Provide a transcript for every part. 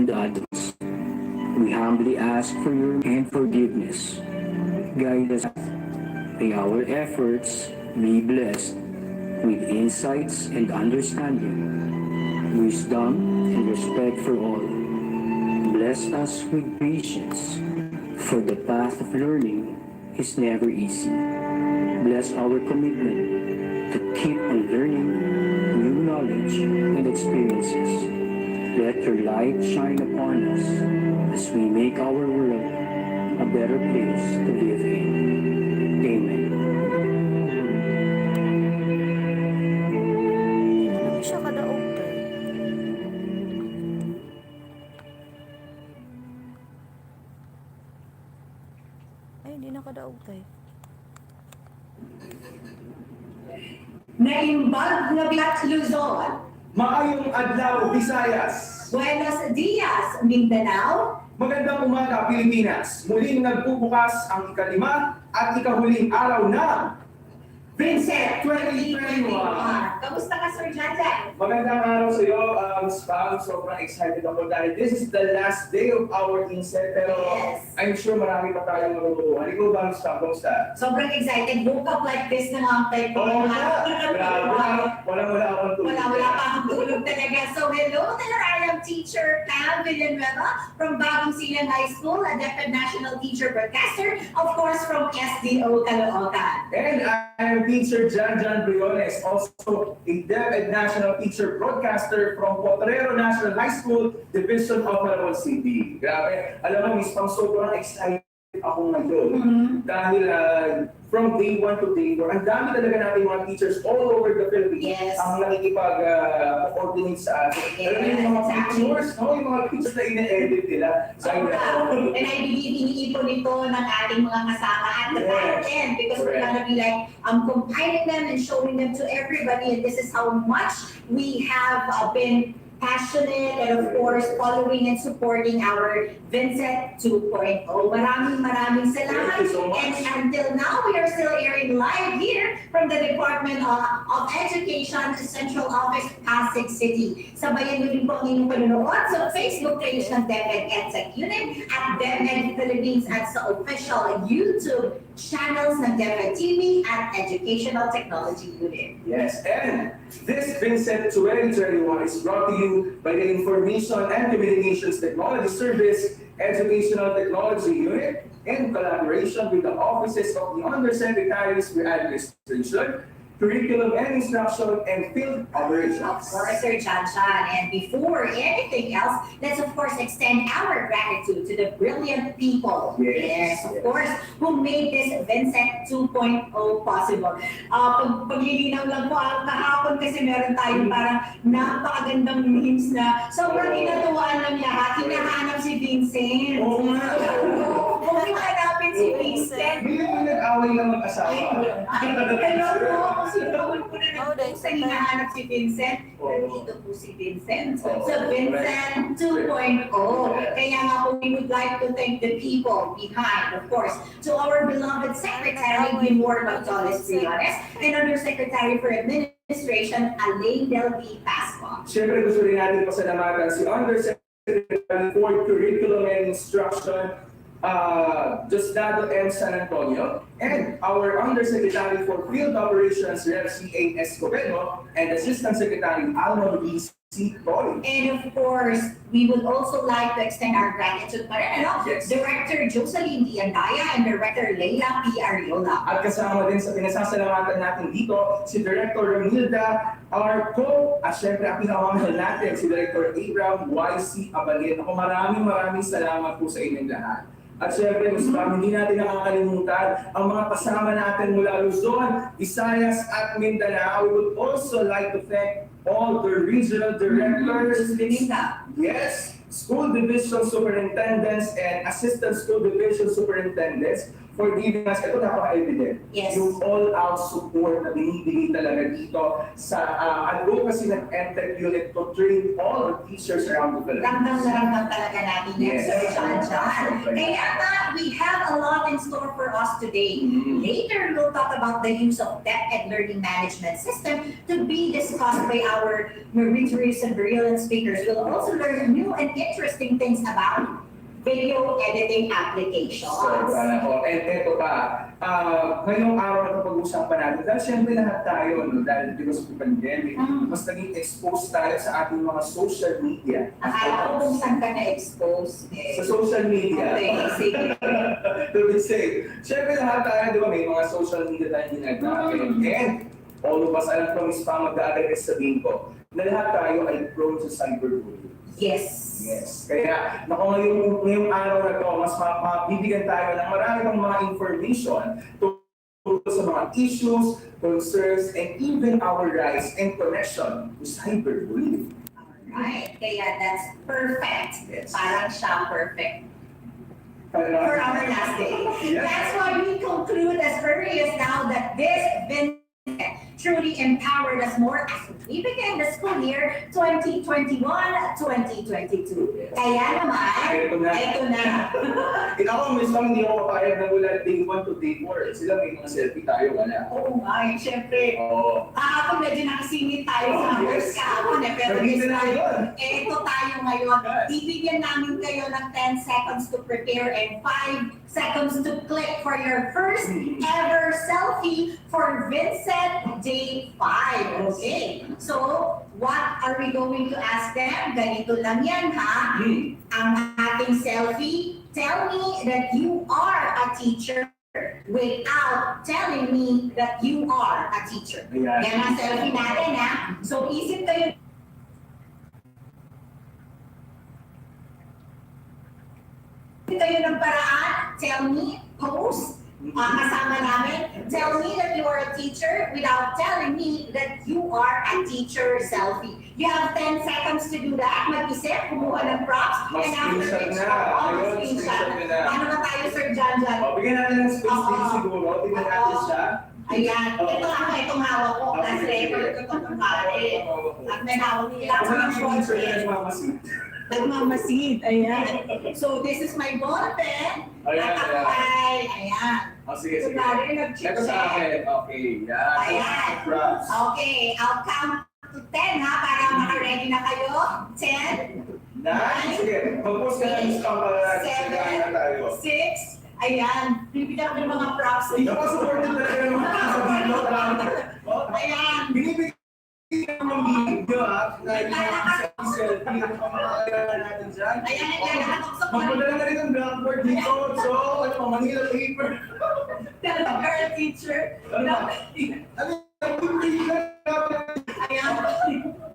and adults. We humbly ask for your forgiveness. Guide us. May our efforts be blessed with insights and understanding, wisdom and respect for all. Bless us with patience, for the path of learning is never easy. Bless our commitment to keep on learning new knowledge and experiences. Let your light shine upon us as we make our world a better place to live in. Amen. Ano siya kadaog to? Ay, hindi na kadaog to. Naimbag na Bilat Luzon. Maayong adlaw, Visayas. Buenos dias, Mindanao. Magandang umaga, Pilipinas. Muling nagbubukas ang ikalima at ikahuling araw ng VINSET2Day5. Kamusta ka, Sir Janjan? Magandang araw sa iyo, Spam. Sobrang excited ako dahil this is the last day of our VINSET. Pero Yes. I'm sure marami pa tayong marutuhan. Ikaw ba, Spam? Kamusta? Sobrang excited. Woke up like this na ang type ko. Oo nga. Grabe. Wala akong tulog. Wala pa akong tulog talaga. So, hello there. I am Teacher Pam Villanueva from Bagong Silang High School, adapted National Teacher Broadcaster, of course, from SDO Caloocan. And I am Teacher Jan Briones, also a DepEd National Teacher Broadcaster from Potrero National High School, Division of Malabon City. Grabe. Alam mo, Miss Pam, sobrang excited ako ngayon. Dahil from day 1 to day 4, ang dami talaga natin mga teachers all over the Philippines Yes. ang nakikipag-coordinate sa atin. Yes, Alam mo yung mga exactly. pictures, no? Yung mga pictures na ine-edit nila. And I believe iniipon ito ng ating mga kasama at the Yes. back end because we're gonna be like compiling them and showing them to everybody, and this is how much we have been passionate and of course following and supporting our VINSET 2.0. Maraming salamat. Thank you so much. And until now, we are still airing live here from the Department of Education Central Office, Pasig City. Sabayan nyo rin po ang inyong panunood sa Facebook page ng DepEd EdSec Unit at DepEd Philippines at sa official YouTube channels ng DepEd TV at Educational Technology Unit. Yes, and this VINSET 2021 is brought to you by the Information and Communications Technology Service Educational Technology Unit in collaboration with the offices of the Undersecretaries for Administration, Curriculum and Instruction, and Field Operations. Of course, Sir Chanchan. And before anything else, let's of course extend our gratitude to the brilliant people, Yes, of yes. course, who made this VINSET 2.0 possible. Paglilinaw lang po, kahapon kasi meron tayong parang napakagandang memes na sobrang inatuwaan ng lahat. Hinahanap si Vincent. Oo nga. Huwag yung hanapin si Vincent. Hindi mo nag-away ng mag-asawa. Hello po, sinawal ko na Oh, ng sa hinahanap si Vincent. Pero dito po si Vincent. So, Vincent 2.0. Kaya nga po, we would like to thank the people behind, of course, to our beloved Secretary, Gilmore Gonzalez Briones, and Undersecretary for Administration, Alain Del V. Pasco. Siyempre gusto rin natin pasalamatan si Undersecretary for Curriculum and Instruction, Josdado M. San Antonio, and our Undersecretary for Field Operations, Rev. C.A. Escobedo, and Assistant Secretary Alma B. C. Toy. And of course, we would also like to extend our gratitude pa rin, ano? Yes. Director Josephine Diandaya and Director Leila P. Ariola. At kasama din sa pinasasalamatan natin dito, si Director Ramilda Arco, at syempre ang pinakamahal natin, si Director Abraham Y.C. Abalin. Ako maraming salamat po sa inyong lahat. At syempre, Ms. Pam, hindi natin nakakalimutan ang mga kasama natin mula Luzon, Visayas at Mindanao. We would also like to thank all the regional directors, yes, school division superintendents and assistant school division superintendents for giving us, ito napaka-evident, Yes. yung all-out support na binibigay talaga dito sa advocacy ng EdTech unit to train all the teachers around the Philippines. Ramdam na ramdam talaga natin yan, Yes. Sir John. Kaya nga, we have a lot in store for us today. Later, we'll talk about the use of DepEd learning management system to be discussed by our Marie-Therese and brilliant speakers. We'll also learn new and interesting things about video editing applications. And eto pa, ngayong araw na pag-uusapan natin, dahil siyempre lahat tayo, no, dahil because of the pandemic, mas naging exposed tayo sa ating mga social media. Akala ko kung saan ka na-expose. Sa social media. Okay, sige. To be safe. Siyempre lahat tayo, di ba, may mga social media tayong ginagawa. And all of us, alam ko, Miss Pam, mag-a-address sabihin ko, na lahat tayo ay prone to cyberbullying. Yes. Yes. Kaya, ngayong araw na to, mas mabibigyan tayo ng marami pang mga information tungkol sa mga issues, concerns, and even our rights and connection to cyberbullying. Alright, kaya that's perfect. Yes. Parang siya perfect For for our last day. Yeah. That's why we conclude as early as now that this VINSET truly empowered us more as we begin the school year 2021-2022. Kaya naman, ito na. Ako, Miss Pam, hindi ako papayag na mula day 1 to day 4. Sila may mga selfie tayo, wala. Oo nga, syempre. Oo. Kahapon medyo nakasingit tayo sa hours kahapon pero Sabihin this na time, yun. ito tayo ngayon. Yes. Bibigyan namin kayo ng 10 seconds to prepare and 5 seconds to click for your first ever selfie for VINSET2Day5. Okay. So, what are we going to ask them? Ganito lang yan, ha? Ang ating selfie, tell me that you are a teacher without telling me that you are a teacher. Ayan. Yan ang selfie natin, ha? So, isip kayo ng paraan, tell me, post, kasama namin, tell me that you are a teacher without telling me that you are a teacher selfie. You have 10 seconds to do that, mag-isip, kumuha ng props, and after Mag-screenshot which, na. Ayun, screenshot. screenshot na. Paano ba tayo, Sir John? Bigyan natin ng space din siguro. Tingnan natin siya. Ayan, itong hawak ko, kasi record ko itong pare. At may hawak nila Ako sa lang yung short answer na hair. nagmamasid. Nagmamasid, ayan. So this is my ball pen. Ayan, At ako ay, ayan. Sige, sige. Kunwari, nag-check. Ito sa akin. Okay, yan. Ayan. Props. Okay, I'll count to 10 ha, para maka-ready na kayo. 10, Nice. Sige, mag-post ka lang sa para sagahan na tayo. 6, ayan. Bibigyan ko ng mga props. Ikaw pa supported talaga ng mga sabihin mo. Ayan. Binibigyan ng video ha. Na yung selfie. Ang pamahalaga natin dyan. Ayan, nagkakatok sa Magpadala na rin ang blackboard dito. So, ano, Manila paper. girl teacher. Ano yung Ayan.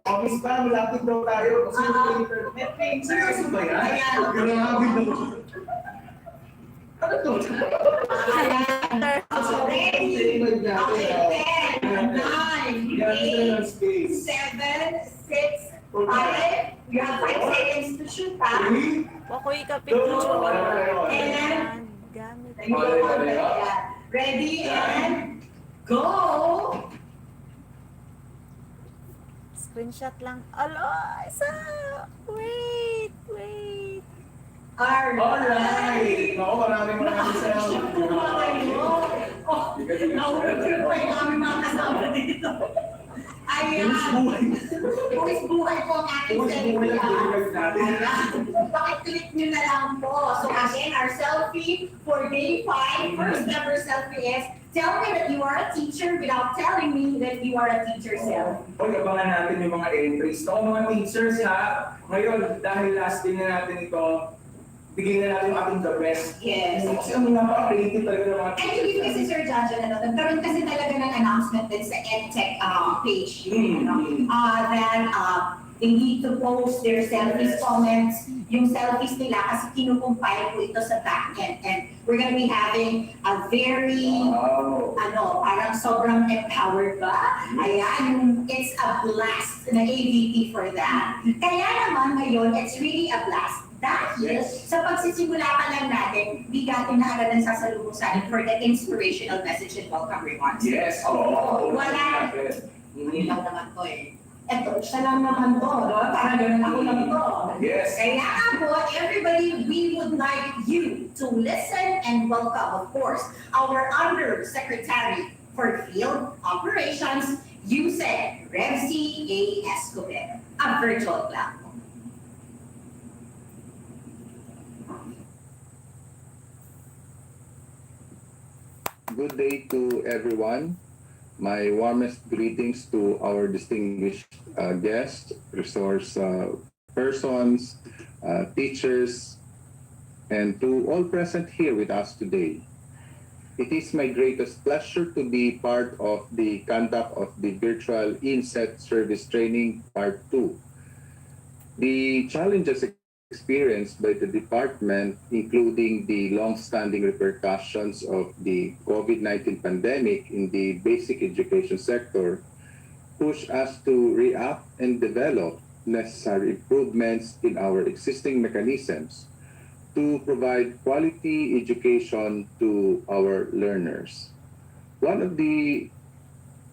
office pa, malapit daw tayo. Kasi yung paper. Seryoso ba yan? Ayan. Grabe daw. Ano to? Ayan. So, ready? Okay, 10, 9, 8, 7, 6, 5. You have 5 seconds to shoot, ha? Wakoy kapit mo. And, Gamit. ready and go! Screenshot lang. Alo, isa. Wait. Alright! Ako, maraming salamat. Oh, naulit pa yung aming mga kasama dito. Ayan. Buwis buhay po ang ating Buwis buhay ang selfie. buhay natin. Ayan. Pakiclick nyo na lang po. So again, our selfie for day 5, first ever selfie is, tell me that you are a teacher without telling me that you are a teacher self. Huwag abangan natin yung mga entries. Ito, mga teachers ha. Ngayon, dahil last day na natin ito, bigyan na natin yung ating the best. Yes. Kasi ang napaka-creative talaga ng mga And you kasi Sir John, nagkaroon kasi talaga ng announcement din sa EdTech page, that they need to post their selfies, comments, yung selfies nila kasi kinukumpile ko ito sa backend. And we're gonna be having a very, parang sobrang empowered ba? Ayan, it's a blast na AVP for that. Kaya naman ngayon, it's really a blast. Dahil sa pagsisimula pa lang natin, bigatin na agad ang sasalubong sa atin for the inspirational message and welcome remarks. Yes, oo. Wala. Yes. Hindi lang naman to eh. Eto, siya lang naman to, no? Parang ganun ako lang to. Yes. Kaya nga po, everybody, we would like you to listen and welcome, of course, our Undersecretary for Field Operations, USEC, Revsi A. Escobar, a virtual platform. Good day to everyone. My warmest greetings to our distinguished guests, resource persons, teachers, and to all present here with us today. It is my greatest pleasure to be part of the conduct of the virtual INSET service training part 2. The challenges experienced by the department, including the long-standing repercussions of the COVID-19 pandemic in the basic education sector, push us to react and develop necessary improvements in our existing mechanisms to provide quality education to our learners. One of the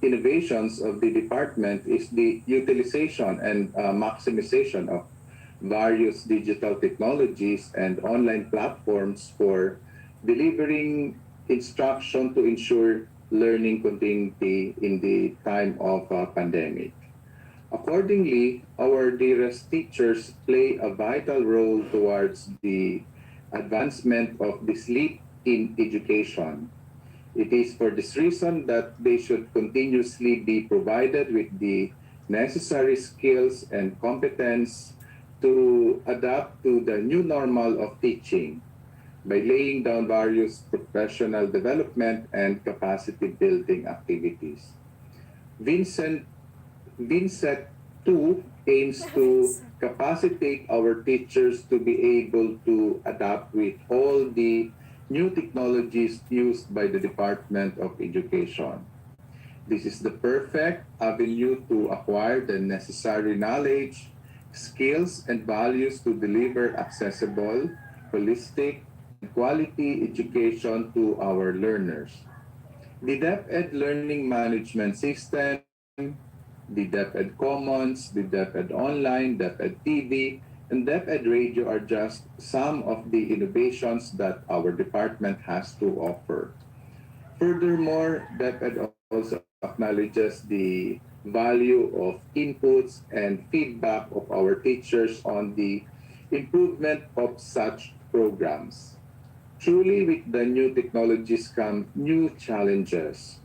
innovations of the department is the utilization and maximization of various digital technologies and online platforms for delivering instruction to ensure learning continuity in the time of pandemic. Accordingly, our dearest teachers play a vital role towards the advancement of this leap in education. It is for this reason that they should continuously be provided with the necessary skills and competence to adapt to the new normal of teaching by laying down various professional development and capacity building activities. Vincent VINSET 2 aims to capacitate our teachers to be able to adapt with all the new technologies used by the Department of Education. This is the perfect avenue to acquire the necessary knowledge, skills, and values to deliver accessible, holistic, and quality education to our learners. The DepEd Learning Management System, the DepEd Commons, the DepEd Online, DepEd TV, and DepEd Radio are just some of the innovations that our department has to offer. Furthermore, DepEd also acknowledges the value of inputs and feedback of our teachers on the improvement of such programs. Truly, with the new technologies come new challenges.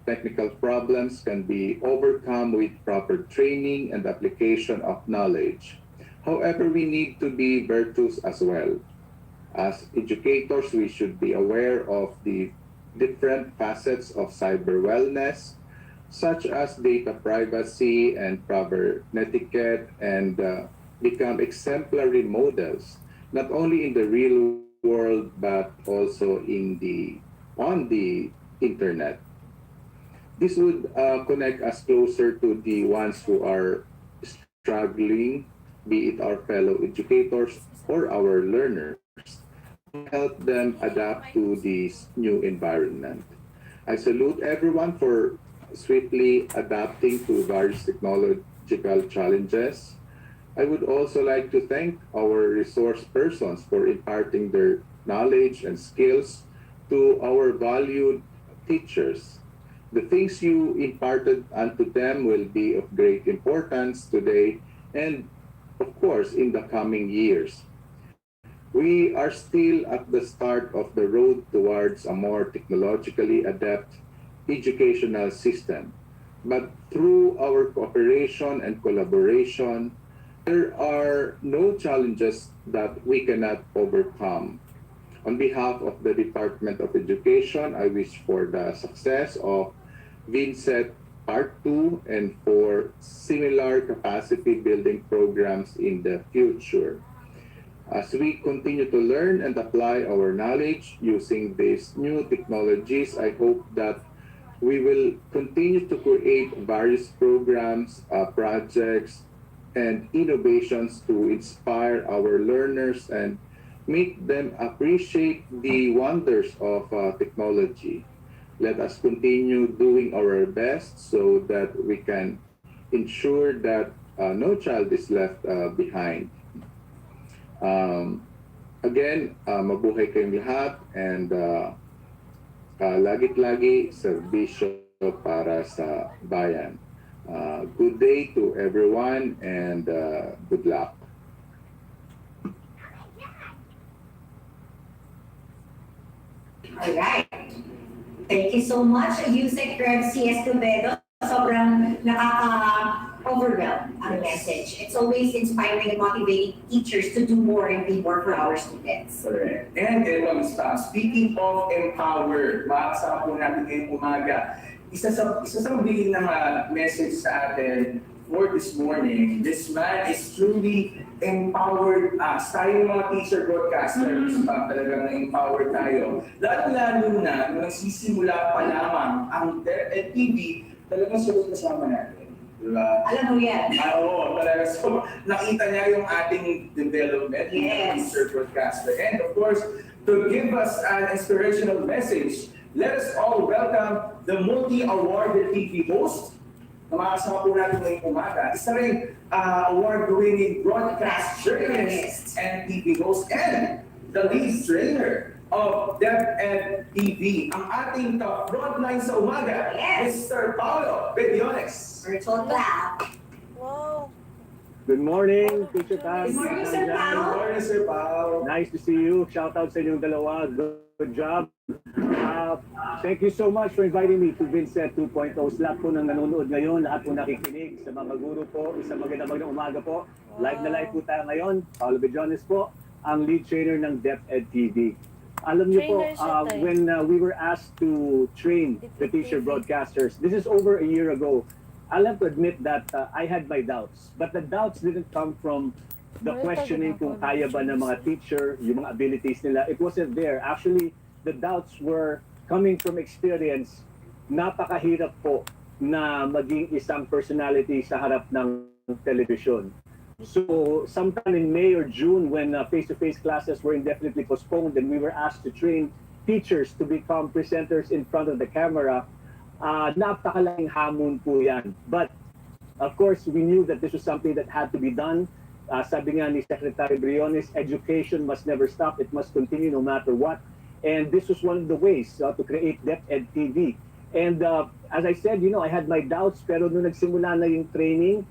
Technical problems can be overcome with proper training and application of knowledge. However, we need to be virtuous as well. As educators, we should be aware of the different facets of cyber wellness, such as data privacy and proper etiquette, and become exemplary models, not only in the real world, but also on the internet. This would connect us closer to the ones who are struggling, be it our fellow educators or our learners, to help them adapt to this new environment. I salute everyone for swiftly adapting to various technological challenges. I would also like to thank our resource persons for imparting their knowledge and skills to our valued teachers. The things you imparted unto them will be of great importance today and, of course, in the coming years. We are still at the start of the road towards a more technologically adept educational system. But through our cooperation and collaboration, there are no challenges that we cannot overcome. On behalf of the Department of Education, I wish for the success of VINSET Part 2 and for similar capacity building programs in the future. As we continue to learn and apply our knowledge using these new technologies, I hope that we will continue to create various programs, projects, and innovations to inspire our learners and make them appreciate the wonders of technology. Let us continue doing our best so that we can ensure that no child is left behind. Again, mabuhay kayong lahat and lagit-lagi serbisyo para sa bayan. Good day to everyone and good luck. Alright. Thank you so much, Yusek Rev C.S. Cubedo. Sobrang nakaka-overwhelm ang message. It's always inspiring and motivating teachers to do more and be more for our students. Correct. And speaking of empower, makakasama po natin ngayong umaga. Isa sa mabiling na message sa atin for this morning, this man is truly empowered us. Tayo mga teacher broadcasters, talagang na-empower tayo. Lalo-lalo na, nung nagsisimula pa lamang ang TV, talagang sunod kasama natin. Diba? Alam mo yan. Oo, talaga. So, nakita niya yung ating development ng teacher broadcaster. And of course, to give us an inspirational message, let us all welcome the multi-awarded TV host na makasama po natin ngayong umaga. Isa rin award-winning broadcast journalist and TV host and the lead trainer of DepEd TV, ang ating frontline sa umaga, Mr. Paolo Bediones. Virtual clap. Wow. Good morning, Teacher Pat. Good morning, Sir Good Paolo. morning, Sir Paolo. Nice to see you. Shout out sa inyong dalawa. Good job. Thank you so much for inviting me to VINSET2.0. Lahat po nang nanonood ngayon, lahat po nakikinig, sa mga guro po, isang magandang umaga po. Live na live po tayo ngayon. Paolo Bediones po, ang lead trainer ng DepEd TV. Alam niyo po, when we were asked to train the teacher broadcasters, this is over a year ago. I'll have to admit that I had my doubts. But the doubts didn't come from the questioning kung kaya ba ng mga teacher, yung mga abilities nila. It wasn't there. Actually, the doubts were coming from experience. Napakahirap po na maging isang personality sa harap ng television. So sometime in May or June when face-to-face classes were indefinitely postponed and we were asked to train teachers to become presenters in front of the camera, napakalaking hamon po yan. But of course, we knew that this was something that had to be done. Sabi nga ni Secretary Briones, education must never stop. It must continue no matter what. And this was one of the ways to create DepEd TV. And as I said, I had my doubts, pero nung nagsimula na yung training,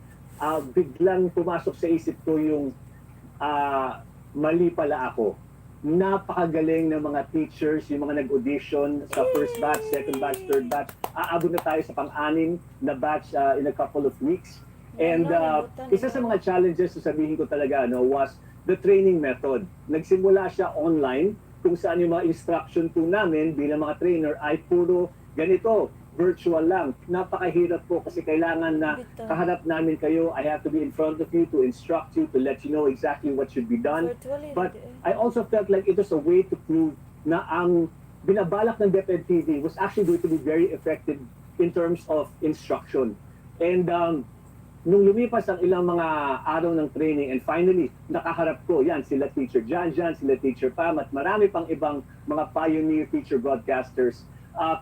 biglang pumasok sa isip ko yung mali pala ako. Napakagaling ng mga teachers, yung mga nag-audition sa first batch, second batch, third batch. Aabot na tayo sa pang-anim na batch in a couple of weeks. And isa sa mga challenges, sasabihin ko talaga, was the training method. Nagsimula siya online, kung saan yung mga instruction po namin bilang mga trainer ay puro ganito, virtual lang. Napakahirap po kasi kailangan na kaharap namin kayo. I have to be in front of you to instruct you, to let you know exactly what should be done. But I also felt like it was a way to prove na ang binabalak ng DepEd TV was actually going to be very effective in terms of instruction. And nung lumipas ang ilang mga araw ng training and finally nakaharap ko, yan, sila Teacher Jan, sila Teacher Pam at marami pang ibang mga pioneer teacher broadcasters,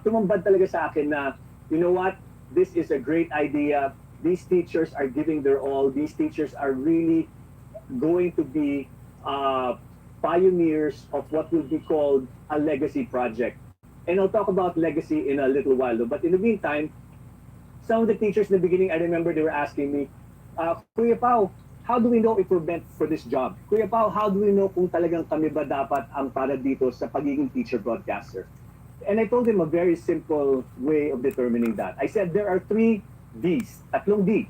tumambad talaga sa akin na, you know what, this is a great idea. These teachers are giving their all. These teachers are really going to be pioneers of what will be called a legacy project. And I'll talk about legacy in a little while, but in the meantime, some of the teachers in the beginning, I remember they were asking me, Kuya Pao, how do we know if we're meant for this job? Kuya Pao, how do we know kung talagang kami ba dapat ang para dito sa pagiging teacher broadcaster? And I told him a very simple way of determining that. I said there are 3 Ds, tatlong D.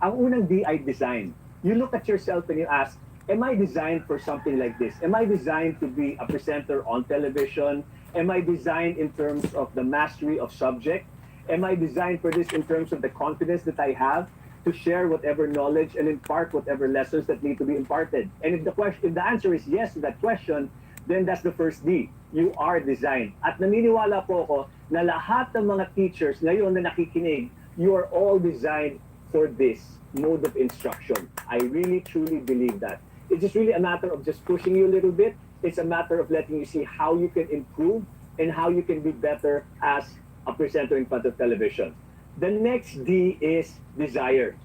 Ang unang D ay design. You look at yourself and you ask, am I designed for something like this? Am I designed to be a presenter on television? Am I designed in terms of the mastery of subject? Am I designed for this in terms of the confidence that I have to share whatever knowledge and impart whatever lessons that need to be imparted? And if the answer is yes to that question, then that's the first D. You are designed. At naniniwala po ako na lahat ng mga teachers ngayon na nakikinig, you are all designed for this mode of instruction. I really, truly believe that. It's just really a matter of just pushing you a little bit. It's a matter of letting you see how you can improve and how you can be better as a presenter in front of television. The next D is desire.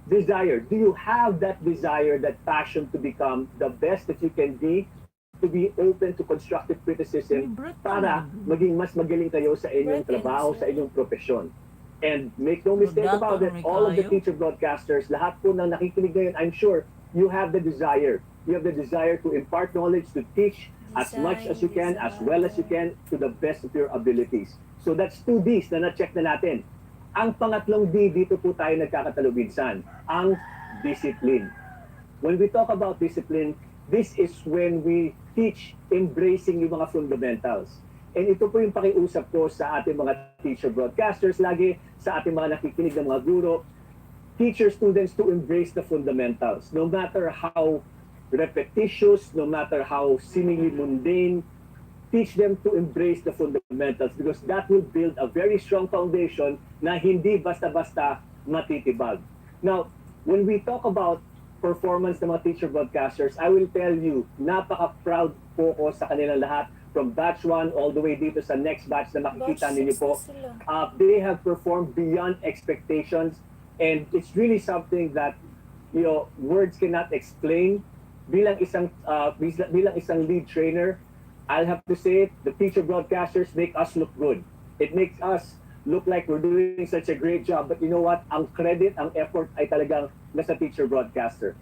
desire. Do you have that desire, that passion to become the best that you can be, to be open to constructive criticism para maging mas magaling kayo sa inyong trabaho, sa inyong profesyon? And make no mistake about it, all of the teacher broadcasters, lahat po ng nakikinig ngayon, I'm sure you have the desire. You have the desire to impart knowledge, to teach as much as you can, as well as you can, to the best of your abilities. So that's 2 Ds na na-check na natin. Ang pangatlong D, dito po tayo nagkakatalo minsan, ang discipline. When we talk about discipline, this is when we teach embracing yung mga fundamentals. And ito po yung pakiusap ko sa ating mga teacher broadcasters lagi, sa ating mga nakikinig ng mga guro, teacher students to embrace the fundamentals. No matter how repetitious, no matter how seemingly mundane, teach them to embrace the fundamentals because that will build a very strong foundation na hindi basta-basta matitibag. Now, when we talk about performance ng mga teacher broadcasters, I will tell you, napaka-proud po ko sa kanilang lahat from batch 1 all the way dito sa next batch na makikita ninyo po. They have performed beyond expectations and it's really something that words cannot explain. Bilang isang lead trainer, I'll have to say it, the teacher broadcasters make us look good. It makes us look like we're doing such a great job. But you know what? Ang credit, ang effort ay talagang nasa teacher broadcaster.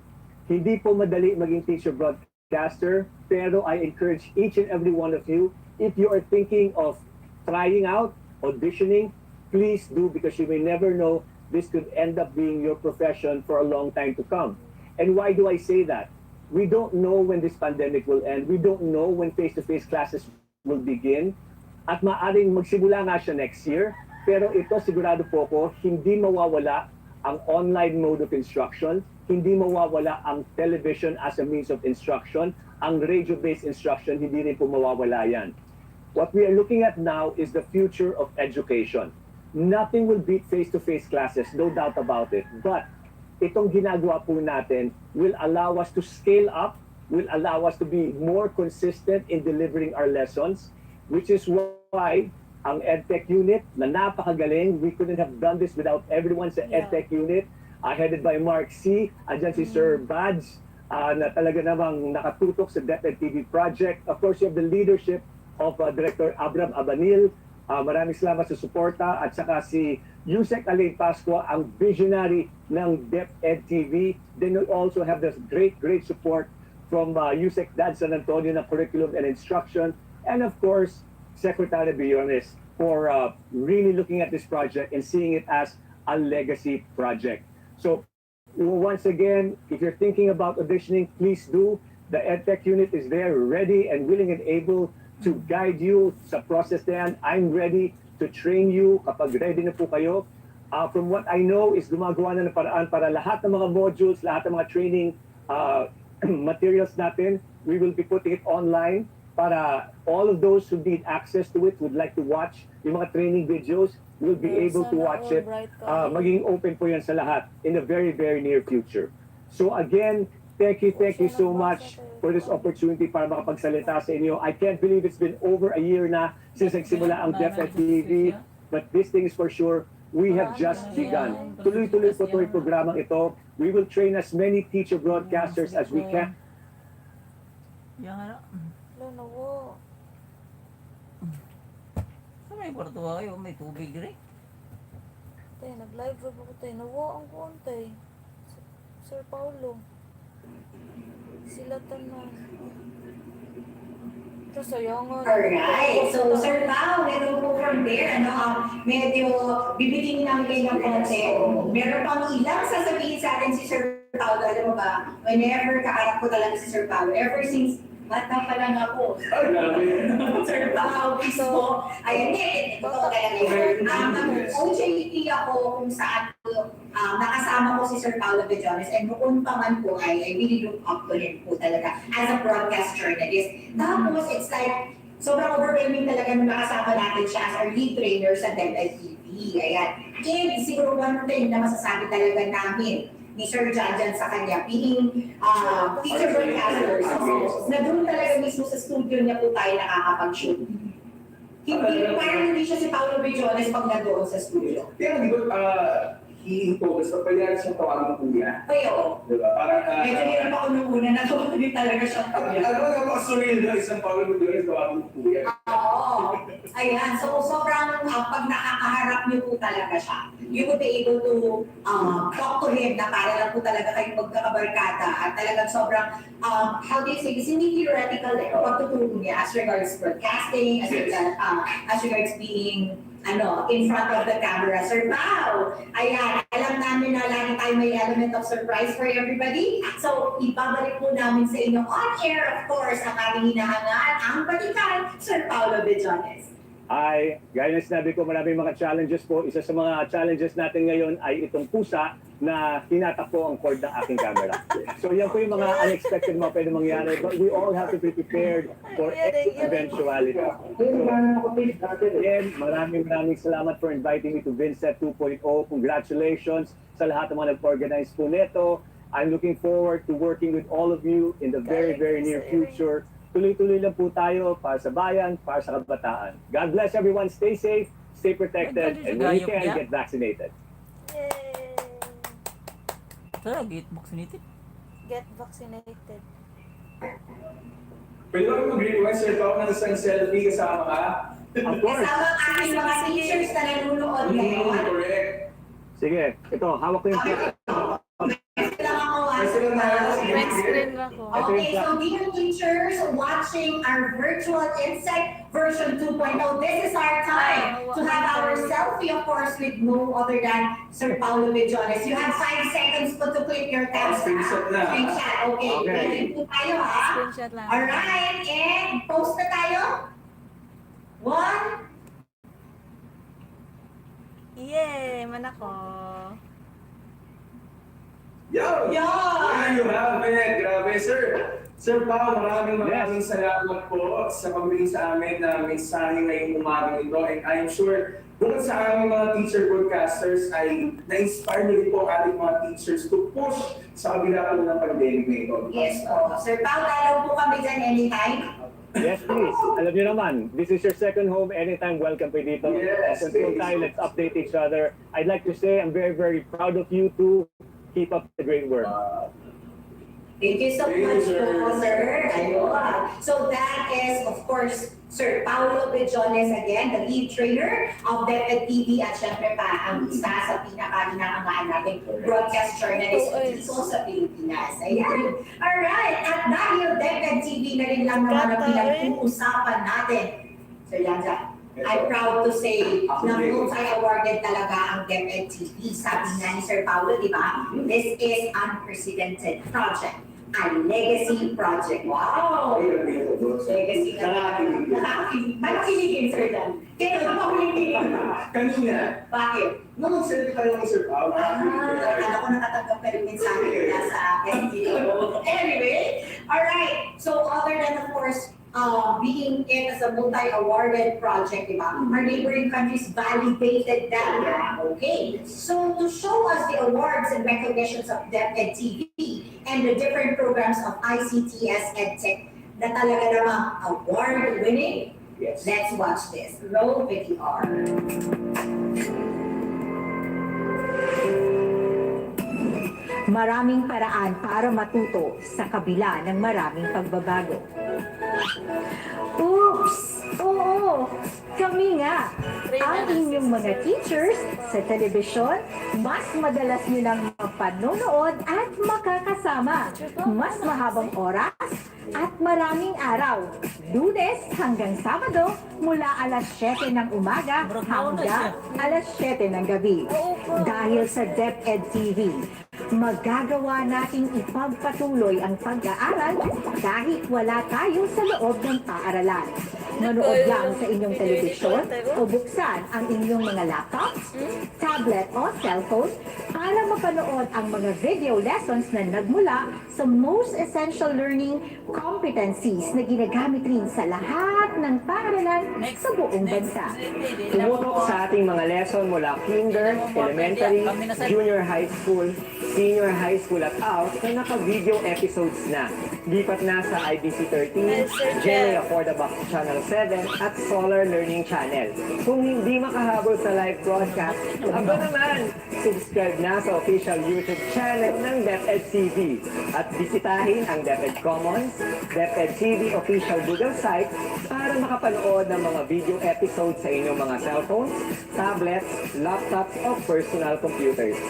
Hindi po madali maging teacher broadcaster, pero I encourage each and every one of you, if you are thinking of trying out, auditioning, please do because you may never know this could end up being your profession for a long time to come. And why do I say that? We don't know when this pandemic will end. We don't know when face-to-face classes will begin. At maaring magsimula nga siya next year. Pero ito sigurado po ko, hindi mawawala ang online mode of instruction. Hindi mawawala ang television as a means of instruction. Ang radio-based instruction, hindi rin po mawawala yan. What we are looking at now is the future of education. Nothing will beat face-to-face classes, no doubt about it. But itong ginagawa po natin will allow us to scale up, will allow us to be more consistent in delivering our lessons, which is why ang EdTech unit na napakagaling, we couldn't have done this without everyone sa EdTech unit, headed by Mark C. Andyan si Sir Bads, na talaga namang nakatutok sa DepEd TV project. Of course, you have the leadership of Director Abram Abanil. Maraming salamat sa suporta at saka si Yusek Alain Pascua, ang visionary ng DepEd TV. Then we also have this great support from Yusek Dad San Antonio na curriculum and instruction. And of course, Secretary Biones for really looking at this project and seeing it as a legacy project. So once again, if you're thinking about auditioning, please do. The EdTech unit is there ready and willing and able to guide you sa process na yan. I'm ready to train you kapag ready na po kayo. From what I know is gumagawa na ng paraan para lahat ng mga modules, lahat ng mga training materials natin, we will be putting it online para all of those who need access to it, would like to watch yung mga training videos, will be able to watch it. Maging open po yan sa lahat in the very, very near future. So again, thank you so much for this opportunity para makapagsalita sa inyo. I can't believe it's been over a year na since nagsimula ang DepEd TV, but this thing is for sure, we have just begun. Tuloy-tuloy po itong programang ito. We will train as many teacher broadcasters as we can. Nawo. Sa may kwarto kayo, may tubig rin. Tay, nag-live vlog ako tay. Nawo ang kuantay. Sir Paulo. Sila tanan. Alright, so Sir Pao, meron po from there, medyo bibitin namin kayo ng konti. Meron pang ilang sasabihin sa atin si Sir Pao, alam mo ba, whenever kaarap ko talaga si Sir Pao, ever since bata pa lang ako. Sir Pao, mismo, ayan ito kaya ngayon. OJT ako kung saan nakasama ko si Sir Paulo Bejones and noon pa man po I really look up to him po talaga as a broadcast journalist. Tapos it's like, sobrang overwhelming talaga nung nakasama natin siya as our lead trainer sa DepEd TV. Ayan. And siguro one thing na masasabi talaga namin ni Sir Janjan sa kanya, being teacher broadcaster, na doon talaga mismo sa studio niya po tayo nakakapag-shoot. Parang hindi siya si Paulo Bejones pag nandoon sa studio. Kaya i-focus pa pwede natin siyang tawagin ng kuya. Ay, oo. Diba? Parang, Medyo hirap ako nung una na tawagin talaga siya. ano nga mga surreal na isang Paulo Gutierrez tawagin ng kuya. Oo. Ayan. So, sobrang pag nakakaharap niyo po talaga siya, you would be able to talk to him na para lang po talaga kayong magkakabarkada at talagang sobrang, how do you say this, hindi theoretical eh, pagtuturo niya as regards broadcasting, as regards being in front of the camera. Sir Pao, ayan, alam namin na lagi tayo may element of surprise for everybody. So, ibabalik po namin sa inyo on air, of course, ang aming hinahangaan, ang balikan, Sir Paulo Bejones. Ay, gaya na sinabi ko, maraming mga challenges po. Isa sa mga challenges natin ngayon ay itong pusa na tinatakbo ang cord ng aking camera. So yan po yung mga unexpected mga pwede mangyari. But we all have to be prepared for any eventuality. So, again, maraming salamat for inviting me to VINSET 2.0. Congratulations sa lahat ng mga nag-organize po nito. I'm looking forward to working with all of you in the very near future. Tuloy-tuloy lang po tayo para sa bayan, para sa kabataan. God bless everyone. Stay safe, stay protected, and when you can, get vaccinated. Yay! Tara, get vaccinated. Get vaccinated. Pwede ba mag-request, Sir Pao, ng isang selfie kasama ka? Of course. Kasama ang aking mga teachers na nanonood ngayon. Correct. Sige, ito, hawak ko yung Lang ako, Red screen ako. Okay, so dear teachers watching our virtual Insight version 2.0, this is our time to have our selfie, of course, with no other than Sir Paulo Bejones. You have 5 seconds to click your tabs. Screenshot na. Screenshot, okay. Okay. Ready po tayo, ha? Screenshot lang. Alright, and post na tayo. 1, Yay! Manako. Yo! There you have it. Grabe, sir. Sir Pao, maraming salamat po sa pagbigay sa amin na mensahe ngayong umaga ito. And I'm sure, bukod sa aming mga teacher broadcasters, ay na-inspire niyo po ang ating mga teachers to push sa kabila po ng pandemic na ito. yes po. Sir Pao, dalaw po kami dyan anytime. Yes, please. Alam niyo naman, this is your second home. Anytime, welcome po dito. Yes, Until tayo, let's update each other. I'd like to say I'm very proud of you to keep up the great work. Thank you so Thank you, much sir. po, sir. Ayun. So that is, of course, Sir Paulo Bejones again, the lead trainer of DepEd TV at syempre pa ang isa sa pinaka-hinahangaan nating broadcast journalist dito sa Pilipinas. Ayan. Alright. At dahil DepEd TV na rin lang naman ang pinag-uusapan natin. So yan dyan. I'm proud to say na multi-awarded talaga ang DepEd TV. Sabi nga ni Sir Paulo, di ba? This is unprecedented project. A legacy project. Wow! Legacy na. Nakakakilig. Paano kiligin, Sir Dan? Kaya naman ako kiligin. Kanina, Bakit? nung mag-selfie tayo ng Sir Pao, Akala ko nakatanggap ka rin mensahe nila sa SDO. Anyway, alright. So other than of course, being it as a multi-awarded project, diba? Our neighboring countries validated that. Okay. So to show us the awards and recognitions of DepEd TV and the different programs of ICTS EdTech na talaga namang award-winning, yes. let's watch this. Roll VTR. Maraming paraan para matuto sa kabila ng maraming pagbabago. Oops! Oo! Kami nga! Ang inyong mga teachers sa telebisyon, mas madalas nyo nang mapanonood at makakasama. Mas mahabang oras at maraming araw. Lunes hanggang Sabado mula alas 7 ng umaga hanggang alas 7 ng gabi. Dahil sa DepEd TV, magagawa nating ipagpatuloy ang pag-aaral kahit wala tayo sa loob ng paaralan. Manood lang sa inyong telebisyon o buksan ang inyong mga laptops, tablet o cellphone para mapanood ang mga video lessons na nagmula sa most essential learning competencies na ginagamit rin sa lahat ng paaralan sa buong bansa. Tumutok sa ating mga lesson mula kinder, elementary, junior high school, senior high school at out na naka-video episodes na. Lipat na sa IBC 13, GMA Affordable Channel 7 at Solar Learning Channel. Kung hindi makahabol sa live broadcast, aba naman! Subscribe na sa official YouTube channel ng DepEd TV at bisitahin ang DepEd Commons, DepEd TV official Google site para makapanood ng mga video episodes sa inyong mga cellphones, tablets, laptops o personal computers.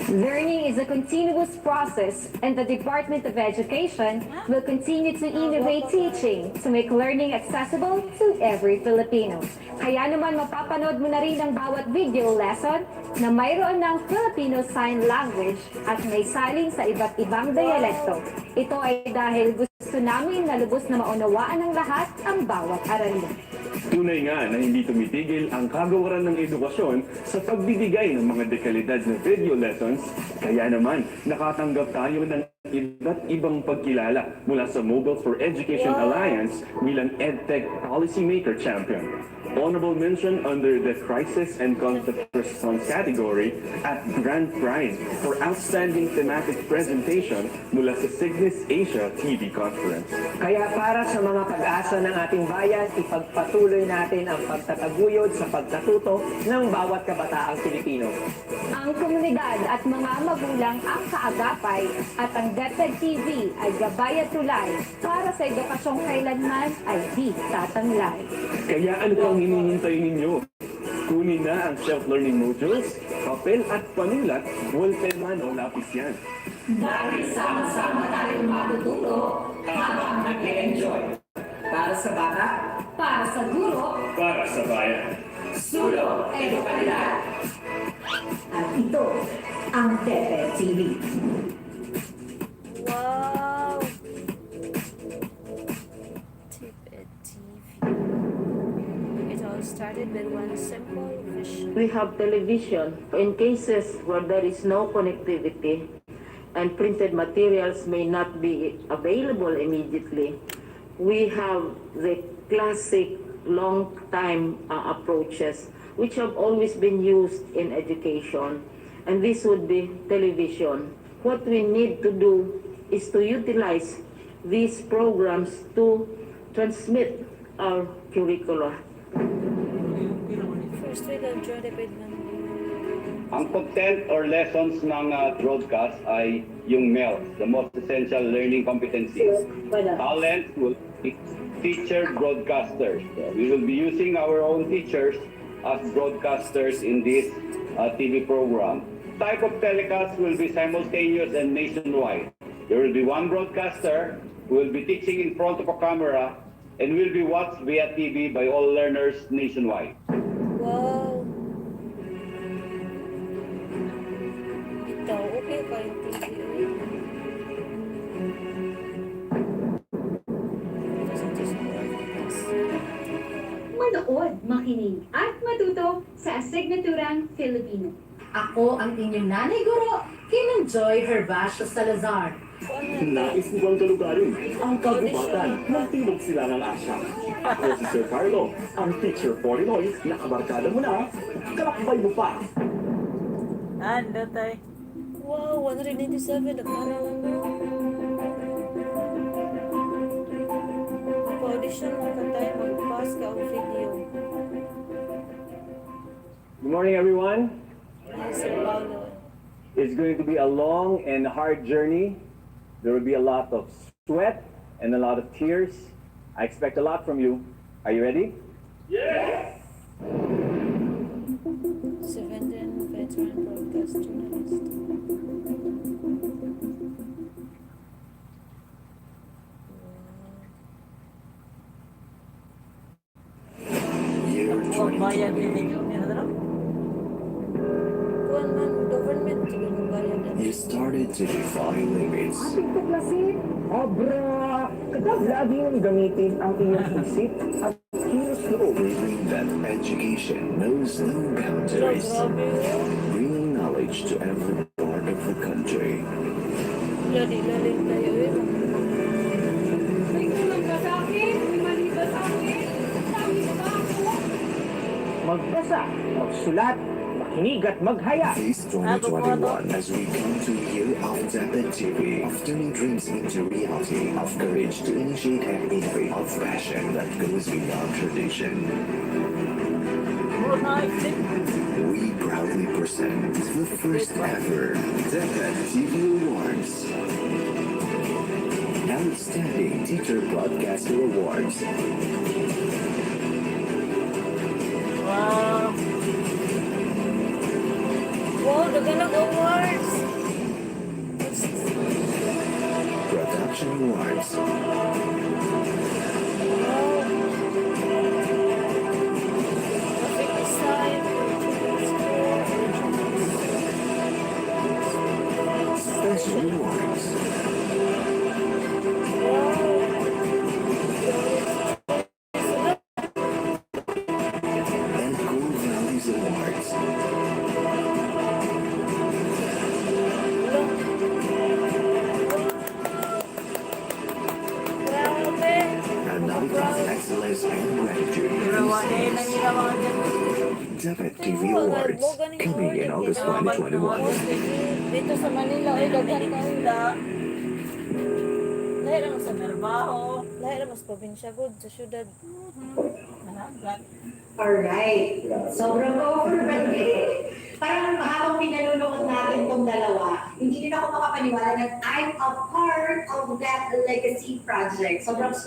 Learning is a continuous process, and the Department of Education will continue to innovate teaching to make learning accessible to every Filipino. Kaya naman mapapanood mo na rin ang bawat video lesson na mayroon ng Filipino Sign Language at may saling sa iba't ibang dialekto. Ito ay dahil gusto namin na lubos na maunawaan ng lahat ang bawat aralin. Tunay nga na hindi tumitigil ang kagawaran ng edukasyon sa pagbibigay ng mga dekalidad na video lessons, kaya naman nakatanggap tayo ng iba't ibang pagkilala mula sa Mobile for Education Alliance bilang EdTech Policymaker Champion. Honorable mention under the Crisis and Conflict Response category at Grand Prize for Outstanding Thematic Presentation mula sa Cygnus Asia TV Conference. Kaya para sa mga pag-asa ng ating bayan, ipagpatuloy natin ang pagtataguyod sa pagkatuto ng bawat kabataang Pilipino. Ang komunidad at mga magulang ang kaagapay at ang DepEd TV ay gabay at tulay para sa edukasyong kailanman ay di tatanglay. Kaya ano pang hinihintay ninyo? Kunin na ang self-learning modules, papel at panulat, ballpen man o lapis yan. Dahil sama-sama tayong matututo habang nag-enjoy. Para sa bata, Para sa guro, Para sa bayan. Sulo, Edukalidad. At ito ang DepEd TV. Wow! DepEd TV. It all started with one simple vision. We have television in cases where there is no connectivity and printed materials may not be available immediately. We have the classic long-time approaches which have always been used in education, and this would be television. What we need to do is to utilize these programs to transmit our curricula. First week of DepEd man. Ang content or lessons ng broadcast ay yung MEL, the most essential learning competencies. Talent will be teacher broadcasters. We will be using our own teachers as broadcasters in this TV program. Type of telecast will be simultaneous and nationwide. There will be one broadcaster who will be teaching in front of a camera and will be watched via TV by all learners nationwide. Wow! Ito, okay pa yung TV. manood, makinig at matuto sa asignaturang Filipino. Ako ang inyong nanay guro, Kinenjoy Herbacio Salazar. Nais mo bang kalugarin ang kagubatan ng Timog Silangang Asya? Ako si Sir Carlo, ang teacher for Illinois, nakabarkada mo na, kalakbay mo pa. Ando tayo. Wow, 197 na parang audition mo ka tayo, mag-pass ka ang video. Good morning, everyone. Yes, Sir Paulo. It's going to be a long and hard journey. There will be a lot of sweat and a lot of tears. I expect a lot from you. Are you ready? Yes! 7th veteran broadcast journalist. Huwag bayad din nila dalaw. Kuan man, government, siguro magbayad na. You started to defy limits. Ating tuklasin, obra, kapag lagi mong gamitin ang iyong isip at kilos loob. Proving that education knows no boundaries. Grabe. Bringing knowledge to every the country. Lali-lali tayo eh. May kulang ka sa akin? May mali ba sa akin? Tamis ba ako? Magbasa, magsulat, makinig at maghaya. This 2021, as we come to a year of Untitled TV, of turning dreams into reality, of courage to initiate and innovate, of passion that goes beyond tradition. We proudly present the first ever DepEd TV Awards. Outstanding Teacher Broadcaster Awards. Wow. Wow, nagalang awards. Production Awards. Graphic design. Special Awards. And Core Values Awards. Grabe. A night of excellence and gratitude. DepEd TV Awards, coming in August 2021. Dito sa Manila, ay daghan kaila. Lahir naman sa trabaho. Lahir naman sa probinsya good, sa syudad. Managat. Alright. Sobrang overwhelming. Parang habang pinanonood natin tong dalawa, hindi din ako makapaniwala na I'm a part of that legacy project. Sobrang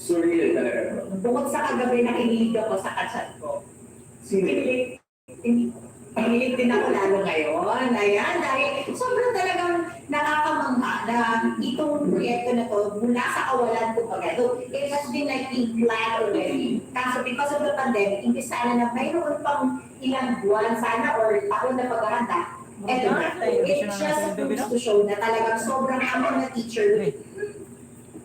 Surreal talaga. bukod sa kagabi na kinilig ako sa kachat ko. Kinilig din ako lalo ngayon. Ayan, dahil sobrang talagang nakakamangha na itong proyekto na to mula sa kawalan ko pag it has been like being planned already. Kaso because of the pandemic, hindi sana na mayroon pang ilang buwan sana or taon na paghahanda. And it just proves to show na talagang sobrang amang na teacher,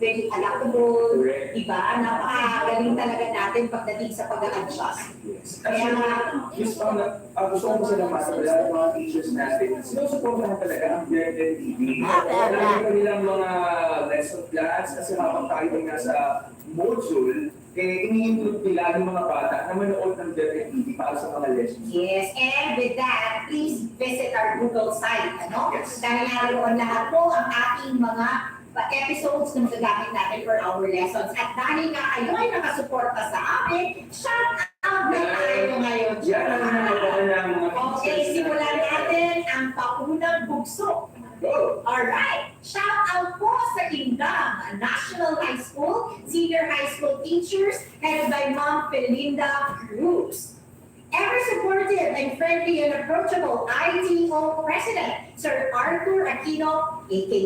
very adaptable, diba? Napakagaling talaga natin pagdating sa pag-a-adjust. Kaya nga, Gusto ko sa naman sa lahat ng mga teachers natin, sinusuportahan talaga ang VINSET TV. Alam ko nilang mga lesson plans kasi habang tayo nga sa module, ini-include nila yung mga bata na manood ng VINSET TV para sa mga lessons. yes, and with that, please visit our Google site. Ano? Yes. Dahil naroon lahat po ang ating mga episodes na magagamit natin for our lessons. At dahil nga kayo ay nakasuporta sa amin, shout out na tayo ngayon. Yan ang mga Okay, simulan natin ang paunang bugso. Go! Alright, shout out po sa Indang National High School, Senior High School teachers, headed by Ma'am Felinda Cruz. Ever supportive and friendly and approachable ITO President, Sir Arthur Aquino, aka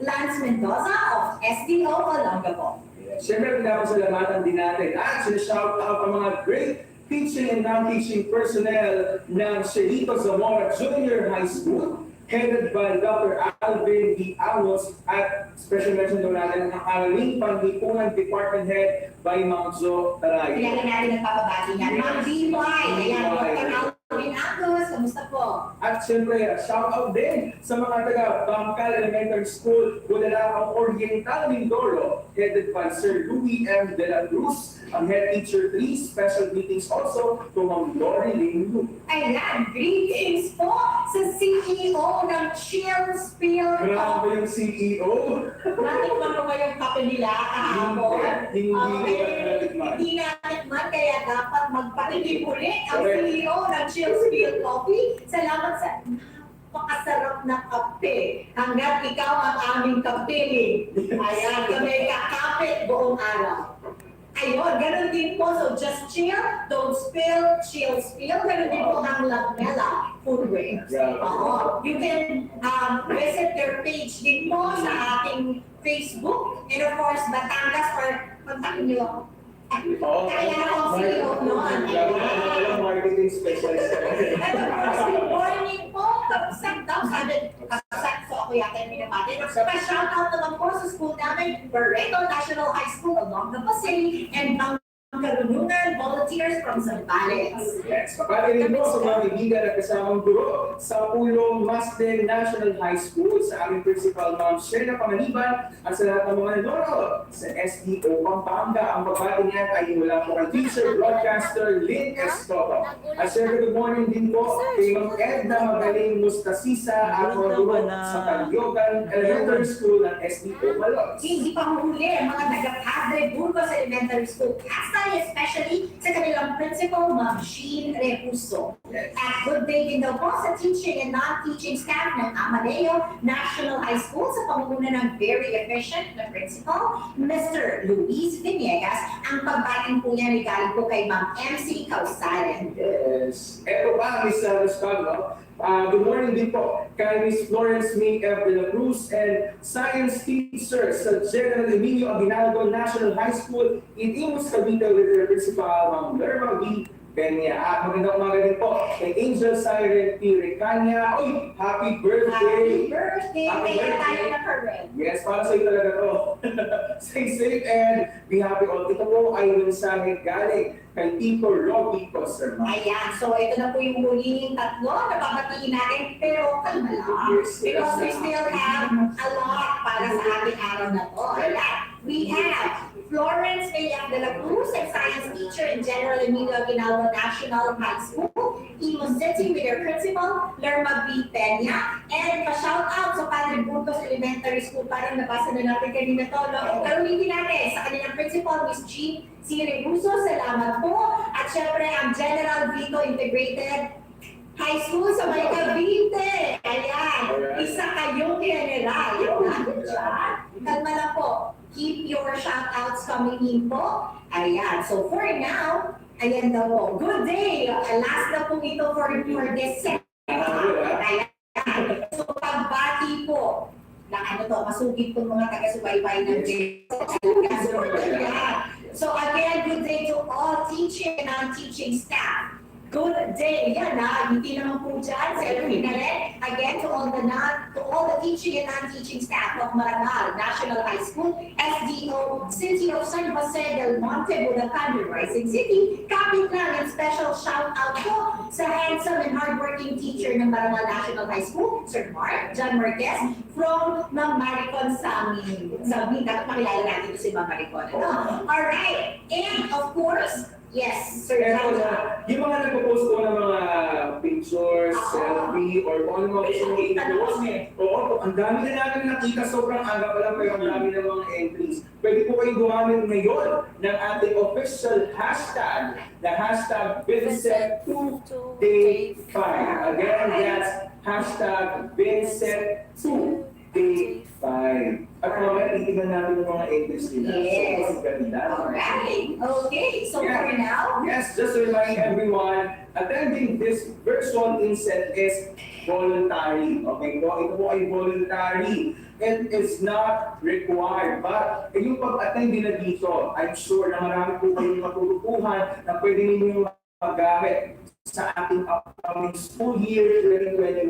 Lance Mendoza of SDO Olongapo. Siyempre, pinapasalamatan din natin at sinashout out ang mga great teaching and non-teaching personnel ng Sherito Zamora Junior High School, headed by Dr. Alvin D. Amos, at special mention daw natin ang aming panglipungan department head by Ma'am Jo Taray. Kailangan natin nagpapabati niya. Ma'am D.Y. Ayan, Dr. Alvin Amos, kamusta po? At siyempre, shout out din sa mga taga Bangkal Elementary School, Guadalajara Oriental, Mindoro, headed by Sir Louis M. De La Cruz, ang head teacher 3. Special greetings also to Ma'am Lori Linglu. Ayan, greetings po sa CEO ng Chill Spill. Grabe yung CEO. Natikman mo ba yung kape nila kahapon? Hindi natikman, kaya dapat magpatikim ulit ang CEO ng Chill Spill Coffee. Salamat sa napakasarap na kape. Hanggat ikaw ang aming kapiling. Ayan, kami kakapit buong araw. Ayun, ganun din po. So just chill, don't spill, chill spill. Ganun din po ang Lamela Footwear. Oo. You can visit their page din po sa ating Facebook. And of course, Batangas or kontakin nyo. Kaya akong CEO noon. Marketing specialist. And of course, good morning po. Kapsat daw. Sabi, kapsat. So ako yata yung pinapati. Pa-shout out naman po sa school namin, Barreto National High School, Olongapo City, and karunungan volunteers from Zambales. Yes, papalay rin po sa mga kaibigan at kasamang guro sa Pulong Masden National High School, sa aming principal, Ma'am Shena Pangaliban, at sa lahat ng mga nanonood sa SDO Pampanga. Ang pagbati niyan ay mula po kay teacher, broadcaster, Lynn Estoto. At syempre, good morning din po kay Ma'am Edna Magaling Mustasisa at mga guro sa Talyogan Elementary School ng SDO Malolos. Hindi pa huli ang mga taga-Padre Burgos Elementary School, especially sa kanilang principal, Ma'am Jean Repuso. At good day din daw po sa teaching and non-teaching staff ng Amadeo National High School sa pamumuno ng very efficient na principal, Mr. Luis Viniegas. Ang pagbating po niya ay galing po kay Ma'am MC Causalan. Yes. Eto pa, Miss Rascaldo. Good morning din po kay Miss Florence May F. de la Cruz and science teacher sa General Emilio Aguinaldo National High School in Imus, Cavite with their principal, Ma'am Lerma B. Peña. At magandang umaga din po kay Angel Siren P. Recania. Uy, happy birthday! Happy birthday! Kaya tayo na Karen. Yes, para sa iyo talaga to. Stay safe and be happy all. Ito po ay mensahe galing kay Tito Robbie Costerman. Ayan, so ito na po yung huling tatlo na papatiin natin, pero kalma lang. Yes, Because we yes. still have a lot para sa ating araw na to. Ayan, we have Florence May F. de la Cruz, a science teacher in General Emilio Aguinaldo National High School, Imus City with their principal, Lerma B. Peña, and pa-shout out sa Padre Burgos Elementary School, parang nabasa na natin kanina to, no? Pero ulitin natin, sa kanilang principal, Miss Jean C. Rebuso, salamat po. At syempre, ang General Vito Integrated High School sa may Cavite. Ayan, isa kayong general. Good job. Kalma lang po. Keep your shout-outs coming in po. Ayan, so for now, ayan daw po. Good day! Last na po ito for this second. Ayan. So pagbati po ng ano to, masugid po mga taga-subaybay ng day. So again, good day to all teaching and non-teaching staff. Good day. Yan na, hindi naman po dyan. Selfie na rin. Again, to all the teaching and non-teaching staff of Marangal National High School, SDO, City of San Jose del Monte, Bulacan, Rising City. Kapit lang and special shout out po sa handsome and hardworking teacher ng Marangal National High School, Sir Mark John Marquez, from Ma'am Maricon Samin. Dapat makilala natin ito si Ma'am Maricon. Alright. And of course, yes, Sir Eto John. na, yung mga nagpo-post ko ng mga pictures, selfie, or kung ano mga gusto mong i-post. Oo, ang dami na namin nakita, sobrang aga pa lang, pero ang dami ng mga entries. Pwede po kayong gumamit ngayon ng ating official hashtag, the hashtag VINSET2Day5. Again, that's hashtag VINSET2Day5. At mamaya, titignan natin yung mga entries nila. Yes. So, ganda. Alright. Okay, so for now, Yes, just to remind everyone, attending this virtual inset is voluntary. Okay po, ito po ay voluntary. It is not required. But yung pag-attend din na dito, I'm sure na marami po kayong matututuhan na pwede ninyo magamit sa ating upcoming school year 2021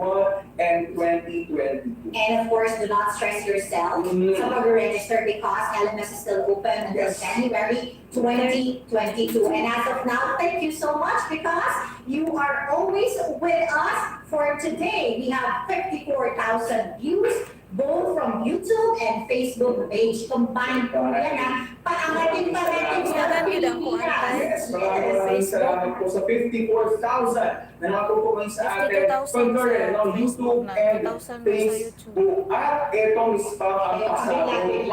and 2022. and of course, do not stress yourself. Some of you register because LMS is still open until Yes. January 2022. And as of now, thank you so much because you are always with us for today. We have 54,000 views, both from YouTube and Facebook page. Combined po yan ha. Paangatin pa natin sa Pilipinas. Yes, maraming salamat po sa 54,000 na nakatutukan sa atin. 52,000 Concurrent sa on YouTube Facebook na, and 2,000 sa Facebook. At itong spam ang pasabog.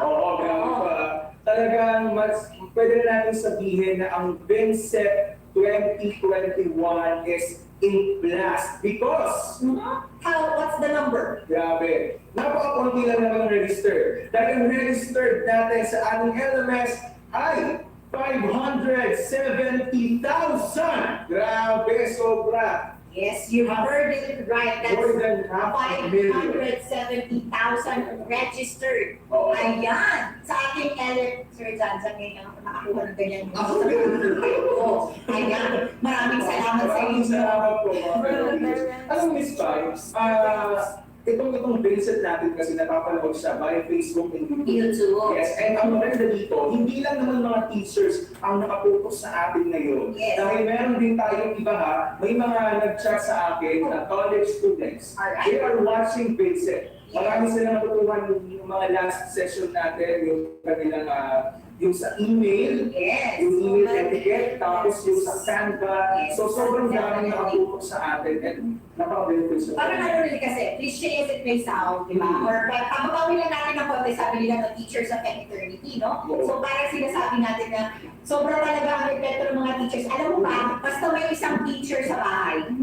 Oo, grabe pa. Talagang pwede na natin sabihin na ang VINSET 2021 is in blast because What's the number? grabe. Napaka-konti lang naman ang register. Dahil ang registered natin sa ating LMS ay 570,000. Grabe, sobra. Yes, you heard it right. That's More than half a million. 570,000 registered. Oo. Ayan. Sa ating Sir John, sa ngayon ako nakakuha ng ganyan. Oo. Ayan. Maraming salamat sa Maraming inyo. salamat po. Alam mo, Miss Pam, itong Vincent natin kasi napapanood siya via Facebook and YouTube. Yes, and ang maganda dito, hindi lang naman mga teachers ang nakapokus sa atin ngayon. Yes. Dahil meron din tayong iba ha, may mga nag-chat sa akin na college students. Alright. They are watching Vincent. Marami silang natutunan yung mga last session natin, yung kanilang yung sa email, Yes. yung email etiquette, tapos yung sa Canva. Yes. So sobrang daming nakapokus sa atin and napaka-beneficial. Parang ano rin kasi, cliche as it may sound, di ba? Or pababawin lang natin ng konti, sabi nila ng teachers of eternity, no? So parang sinasabi natin na sobrang talaga ang epekto ng mga teachers. Alam mo ba, basta may isang teacher sa bahay,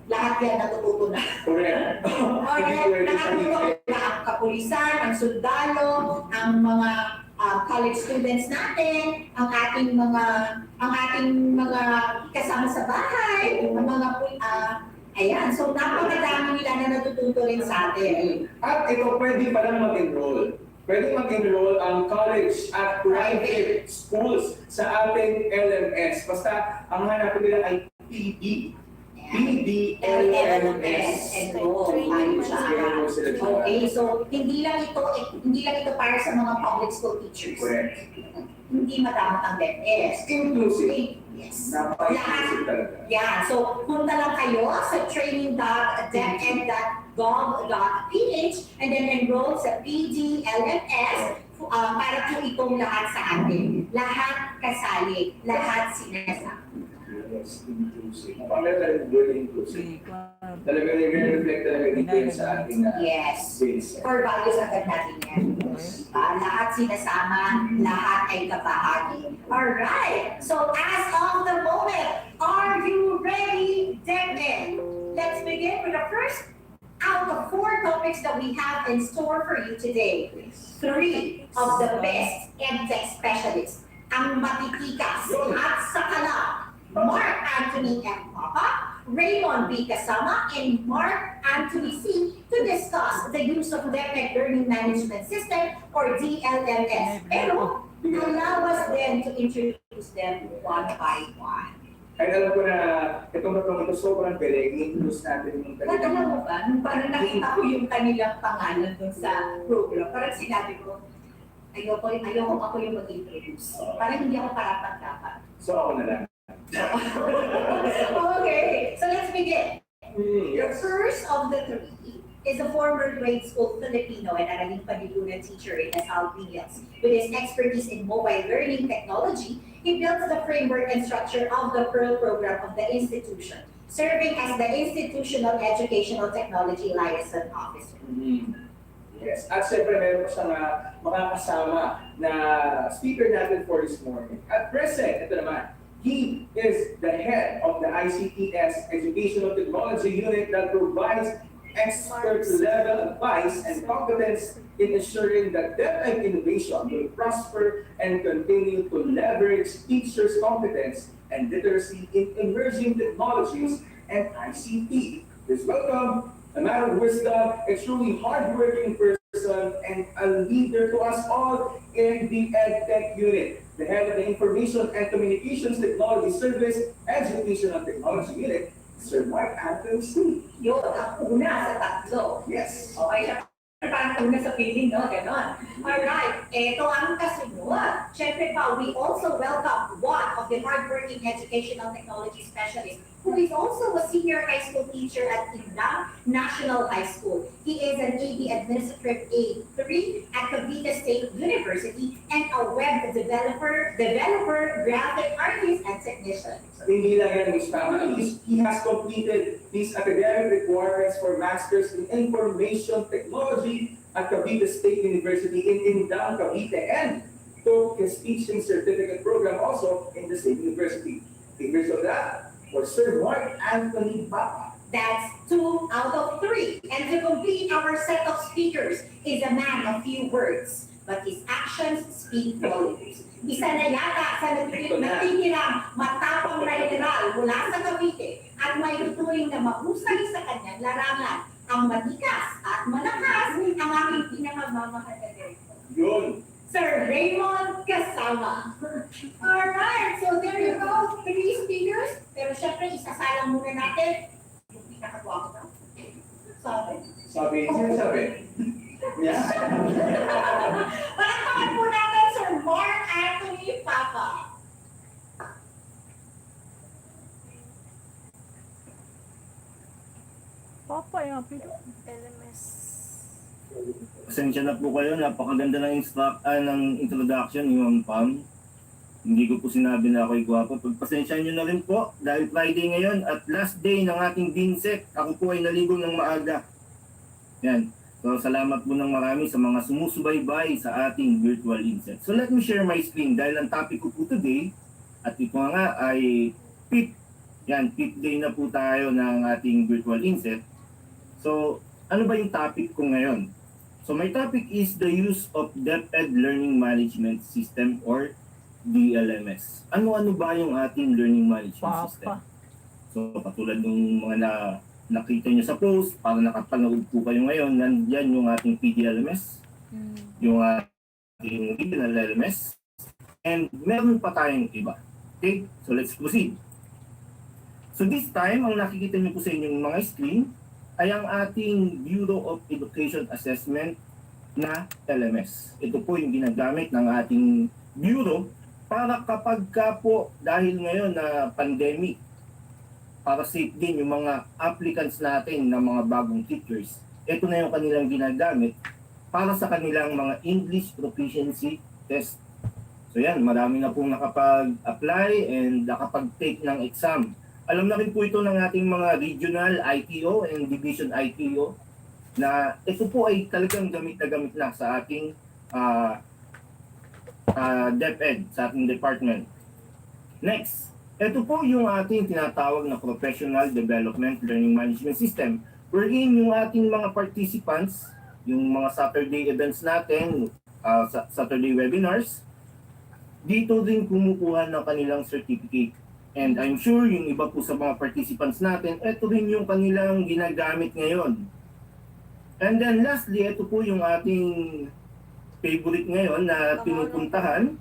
lahat yan natututo na. Correct. Alright, nakatuto na ang kapulisan, ang sundalo, ang mga college students natin, ang ating mga kasama sa bahay, ang mga ayan, so napakadami nila na natututo rin sa atin. At ito, pwede pa lang mag-enroll. Pwede mag-enroll ang college at private schools sa ating LMS. Basta ang hanapin nila ay PD. PDLMS. Okay, so hindi lang ito para sa mga public school teachers. Correct. Hindi madamot ang DepEd. Inclusive. Yes. Napaka-inclusive talaga. Yeah, so punta lang kayo sa training.deped.gov.ph and then enroll sa PDLMS para po itong lahat sa atin. Lahat kasali, lahat sinasama. Yes, inclusive. Napaka-talaga very inclusive. Talaga nag-reflect talaga dito yun sa ating Yes. base. Core values agad natin yan. Lahat sinasama, lahat ay kabahagi. Alright, so as of the moment, are you ready, DepEd? Let's begin with the first out of 4 topics that we have in store for you today. 3 of the best EdTech specialists, ang matitikas at sakala, Mark Anthony M. Papa, Raymond B. Kasama, and Mark Anthony C. to discuss the use of DepEd Learning Management System or DLMS. Pero, allow us then to introduce them one by one. Ay, alam ko na itong ito sobrang galing. I-introduce natin yung At alam mo ba, nung parang nakita ko yung kanilang pangalan dun sa program, parang sinabi ko, ayoko ako yung mag-introduce. Parang hindi ako karapat-dapat. So ako na lang. Okay, so let's begin. The first of the 3 is a former grade school Filipino and Araling Panilunan teacher in Asal Villas. With his expertise in mobile learning technology, he built the framework and structure of the Pearl program of the institution, serving as the Institutional Educational Technology Liaison Officer. Yes, at siyempre meron pa siyang makakasama na speaker natin for this morning. At present, ito naman, he is the head of the ICTS Educational Technology Unit that provides expert-level advice and competence in ensuring that DepEd innovation will prosper and continue to leverage teachers' competence and literacy in emerging technologies and ICT. Please welcome a man of wisdom, a truly hardworking person, and a leader to us all in the EdTech unit, the head of the Information and Communications Technology Service Educational Technology Unit, Sir Mark Anthony C. Yun, ang una sa tatlo. Yes. Okay, parang una sa feeling, no? Ganon. Alright, ito ang kasunod. Siyempre pa, we also welcome one of the hardworking educational technology specialists who is also a senior high school teacher at Indang National High School. He is an AD Administrative Aide 3 at Cavite State University and a web developer, graphic artist, and technician. Hindi lang yan, Ms. Pama. He has completed his academic requirements for Masters in Information Technology at Cavite State University in Indang, Cavite, and took his teaching certificate program also in the state university. Figures of that was Sir Mark Anthony Papa. That's 2 out of 3. And to complete our set of speakers is a man of few words, but his actions speak volumes. Isa na yata sa natitirang matapang na general mula sa Cavite at may tuturing na mahusay sa kanyang larangan. Ang matikas at malakas ang aking pinakamamahal na director. Yun. Sir Raymond Kasama. Alright, so there you go, 3 speakers. Pero syempre, isasalang muna natin yung pinakagwapo na. Sorry. Sabi, sino sabi? Yeah. Palakpakan po natin Sir Mark Anthony Papa. Papa, yung apelido. LMS. Pasensya na po kayo, napakaganda ng introduction, yung Pam. Hindi ko po sinabi na ako'y gwapo. Pagpasensya nyo na rin po dahil Friday ngayon at last day ng ating VINSET. Ako po ay naligo ng maaga. Yan. So salamat po ng marami sa mga sumusubaybay sa ating virtual inset. So let me share my screen dahil ang topic ko po today at ito nga ay fifth. Yan, fifth day na po tayo ng ating virtual inset. So ano ba yung topic ko ngayon? So my topic is the use of DepEd Learning Management System or DLMS. Ano-ano ba yung ating learning management system? So katulad ng mga nakita nyo sa post, para nakapanood po kayo ngayon, nandyan yung ating PDLMS, yung ating regional LMS, and meron pa tayong iba. Okay? So let's proceed. So this time, ang nakikita nyo po sa inyong mga screen ay ang ating Bureau of Education Assessment na LMS. Ito po yung ginagamit ng ating bureau para kapag ka po, dahil ngayon na pandemic, para safe din yung mga applicants natin na mga bagong teachers, ito na yung kanilang ginagamit para sa kanilang mga English proficiency test. So yan, marami na pong nakapag-apply and nakapag-take ng exam. Alam na rin po ito ng ating mga regional ITO and division ITO na ito po ay talagang gamit na sa ating DepEd, sa ating department. Next, ito po yung ating tinatawag na Professional Development Learning Management System wherein yung ating mga participants, yung mga Saturday events natin, Saturday webinars, dito din kumukuha ng kanilang certificate. And I'm sure yung iba po sa mga participants natin, ito rin yung kanilang ginagamit ngayon. And then lastly, ito po yung ating favorite ngayon na pinupuntahan.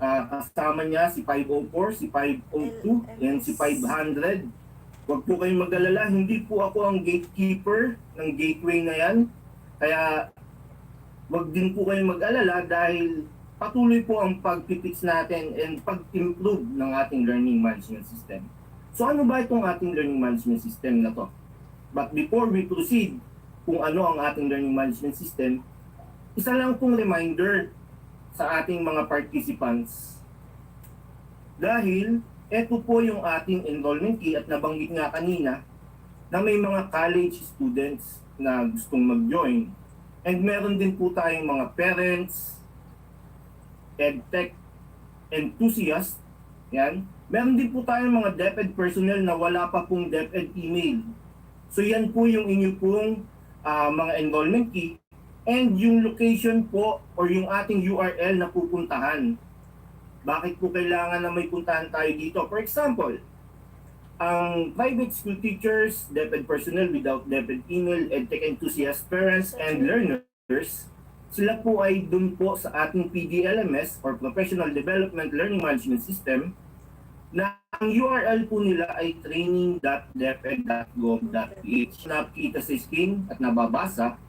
Kasama niya si 504, si 502, and si 500. Huwag po kayong mag-alala, hindi po ako ang gatekeeper ng gateway na yan. Kaya huwag din po kayong mag-alala dahil patuloy po ang pag-fix natin and pag-improve ng ating learning management system. So ano ba itong ating learning management system na to? But before we proceed kung ano ang ating learning management system, isa lang pong reminder sa ating mga participants. Dahil ito po yung ating enrollment key at nabanggit nga kanina na may mga college students na gustong mag-join. And meron din po tayong mga parents, EdTech enthusiast, yan. Meron din po tayong mga DepEd personnel na wala pa pong DepEd email. So yan po yung inyo pong mga enrollment key and yung location po or yung ating URL na pupuntahan. Bakit po kailangan na may puntahan tayo dito? For example, ang private school teachers, DepEd personnel without DepEd email, EdTech enthusiast parents and learners, sila po ay dun po sa ating PDLMS or Professional Development Learning Management System na ang URL po nila ay training.deped.gov.ph. Nakikita sa screen at nababasa,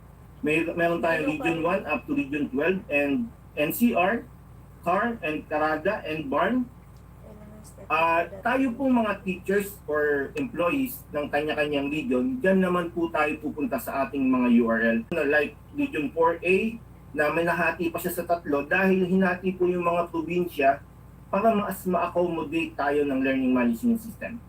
meron tayong Region 1 up to Region 12 and NCR, CAR, and Caraga, and BARN. Tayo pong mga teachers or employees ng kanya-kanyang region, dyan naman po tayo pupunta sa ating mga URL. Like Region 4A, na may nahati pa siya sa tatlo dahil hinati po yung mga probinsya para mas ma-accommodate tayo ng learning management system.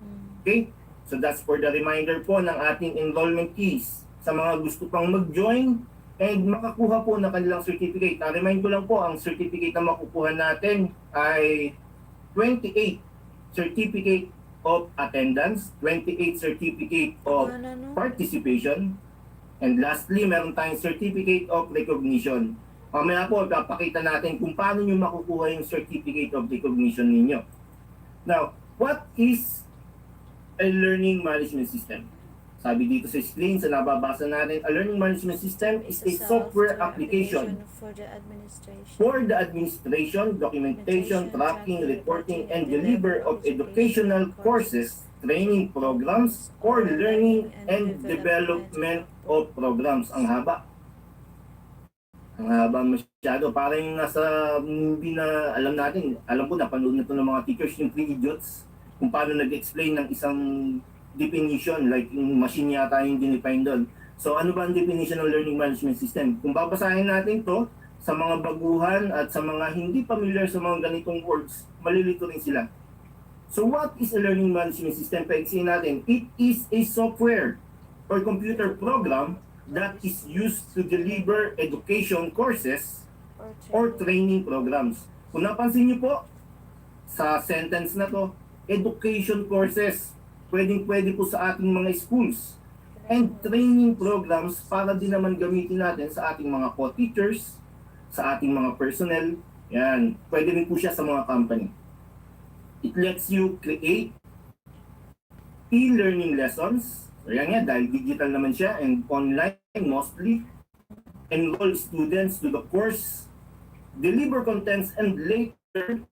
Okay? So that's for the reminder po ng ating enrollment keys sa mga gusto pang mag-join and makakuha po ng kanilang certificate. Remind ko lang po, ang certificate na makukuha natin ay 28 certificate of attendance, 28 certificate of participation, and lastly, meron tayong certificate of recognition. Mamaya po, papakita natin kung paano nyo makukuha yung certificate of recognition ninyo. Now, what is a learning management system? Sabi dito sa screen, sa nababasa natin, a learning management system is a software application for the administration, documentation, tracking, reporting, and delivery of educational courses training programs, core learning, and development of programs. Ang haba. Ang haba masyado. Parang yung nasa movie na alam natin, alam ko napanood na ito ng mga teachers, yung 3 Idiots, kung paano nag-explain ng isang definition, like yung machine yata yung dinefine doon. So ano ba ang definition ng learning management system? Kung babasahin natin to sa mga baguhan at sa mga hindi familiar sa mga ganitong words, malilito rin sila. So what is a learning management system? Paigsiin natin, it is a software or computer program that is used to deliver education courses or training programs. Kung napansin niyo po, sa sentence na to, education courses, pwedeng-pwede po sa ating mga schools, and training programs para din naman gamitin natin sa ating mga co-teachers, sa ating mga personnel. Yan, pwede rin po siya sa mga company. It lets you create e-learning lessons. So yan nga, dahil digital naman siya and online mostly. Enroll students to the course, deliver contents, and later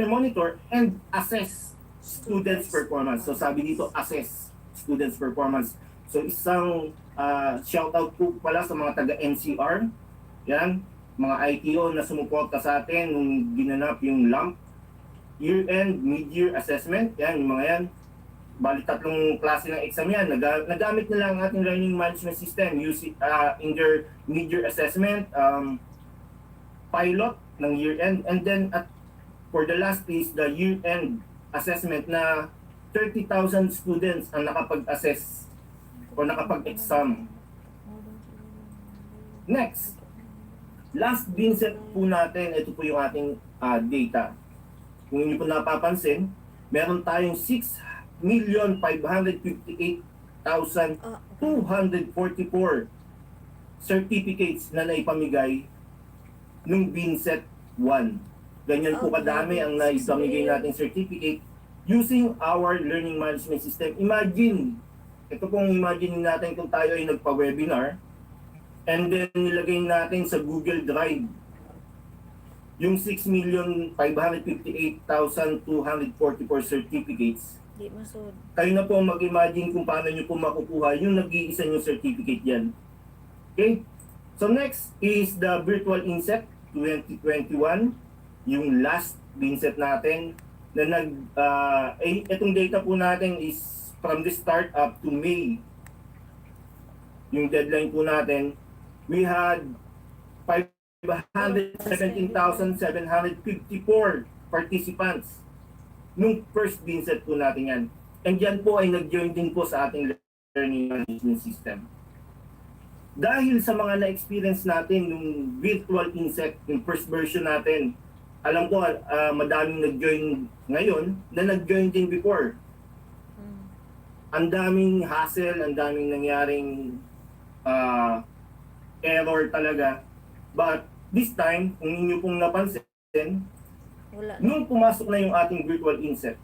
monitor and assess students' performance. So sabi dito, assess students' performance. So isang shoutout po pala sa mga taga-NCR. Yan, mga ITO na sumuporta sa atin nung ginanap yung LAMP, year-end, mid-year assessment. Yan, yung mga yan. Bali 3 klase ng exam yan. Nagamit nila ang ating learning management system using in their mid-year assessment, pilot ng year-end, and then for the last is the year-end assessment na 30,000 students ang nakapag-assess o nakapag-exam. Next, last VINSET po natin, ito po yung ating data. Kung hindi po napapansin, meron tayong 6,558,244 certificates na naipamigay nung VINSET 1. Ganyan po kadami ang naipamigay nating certificate using our learning management system. Imagine, ito pong imagine natin kung tayo ay nagpa-webinar and then nilagay natin sa Google Drive yung 6,558,244 certificates. Kayo na po mag-imagine kung paano nyo po makukuha yung nag-iisa yung certificate yan. Okay? So next is the Virtual INSET 2021, yung last VINSET natin na itong data po natin is from the start up to May. Yung deadline po natin, we had 517,754 participants nung first VINSET po natin yan. And yan po ay nag-join din po sa ating learning management system. Dahil sa mga na-experience natin nung virtual INSET, yung first version natin, alam ko madaming nag-join ngayon na nag-join din before. Ang daming hassle, ang daming nangyaring error talaga. But this time, kung inyo pong napansin, nung pumasok na yung ating virtual INSET,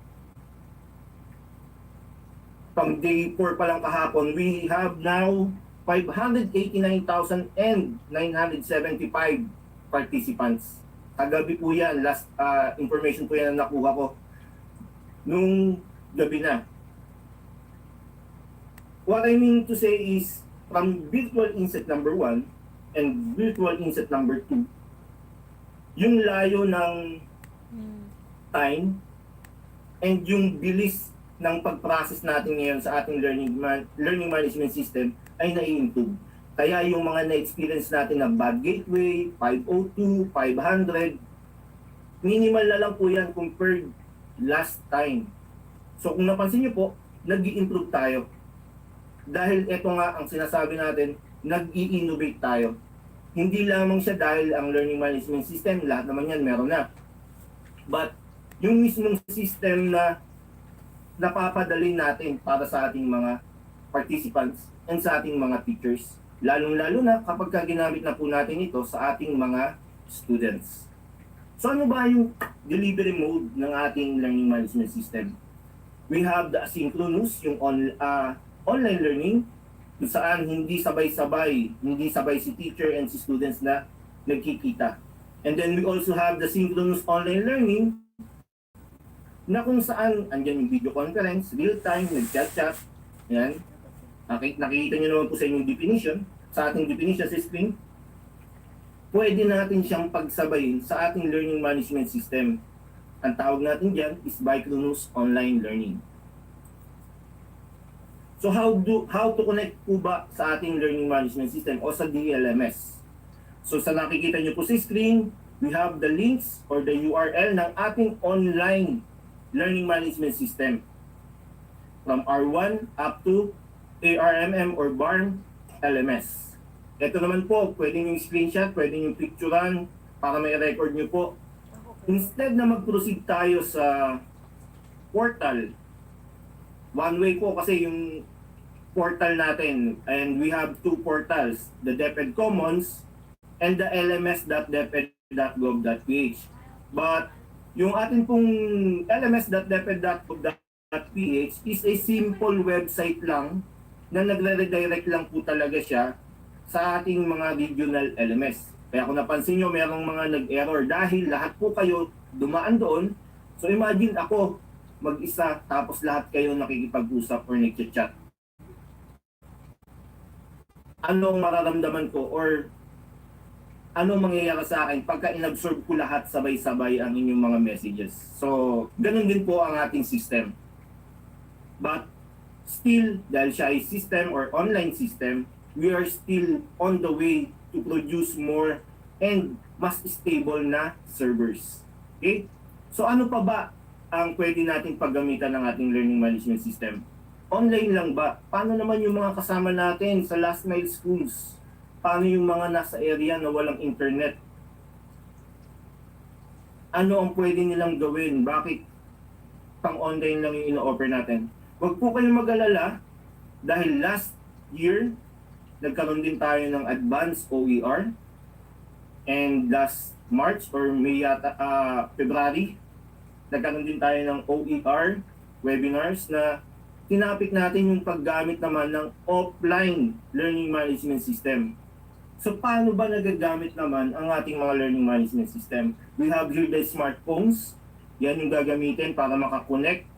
pang day 4 pa lang kahapon, we have now 589,975 participants. Kagabi po yan, last information po yan na nakuha ko nung gabi na. What I mean to say is, from virtual INSET number 1 and virtual INSET number 2, yung layo ng time and yung bilis ng pag-process natin ngayon sa ating learning management system ay nai-improve. Kaya yung mga na-experience natin na bad gateway, 502, 500, minimal na lang po yan compared last time. So kung napansin nyo po, nag-i-improve tayo. Dahil ito nga ang sinasabi natin, nag-i-innovate tayo. Hindi lamang siya dahil ang learning management system, lahat naman yan meron na. But yung mismong system na napapadali natin para sa ating mga participants and sa ating mga teachers. Lalong-lalo na kapag ginamit na po natin ito sa ating mga students. So ano ba yung delivery mode ng ating learning management system? We have the asynchronous, yung online learning, kung saan hindi sabay-sabay si teacher and si students na nagkikita. And then we also have the synchronous online learning na kung saan andyan yung video conference, real time, nag-chat-chat. Yan. Nakikita nyo naman po sa inyong definition, sa ating definition sa screen. Pwede natin siyang pagsabayin sa ating learning management system. Ang tawag natin dyan is Micronews Online Learning. So how to connect po ba sa ating learning management system o sa DLMS? So sa nakikita nyo po sa screen, we have the links or the URL ng ating online learning management system. From R1 up to ARMM or BARM LMS. Ito naman po, pwede nyo screenshot, pwede nyo picturean para may record nyo po. Instead na mag-proceed tayo sa portal, one way po kasi yung portal natin, and we have two portals, the DepEd Commons and the lms.deped.gov.ph. But yung atin pong lms.deped.gov.ph is a simple website lang na nagre-redirect lang po talaga siya sa ating mga regional LMS. Kaya kung napansin nyo, merong mga nag-error dahil lahat po kayo dumaan doon. So imagine ako mag-isa tapos lahat kayo nakikipag-usap or nag-chat. Anong mararamdaman ko or anong mangyayari sa akin pagka inabsorb ko lahat sabay-sabay ang inyong mga messages. So, ganun din po ang ating system. But, still, dahil siya ay system or online system, we are still on the way to produce more and mas stable na servers. Okay? So, ano pa ba ang pwede natin paggamitan ng ating learning management system? Online lang ba? Paano naman yung mga kasama natin sa last mile schools? Paano yung mga nasa area na walang internet? Ano ang pwede nilang gawin? Bakit pang-online lang yung ino-offer natin? Huwag po kayong mag-alala dahil last year, nagkaroon din tayo ng advanced OER and last March or May yata, February, nagkaroon din tayo ng OER webinars na tinapik natin yung paggamit naman ng offline learning management system. So paano ba nagagamit naman ang ating mga learning management system? We have here the smartphones. Yan yung gagamitin para makakonect.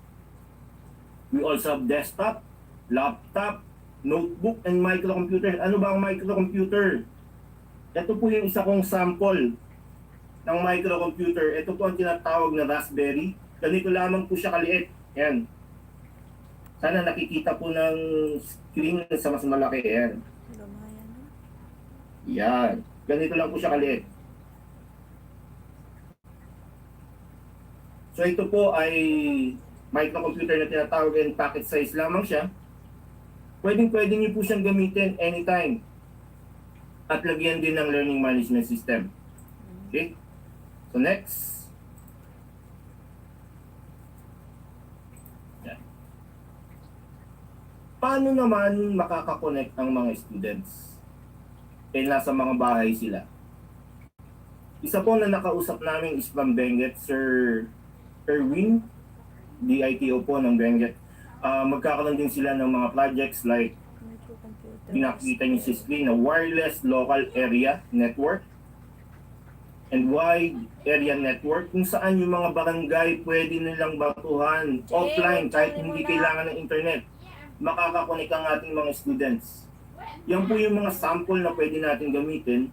We also have desktop, laptop, notebook, and microcomputer. Ano ba ang microcomputer? Ito po yung isa kong sample ng microcomputer. Ito po ang tinatawag na Raspberry. Ganito lamang po siya kaliit. Yan. Sana nakikita po ng screen sa mas malaki. Yan. Yan. Ganito lang po siya kaliit. So ito po ay microcomputer na tinatawag and packet size lamang siya. Pwede niyo po siyang gamitin anytime. At lagyan din ng learning management system. Okay? So next. Yan. Paano naman makakakonect ang mga students? Nasa mga bahay sila. Isa po na nakausap namin is from Benguet, Sir Erwin, DITO po ng Benguet. Magkakaroon din sila ng mga projects like pinakita niyo sa screen na wireless local area network and wide area network kung saan yung mga barangay pwede nilang batuhan offline kahit hindi kailangan ng internet. Makakakonek ang ating mga students. Yan po yung mga sample na pwede natin gamitin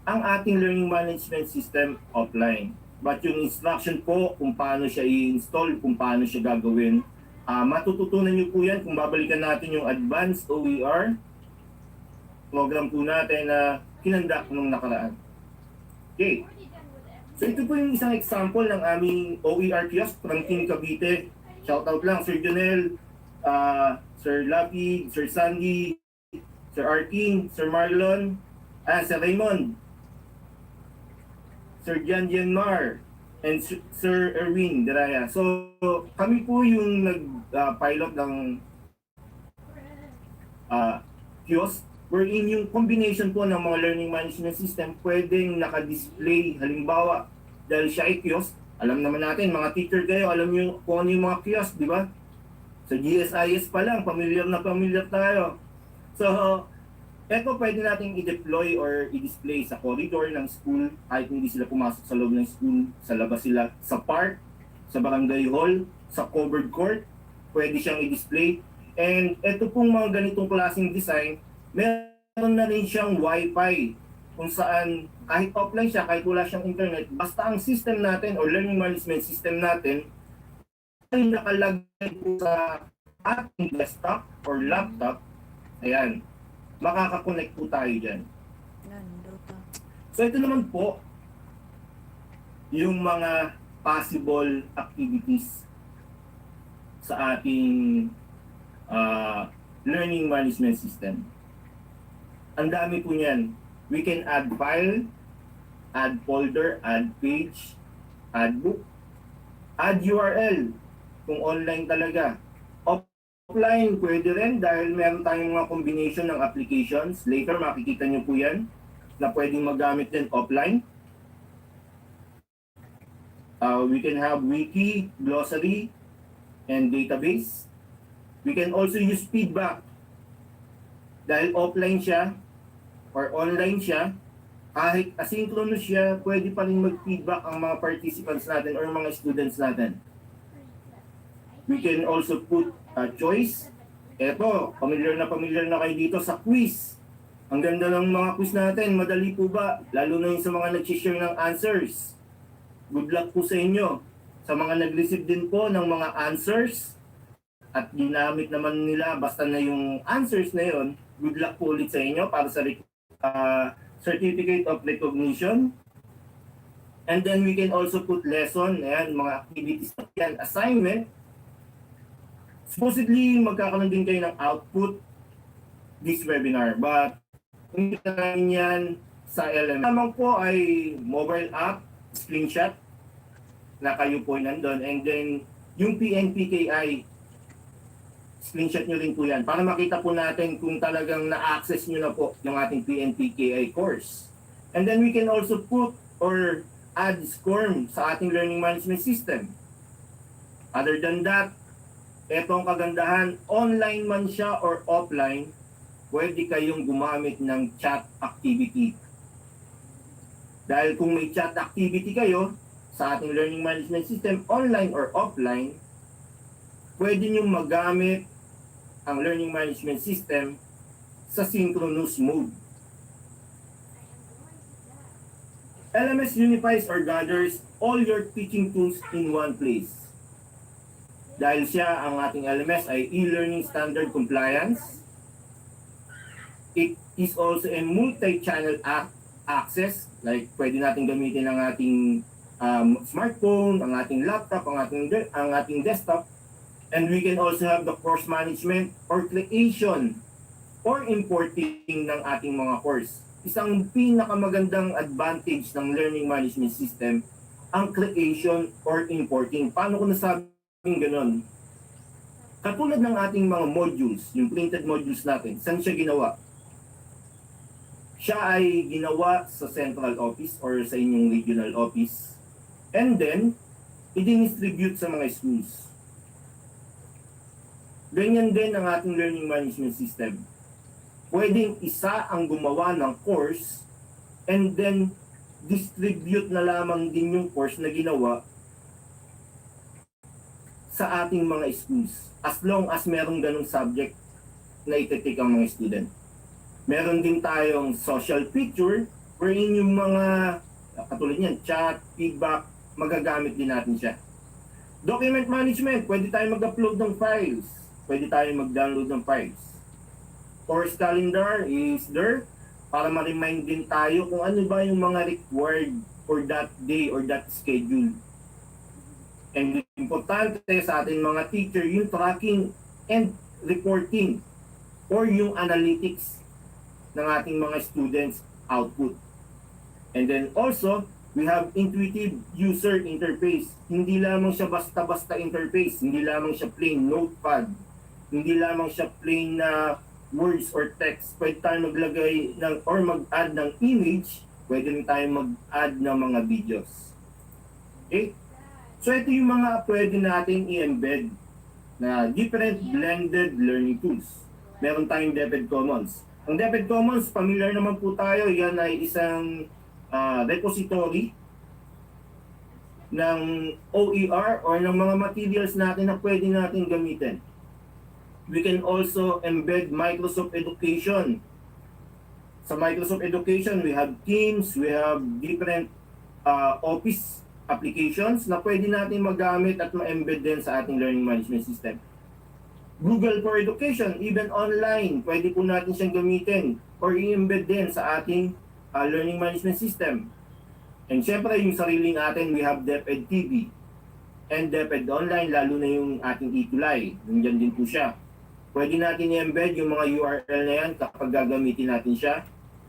ang ating learning management system offline. But yung instruction po kung paano siya i-install, kung paano siya gagawin, matututunan nyo po yan kung babalikan natin yung advanced OER program po natin na kinandak nung nakaraan. Okay. So ito po yung isang example ng aming OER kiosk from Team Cavite. Shoutout lang Sir Jonel, Sir Lapi, Sir Sandy, Sir Arkin, Sir Marlon, Sir Raymond, Sir Jan Mar, and Sir Erwin Deraya. So, kami po yung nag-pilot ng kiosk wherein yung combination po ng mga learning management system pwedeng naka-display. Halimbawa, dahil siya ay kiosk, alam naman natin, mga teacher kayo, alam nyo kung ano yung mga kiosk, di ba? Sa GSIS pa lang, familiar na familiar tayo. So, eto pwede nating i-deploy or i-display sa corridor ng school kahit hindi sila pumasok sa loob ng school, sa labas sila, sa park, sa barangay hall, sa covered court, pwede siyang i-display. And ito pong mga ganitong klaseng design, meron na rin siyang wifi kung saan kahit offline siya, kahit wala siyang internet, basta ang system natin or learning management system natin ay nakalagay po sa ating desktop or laptop, ayan, makakakonect po tayo dyan. So ito naman po, yung mga possible activities sa ating learning management system. Ang dami po niyan. We can add file, add folder, add page, add book, add URL kung online talaga. Offline pwede rin dahil meron tayong mga combination ng applications. Later makikita nyo po yan na pwedeng magamit din offline. We can have wiki, glossary, and database. We can also use feedback. Dahil offline siya or online siya, kahit asynchronous siya, pwede pa rin mag-feedback ang mga participants natin or mga students natin. We can also put a choice. Eto, familiar na kayo dito sa quiz. Ang ganda ng mga quiz natin, madali po ba? Lalo na yung sa mga nag-share ng answers. Good luck po sa inyo. Sa mga nag-receive din po ng mga answers at ginamit naman nila basta na yung answers na yon, good luck po ulit sa inyo para sa certificate of recognition. And then we can also put lesson, ayan, mga activities yan, assignment. Supposedly, magkakaroon din kayo ng output this webinar, but hindi namin yan sa LMS. Tamang po ay mobile app, screenshot, na kayo po nandun. And then, yung PNPKI, screenshot nyo rin po yan para makita po natin kung talagang na-access nyo na po yung ating PNPKI course. And then we can also put or add SCORM sa ating learning management system. Other than that, etong kagandahan, online man siya or offline, pwede kayong gumamit ng chat activity. Dahil kung may chat activity kayo sa ating learning management system, online or offline, pwede nyo magamit ang learning management system sa synchronous mode. LMS unifies or gathers all your teaching tools in one place. Dahil siya, ang ating LMS ay e-learning standard compliance. It is also a multi-channel access, like pwede natin gamitin ang ating smartphone, ang ating laptop, ang ating desktop. And we can also have the course management or creation or importing ng ating mga course. Isang pinakamagandang advantage ng learning management system, ang creation or importing. Paano ko nasabing ganun? Katulad ng ating mga modules, yung printed modules natin, saan siya ginawa? Siya ay ginawa sa central office or sa inyong regional office. And then, i-distribute sa mga schools. Ganyan din ang ating learning management system. Pwedeng isa ang gumawa ng course and then distribute na lamang din yung course na ginawa sa ating mga schools. As long as merong ganong subject na ititik ang mga student. Meron din tayong social feature wherein yung mga katulad niyan, chat, feedback, magagamit din natin siya. Document management, pwede tayo mag-upload ng files. Pwede tayo mag-download ng files. Course calendar is there para ma-remind din tayo kung ano ba yung mga required for that day or that schedule. And importante sa ating mga teacher, yung tracking and reporting or yung analytics ng ating mga students' output. And then also, we have intuitive user interface. Hindi lamang siya basta-basta interface, hindi lamang siya plain notepad, hindi lamang siya plain na words or text. Pwede tayo maglagay ng or mag-add ng image, pwede rin tayo mag-add ng mga videos. Okay? So ito yung mga pwede natin i-embed na different blended learning tools. Meron tayong DepEd Commons. Ang DepEd Commons, familiar naman po tayo, yan ay isang repository ng OER or ng mga materials natin na pwede natin gamitin. We can also embed Microsoft Education. Sa Microsoft Education, we have Teams, we have different Office applications na pwede natin magamit at ma-embed din sa ating learning management system. Google for Education, even online, pwede po natin siyang gamitin or i-embed din sa ating learning management system. And syempre, yung sariling atin, we have DepEd TV and DepEd Online, lalo na yung ating itulay. Nandiyan din po siya. Pwede natin i-embed yung mga URL na yan kapag gagamitin natin siya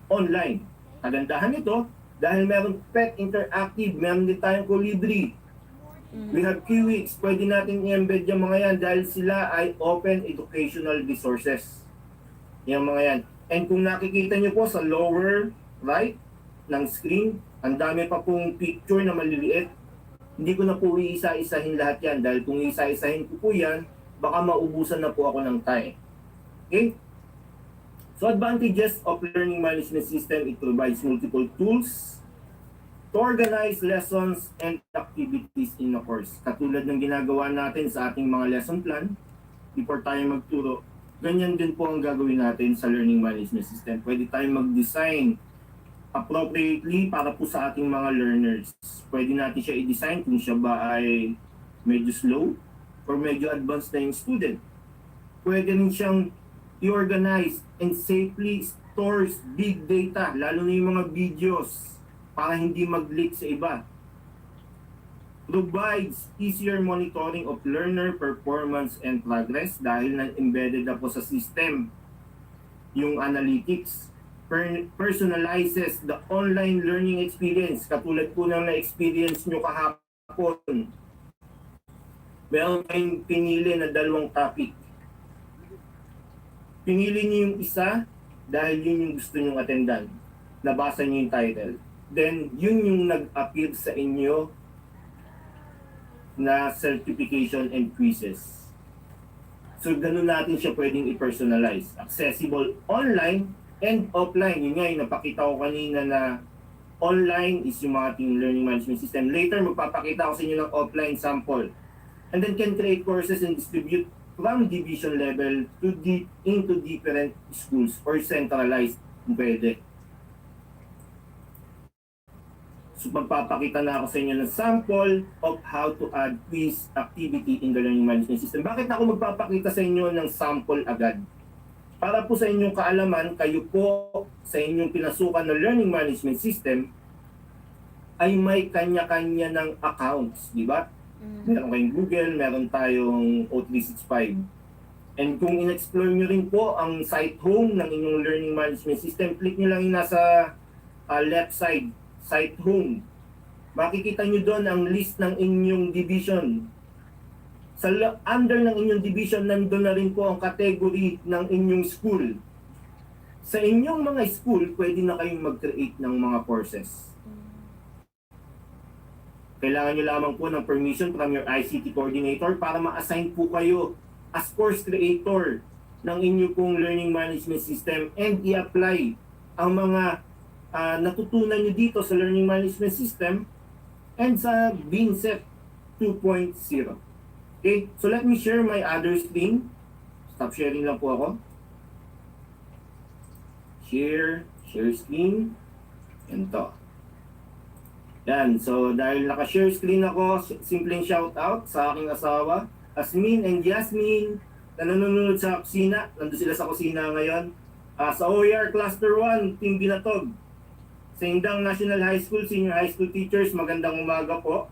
online. Kagandahan nito, dahil meron PET Interactive, meron din tayong Colibri. We have Kiwix, pwede natin i-embed yung mga yan dahil sila ay open educational resources. Yung mga yan. And kung nakikita nyo po sa lower right ng screen, ang dami pa pong picture na maliliit. Hindi ko na po iisa-isahin lahat yan dahil kung isa-isahin ko po yan, baka maubusan na po ako ng time. Okay? So advantages of learning management system, it provides multiple tools to organize lessons and activities in a course. Katulad ng ginagawa natin sa ating mga lesson plan, before tayo magturo, ganyan din po ang gagawin natin sa learning management system. Pwede tayong mag-design appropriately para po sa ating mga learners. Pwede natin siya i-design kung siya ba ay medyo slow or medyo advanced na yung student. Pwede rin siyang i-organize and safely stores big data, lalo na yung mga videos, para hindi mag-leak sa iba. Provides easier monitoring of learner performance and progress dahil na-embedded na po sa system yung analytics. Personalizes the online learning experience, katulad po ng na-experience nyo kahapon. Meron kayong pinili na 2 topic. Pinili niyo yung isa dahil yun yung gusto nyong attendan. Nabasa niyo yung title. Then, yun yung nag-appear sa inyo na certification and quizzes. So, ganun natin siya pwedeng i-personalize. Accessible online and offline. Yun nga yung napakita ko kanina na online is yung mga ating learning management system. Later, magpapakita ko sa inyo ng offline sample. And then can create courses and distribute from division level to into different schools or centralized kung pwede. So magpapakita na ako sa inyo ng sample of how to add quiz activity in the learning management system. Bakit ako magpapakita sa inyo ng sample agad? Para po sa inyong kaalaman, kayo po sa inyong pinasukan ng learning management system ay may kanya-kanya ng accounts, di ba? Meron kayong Google, meron tayong O365. And kung in-explore nyo rin po ang site home ng inyong learning management system, click nyo lang yung nasa left side, site home. Makikita nyo doon ang list ng inyong division. Sa under ng inyong division, nandun na rin po ang category ng inyong school. Sa inyong mga school, pwede na kayong mag-create ng mga courses. Kailangan nyo lamang po ng permission from your ICT coordinator para ma-assign po kayo as course creator ng inyong pong learning management system and i-apply ang mga natutunan nyo dito sa learning management system and sa VINSET 2.0. Okay, so let me share my other screen. Stop sharing lang po ako. Share screen. And to. Yan, so dahil naka-share screen ako, simpleng shout out sa aking asawa, Asmin and Yasmin, na nanonood sa kusina. Nandun sila sa kusina ngayon. Sa OER Cluster 1, Team Binatog. Sa Indang National High School, Senior High School Teachers, magandang umaga po.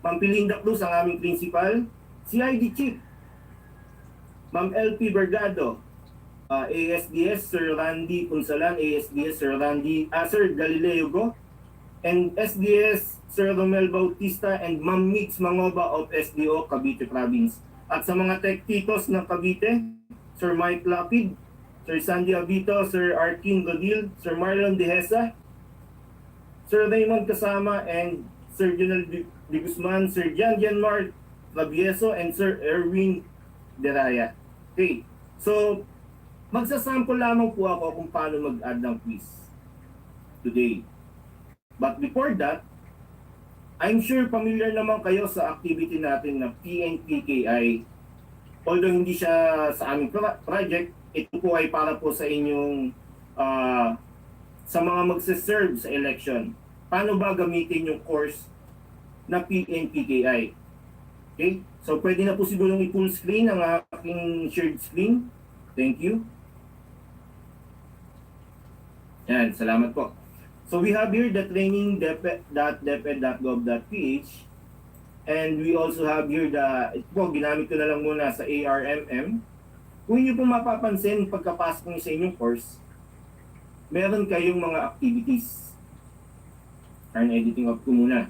Ma'am Pilinda Cruz, ang aming principal. CID Chief, Ma'am LP Bergado, ASDS Sir Randy Punsalan, ASDS Sir Sir Galileo Go, and SDS Sir Romel Bautista and Ma'am Mix Mangoba of SDO Cavite Province. At sa mga tech titos ng Cavite, Sir Mike Lapid, Sir Sandy Abito, Sir Arkin Godil, Sir Marlon Dehesa, Sir Raymond Kasama, and Sir Jonel De Guzman, Sir Jan Mar Labieso, and Sir Erwin Deraya. Okay, so magsasample lamang po ako kung paano mag-add ng quiz today. But before that, I'm sure familiar naman kayo sa activity natin na PNPKI. Although hindi siya sa aming project, ito po ay para po sa inyong sa mga magse-serve sa election. Paano ba gamitin yung course na PNPKI? Okay? So pwede na po sigurong i-full screen ang aking shared screen. Thank you. Yan, salamat po. So we have here the training.deped.gov.ph, and we also have here ito po, ginamit ko na lang muna sa ARMM. Kung inyo po mapapansin, pagkapasok niyo sa inyong course, meron kayong mga activities. Turn editing off ko muna.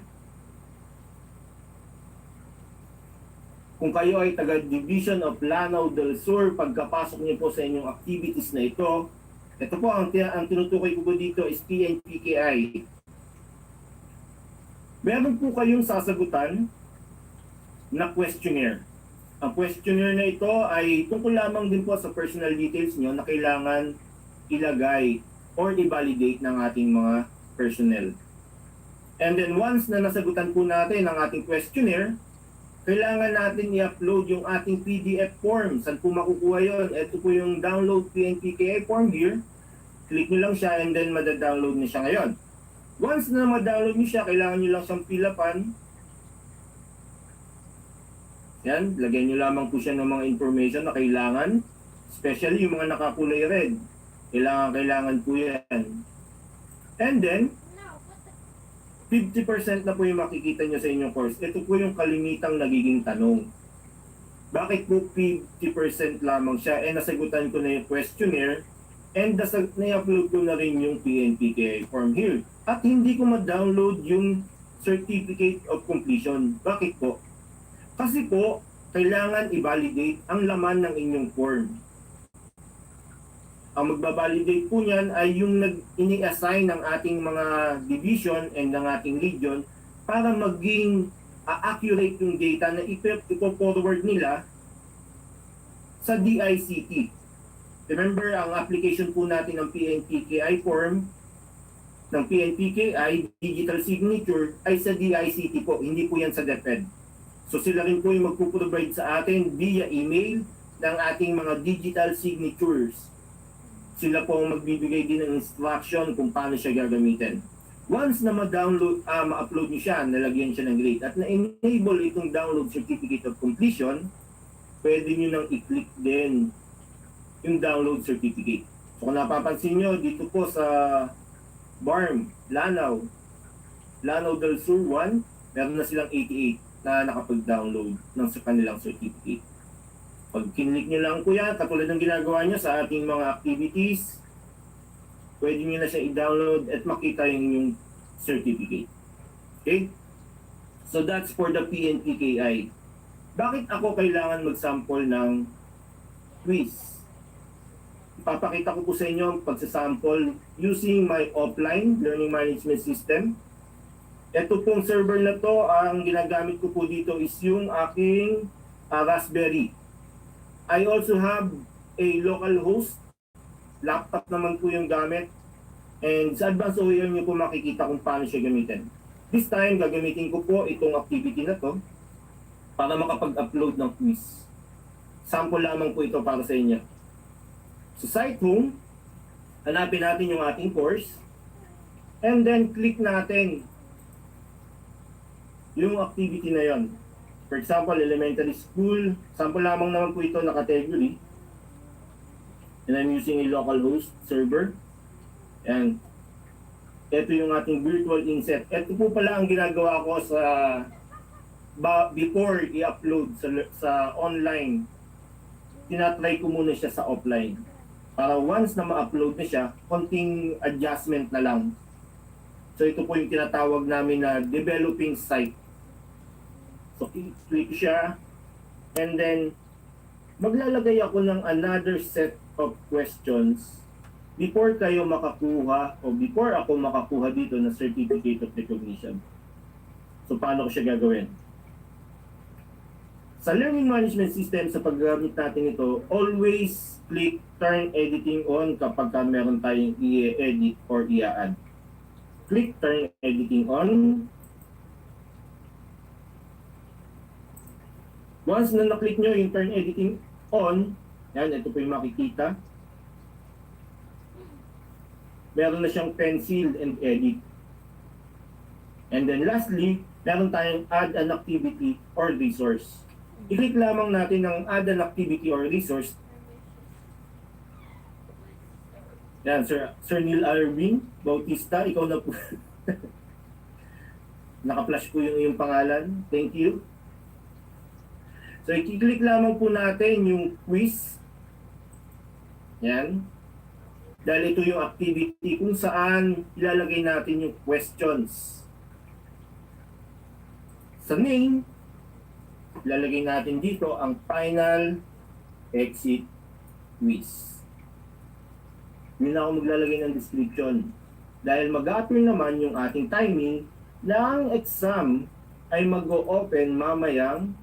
Kung kayo ay taga-Division of Lanao del Sur, pagkapasok niyo po sa inyong activities na ito po, ang tinutukoy ko po dito is PNPKI. Meron po kayong sasagutan na questionnaire. Ang questionnaire na ito ay tungkol lamang din po sa personal details nyo na kailangan ilagay or i-validate ng ating mga personnel. And then once na nasagutan po natin ang ating questionnaire, kailangan natin i-upload yung ating PDF form. Saan po makukuha yun? Ito po yung download PNPKI form here. Click nyo lang siya and then mada-download na siya ngayon. Once na ma-download nyo siya, kailangan nyo lang siyang fill upan. Yan, lagyan nyo lamang po siya ng mga information na kailangan. Especially yung mga nakakulay red. Kailangan po yan. And then, 50% na po yung makikita nyo sa inyong course. Ito po yung kalimitang nagiging tanong. Bakit po 50% lamang siya? Nasagutan ko na yung questionnaire and na-upload ko na rin yung PNPKI form here. At hindi ko ma-download yung Certificate of Completion. Bakit po? Kasi po, kailangan i-validate ang laman ng inyong form. Ang magbabalidate po niyan ay yung ini-assign ng ating mga division and ng ating region para maging accurate yung data na ipo-forward nila sa DICT. Remember, ang application po natin ng PNPKI form, ng PNPKI digital signature ay sa DICT po, hindi po yan sa DepEd. So sila rin po yung magpo-provide sa atin via email ng ating mga digital signatures. Sila po ang magbibigay din ng instruction kung paano siya gagamitin. Once na ma-upload niyo siya, nalagyan siya ng grade, at na-enable itong download certificate of completion, pwede niyo nang i-click din yung download certificate. So kung napapansin niyo, dito po sa BARM, Lanao del Sur 1, meron na silang 88 na nakapag-download ng sa kanilang certificate. Pag kinlik nyo lang po yan, katulad ng ginagawa nyo sa ating mga activities, pwede nyo na siya i-download at makita yung inyong certificate. Okay? So that's for the PNPKI. Bakit ako kailangan mag-sample ng quiz? Ipapakita ko po sa inyo ang pagsasample using my offline learning management system. Ito pong server na to, ang ginagamit ko po dito is yung aking Raspberry. I also have a local host. Laptop naman po yung gamit. And sa advanced OER nyo po makikita kung paano siya gamitin. This time, gagamitin ko po itong activity na to para makapag-upload ng quiz. Sample lamang po ito para sa inyo. So site home, hanapin natin yung ating course. And then click natin yung activity na yon. For example, elementary school, sample lamang naman po ito na category. And I'm using a local host server. And ito yung ating virtual inset. Ito po pala ang ginagawa ko sa before i-upload sa online. Tinatry ko muna siya sa offline. Para once na ma-upload na siya, konting adjustment na lang. So ito po yung tinatawag namin na developing site. So, click siya, and then maglalagay ako ng another set of questions before kayo makakuha o before ako makakuha dito ng certificate of recognition. So, paano ko siya gagawin? Sa learning management system, sa paggamit natin ito, always click turn editing on kapag meron tayong i-edit or i-add. Click turn editing on. Once na na-click nyo yung turn editing on, yan, ito po yung makikita. Meron na siyang pencil and edit. And then lastly, meron tayong add an activity or resource. I-click lamang natin ang add an activity or resource. Yan, Sir Neil Arvin Bautista, ikaw na po. Naka-flash po yung iyong pangalan. Thank you. So, i-click lamang po natin yung quiz. Yan. Dahil ito yung activity kung saan ilalagay natin yung questions. Sa name, ilalagay natin dito ang final exit quiz. Hindi na ako maglalagay ng description. Dahil mag-appear naman yung ating timing na ang exam ay mag-o-open mamayang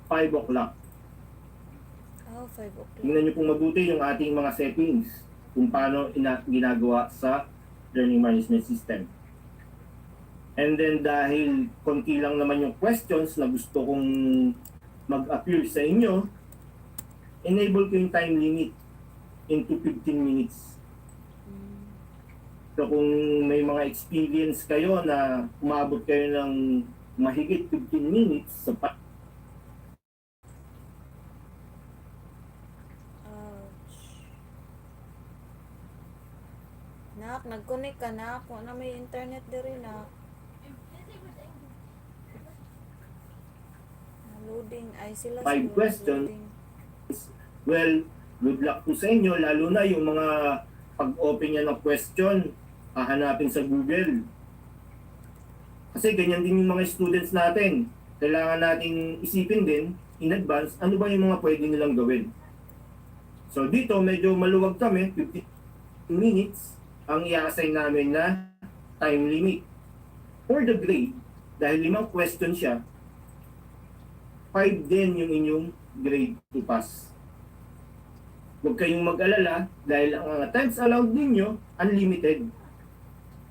5 o'clock. Oh, 5 o'clock. Tingnan nyo pong mabuti yung ating mga settings kung paano ginagawa sa learning management system. And then dahil konti lang naman yung questions na gusto kong mag-appear sa inyo, enable ko yung time limit into 15 minutes. So kung may mga experience kayo na umabot kayo ng mahigit 15 minutes sa Nak, nag-connect ka na ako na may internet din na. Loading ay sila 5 questions. Well, good luck po sa inyo, lalo na yung mga pag-open niya ng question, hahanapin sa Google. Kasi ganyan din yung mga students natin. Kailangan nating isipin din in advance ano ba yung mga pwede nilang gawin. So dito medyo maluwag kami, 15 minutes ang i-assign namin na time limit. For the grade, dahil 5 question siya, 5 din yung inyong grade to pass. Huwag kayong mag-alala dahil ang times allowed ninyo, unlimited.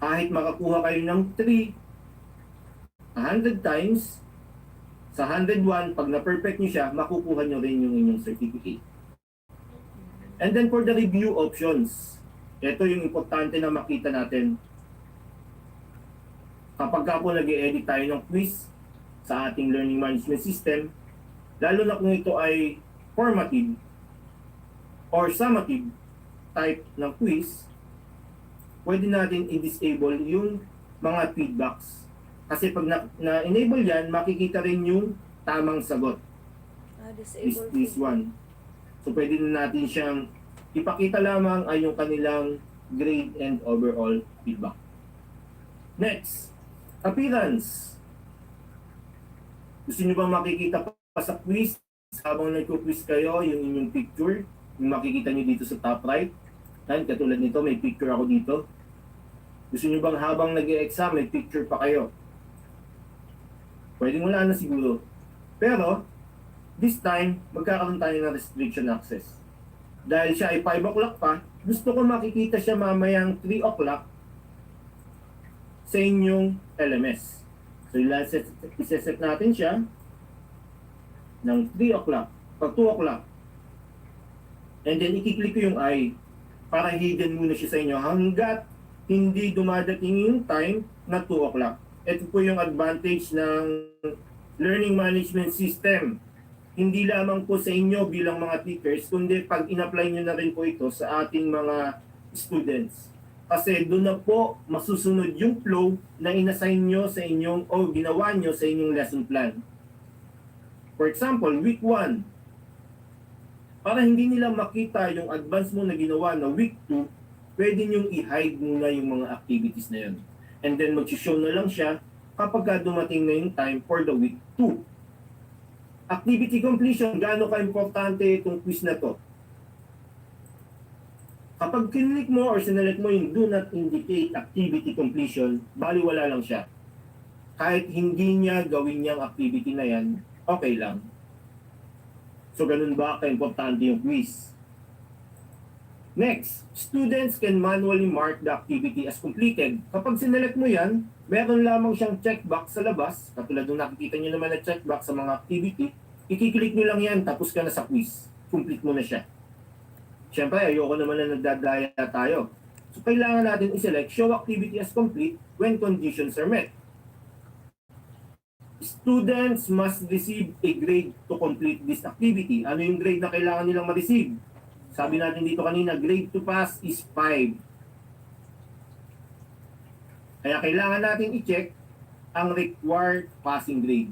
Kahit makakuha kayo ng 3, 100 times, sa 101, pag na-perfect nyo siya, makukuha nyo rin yung inyong certificate. And then for the review options, ito yung importante na makita natin. Kapag ka po nag-e-edit tayo ng quiz sa ating learning management system, lalo na kung ito ay formative or summative type ng quiz, pwede natin i-disable yung mga feedbacks. Kasi pag na-enable yan, makikita rin yung tamang sagot. This one. So pwede na natin siyang ipakita lamang ay yung kanilang grade and overall feedback. Next, appearance. Gusto nyo bang makikita pa sa quiz? Habang nagko-quiz kayo, yung inyong picture, yung makikita nyo dito sa top right. Yan, katulad nito, may picture ako dito. Gusto nyo bang habang nag-e-exam, may picture pa kayo? Pwedeng wala na siguro. Pero, this time, magkakaroon tayo ng restriction access. Dahil siya ay 5 o'clock pa, gusto ko makikita siya mamayang 3 o'clock sa inyong LMS. So, iseset natin siya ng 3 o'clock or 2 o'clock. And then, ikiklik ko yung I para hidden muna siya sa inyo hanggat hindi dumadating yung time na 2 o'clock. Ito po yung advantage ng learning management system. Hindi lamang po sa inyo bilang mga teachers, kundi pag in-apply nyo na rin po ito sa ating mga students. Kasi doon na po masusunod yung flow na inassign nyo sa inyong o ginawa nyo sa inyong lesson plan. For example, week 1, para hindi nila makita yung advance mo na ginawa na week 2, pwede nyong i-hide muna yung mga activities na yun. And then mag-show na lang siya kapag dumating na yung time for the week 2. Activity completion, gaano ka-importante itong quiz na to? Kapag kinlik mo or sinelect mo yung do not indicate activity completion, baliwala lang siya. Kahit hindi niya gawin niyang activity na yan, okay lang. So ganun ba ka-importante yung quiz? Next, students can manually mark the activity as completed. Kapag sinelect mo yan, Meron lamang siyang checkbox sa labas, katulad ng nakikita nyo naman na checkbox sa mga activity, i-click nyo lang yan, tapos ka na sa quiz. Complete mo na siya. Siyempre, ayoko naman na nagdadaya tayo. So, kailangan natin i-select show activity as complete when conditions are met. Students must receive a grade to complete this activity. Ano yung grade na kailangan nilang ma-receive? Sabi natin dito kanina, grade to pass is 5. Kaya kailangan natin i-check ang required passing grade.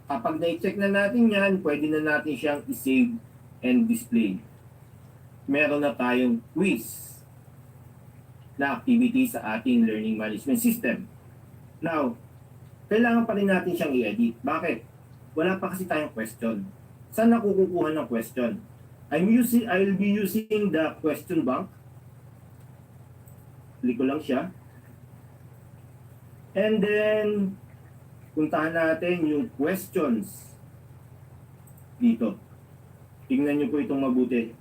Kapag na-check na natin yan, pwede na natin siyang i-save and display. Meron na tayong quiz na activity sa ating learning management system. Now, kailangan pa rin natin siyang i-edit. Bakit? Wala pa kasi tayong question. Saan nakukukuha ng question? I'll be using the question bank. Click ko lang siya. And then, puntahan natin yung questions dito. Tingnan nyo po itong mabuti.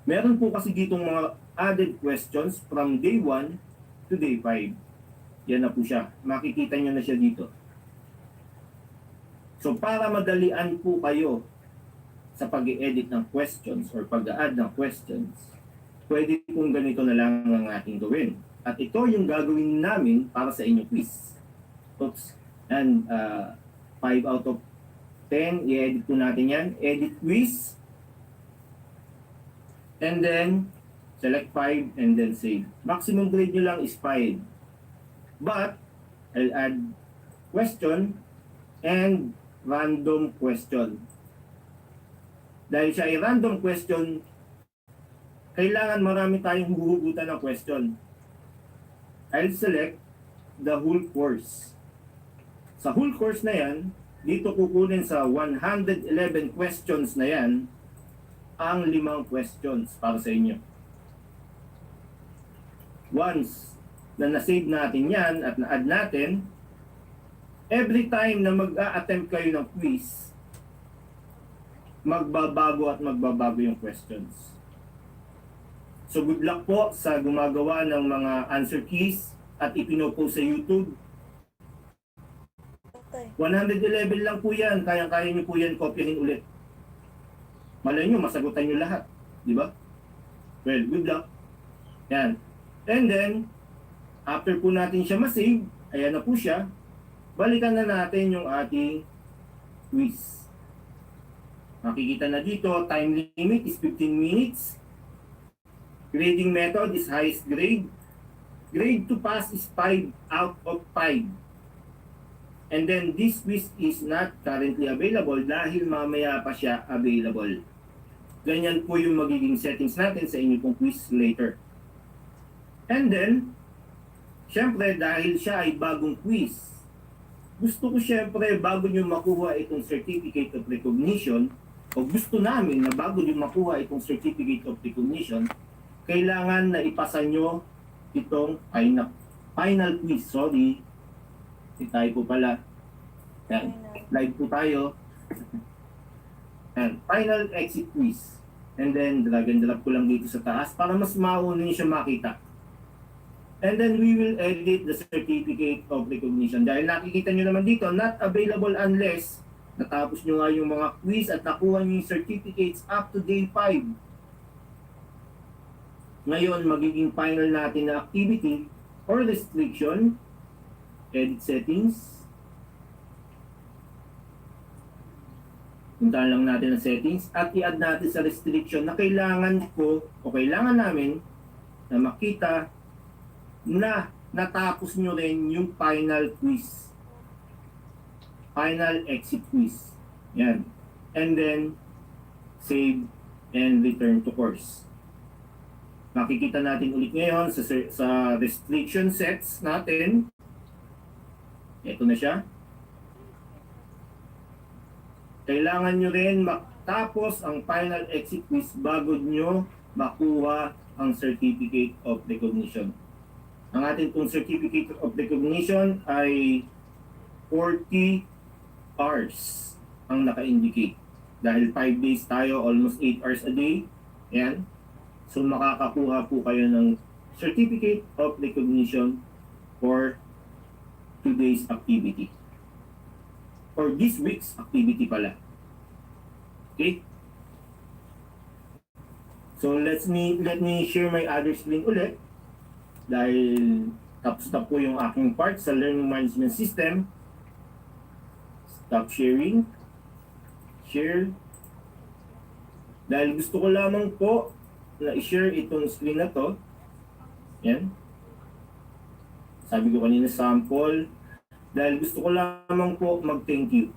Meron po kasi ditong mga added questions from day 1 to day 5. Yan na po siya. Makikita nyo na siya dito. So, para madalian po kayo sa pag-i-edit ng questions or pag-a-add ng questions, pwede pong ganito na lang ang ating gawin. At ito yung gagawin namin para sa inyong quiz. Oops. And 5 out of 10, i-edit po natin yan. Edit quiz. And then, select 5 and then save. Maximum grade nyo lang is 5. But, I'll add question and random question. Dahil siya ay random question, kailangan marami tayong huhugutan ng question. I'll select the whole course. Sa whole course na yan, dito kukunin sa 111 questions na yan, ang 5 questions para sa inyo. Once na na-save natin yan at na-add natin, every time na mag-a-attempt kayo ng quiz, magbabago at magbabago yung questions. So good luck po sa gumagawa ng mga answer keys at ipinopost sa YouTube. 111 lang po yan. Kaya-kaya nyo po yan kopyahin ulit. Malay nyo, masagutan nyo lahat. Di ba? Well, good luck. Yan. And then, after po natin siya masave, ayan na po siya, balikan na natin yung ating quiz. Makikita na dito, time limit is 15 minutes. Grading method is highest grade. Grade to pass is 5 out of 5. And then this quiz is not currently available dahil mamaya pa siya available. Ganyan po yung magiging settings natin sa inyong pong quiz later. And then, syempre dahil siya ay bagong quiz, gusto ko syempre bago nyo makuha itong Certificate of Recognition, o gusto namin na bago nyo makuha itong Certificate of Recognition, kailangan na ipasa nyo itong final quiz. Sorry, tayo po pala. Yan. Live po tayo. And final exit quiz. And then drag and drop ko lang dito sa taas para mas mauna nyo siya makita. And then we will edit the Certificate of Recognition. Dahil nakikita nyo naman dito, not available unless natapos nyo nga yung mga quiz at nakuha nyo yung certificates up to day 5. Ngayon, magiging final natin na activity or restriction, edit settings. Puntahan lang natin ang settings at i-add natin sa restriction na kailangan ko o kailangan namin na makita na natapos nyo rin yung final quiz. Final exit quiz. Yan. And then, save and return to course. Makikita natin ulit ngayon sa restriction sets natin. Ito na siya. Kailangan nyo rin matapos ang final exit quiz bago nyo makuha ang Certificate of Recognition. Ang ating pong Certificate of Recognition ay 40 hours ang naka-indicate. Dahil 5 days tayo, almost 8 hours a day. Yan. So makakakuha po kayo ng Certificate of Recognition for today's activity. Or this week's activity pala. Okay? So let me share my other screen ulit dahil tapos na po yung aking part sa learning management system. Stop sharing. Share. Dahil gusto ko lamang po na i-share itong screen na to. Yan. Sabi ko kanina sample. Dahil gusto ko lamang po mag-thank you.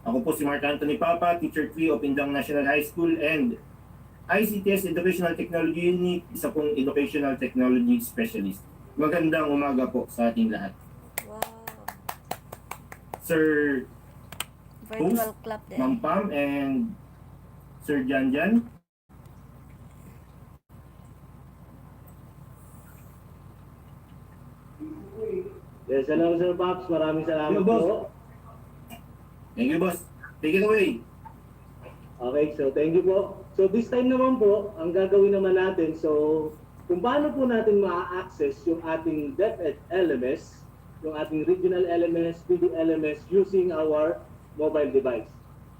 Ako po si Mark Anthony Papa, Teacher 3 of Indang National High School and ICTS Educational Technology Unit, isa pong Educational Technology Specialist. Magandang umaga po sa ating lahat. Wow. Sir Virtual Host, clap din. Ma'am Pam, and Sir Janjan. Yes, hello Sir Pops. Maraming salamat po. Thank you, boss. Take it away. Okay, so thank you po. So this time naman po, ang gagawin naman natin, so kung paano po natin ma-access yung ating DepEd LMS, yung ating regional LMS, PD LMS using our mobile device.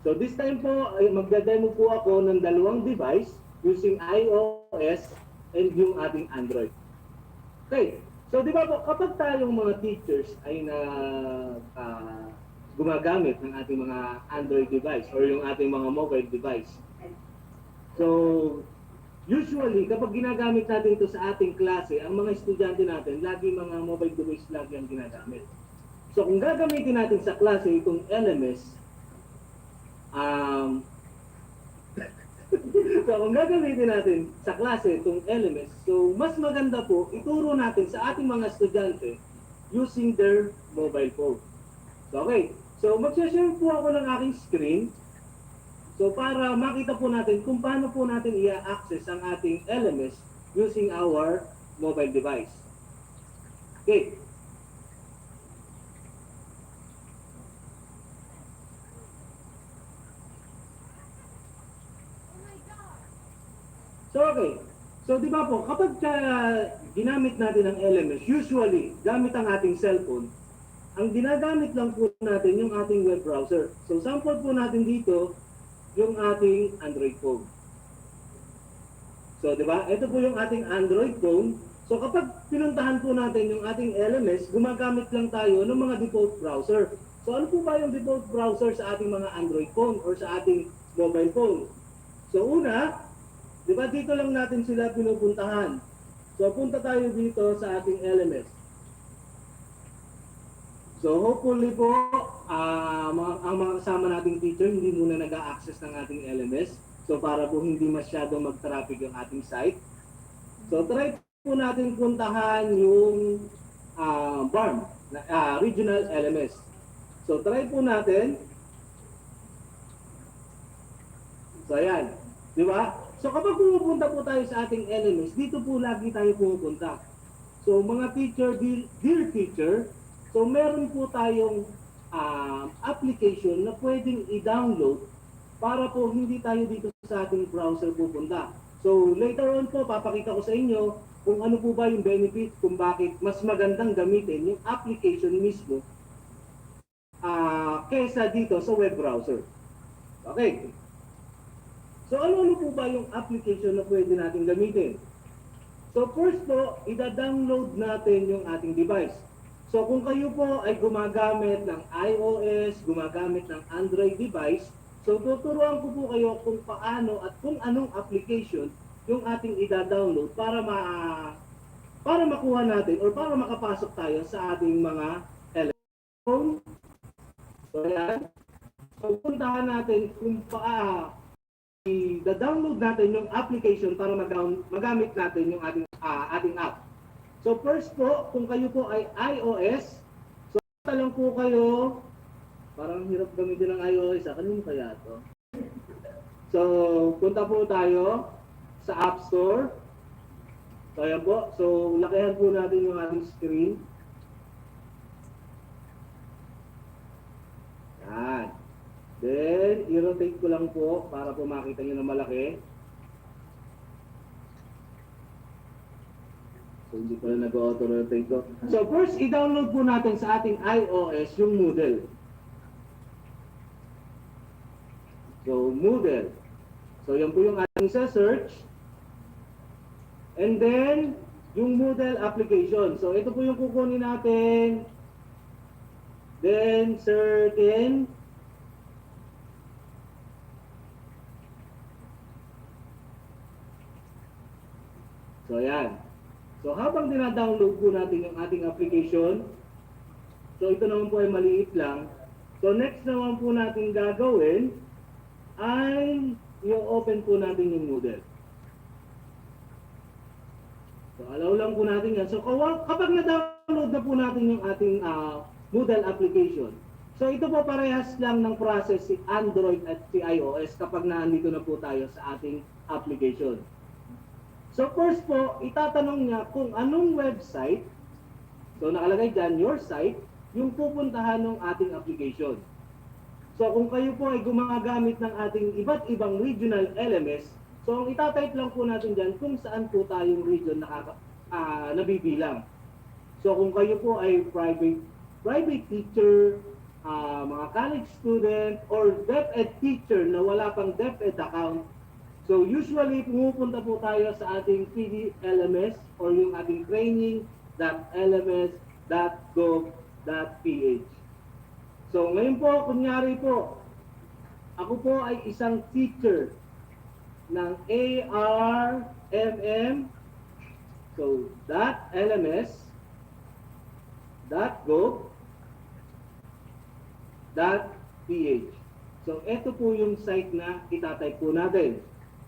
So this time po, ay magdademo po ako ng dalawang device using iOS and yung ating Android. Okay, so di ba po, kapag tayong mga teachers ay gumagamit ng ating mga Android device or yung ating mga mobile device. So, usually, kapag ginagamit natin ito sa ating klase, ang mga estudyante natin, lagi mga mobile device lagi ang ginagamit. So, kung gagamitin natin sa klase itong LMS, so, kung gagamitin natin sa klase itong LMS, so, mas maganda po, ituro natin sa ating mga estudyante using their mobile phone. So, okay. So, mag-share po ako ng aking screen. So, para makita po natin kung paano po natin i-access ang ating LMS using our mobile device. Okay. So, okay. So, di ba po, kapag ginamit natin ang LMS, usually, gamit ang ating cellphone, ang ginagamit lang po natin yung ating web browser. So, sample po natin dito yung ating Android phone. So, di ba? Ito po yung ating Android phone. So, kapag pinuntahan po natin yung ating LMS, gumagamit lang tayo ng mga default browser. So, ano po ba yung default browser sa ating mga Android phone or sa ating mobile phone? So, una, di ba dito lang natin sila pinupuntahan. So, punta tayo dito sa ating LMS. So hopefully po, ang mga kasama nating teacher hindi muna nag-a-access ng ating LMS. So para po hindi masyadong mag-traffic yung ating site. So try po natin puntahan yung BARM, Regional LMS. So try po natin. So ayan, di ba? So kapag pumupunta po tayo sa ating LMS, dito po lagi tayo pumupunta. So mga teacher, dear teacher, so meron po tayong application na pwedeng i-download para po hindi tayo dito sa ating browser pupunta. So later on po, papakita ko sa inyo kung ano po ba yung benefit, kung bakit mas magandang gamitin yung application mismo kesa dito sa web browser. Okay. So ano po ba yung application na pwede natin gamitin? So first po, ida-download natin yung ating device. So kung kayo po ay gumagamit ng iOS, gumagamit ng Android device, so tuturuan ko po kayo kung paano at kung anong application yung ating ida-download para makuha natin or para makapasok tayo sa ating mga telephone. So yan. So puntahan natin kung i-download natin yung application para magamit natin yung ating app. So first po, kung kayo po ay iOS, so lang po kayo, parang hirap gamitin ng iOS, kanino kaya ito? So punta po tayo sa App Store. So ayan po, so lakihan po natin yung ating screen. Yan. Then, i-rotate ko lang po para po makita nyo na malaki. So, hindi pala nag-auto-rotate to. So, first, i-download po natin sa ating iOS yung Moodle. So, Moodle. So, yan po yung ating sa-search. And then, yung Moodle application. So, ito po yung kukunin natin. Then, certain. So, yan. So, habang dina-download po natin yung ating application, so, ito naman po ay maliit lang. So, next naman po natin gagawin ay i-open po natin yung Moodle. So, allow lang po natin yan. So, kapag na-download na po natin yung ating Moodle application, so ito po parehas lang ng process si Android at si iOS kapag naandito na po tayo sa ating application. So first po, itatanong niya kung anong website, so nakalagay dyan, your site, yung pupuntahan ng ating application. So kung kayo po ay gumagamit ng ating iba't ibang regional LMS, so ang itatype lang po natin dyan kung saan po tayong region nabibilang. So kung kayo po ay private teacher, mga college student, or DepEd teacher na wala pang DepEd account, so usually pumupunta po tayo sa ating PDLMS or yung ating training.lms.gov.ph. So ngayon po, kunyari po, ako po ay isang teacher ng ARMM, so .lms.gov.ph. So ito po yung site na itatype po natin.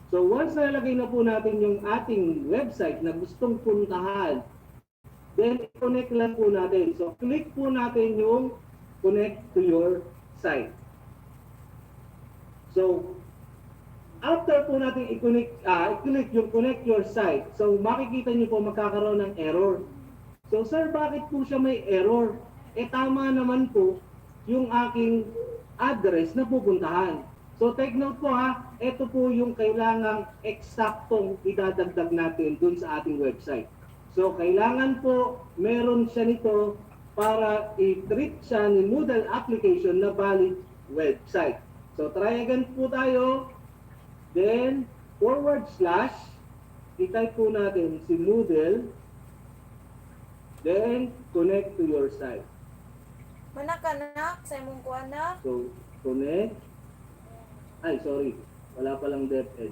So once nalagay na po natin yung ating website na gustong puntahan, then connect lang po natin. So click po natin yung connect to your site. So after po natin i-click yung connect your site, so makikita niyo po magkakaroon ng error. So sir, bakit po siya may error? Tama naman po yung aking address na pupuntahan. So take note po ha, ito po yung kailangang eksaktong idadagdag natin dun sa ating website. So kailangan po meron siya nito para i-treat siya ni Moodle application na valid website. So try again po tayo, then / i-type po natin si Moodle, then connect to your site. Manak-anak, sa imong kuanak. So connect. Ay, sorry. Wala palang DepEd.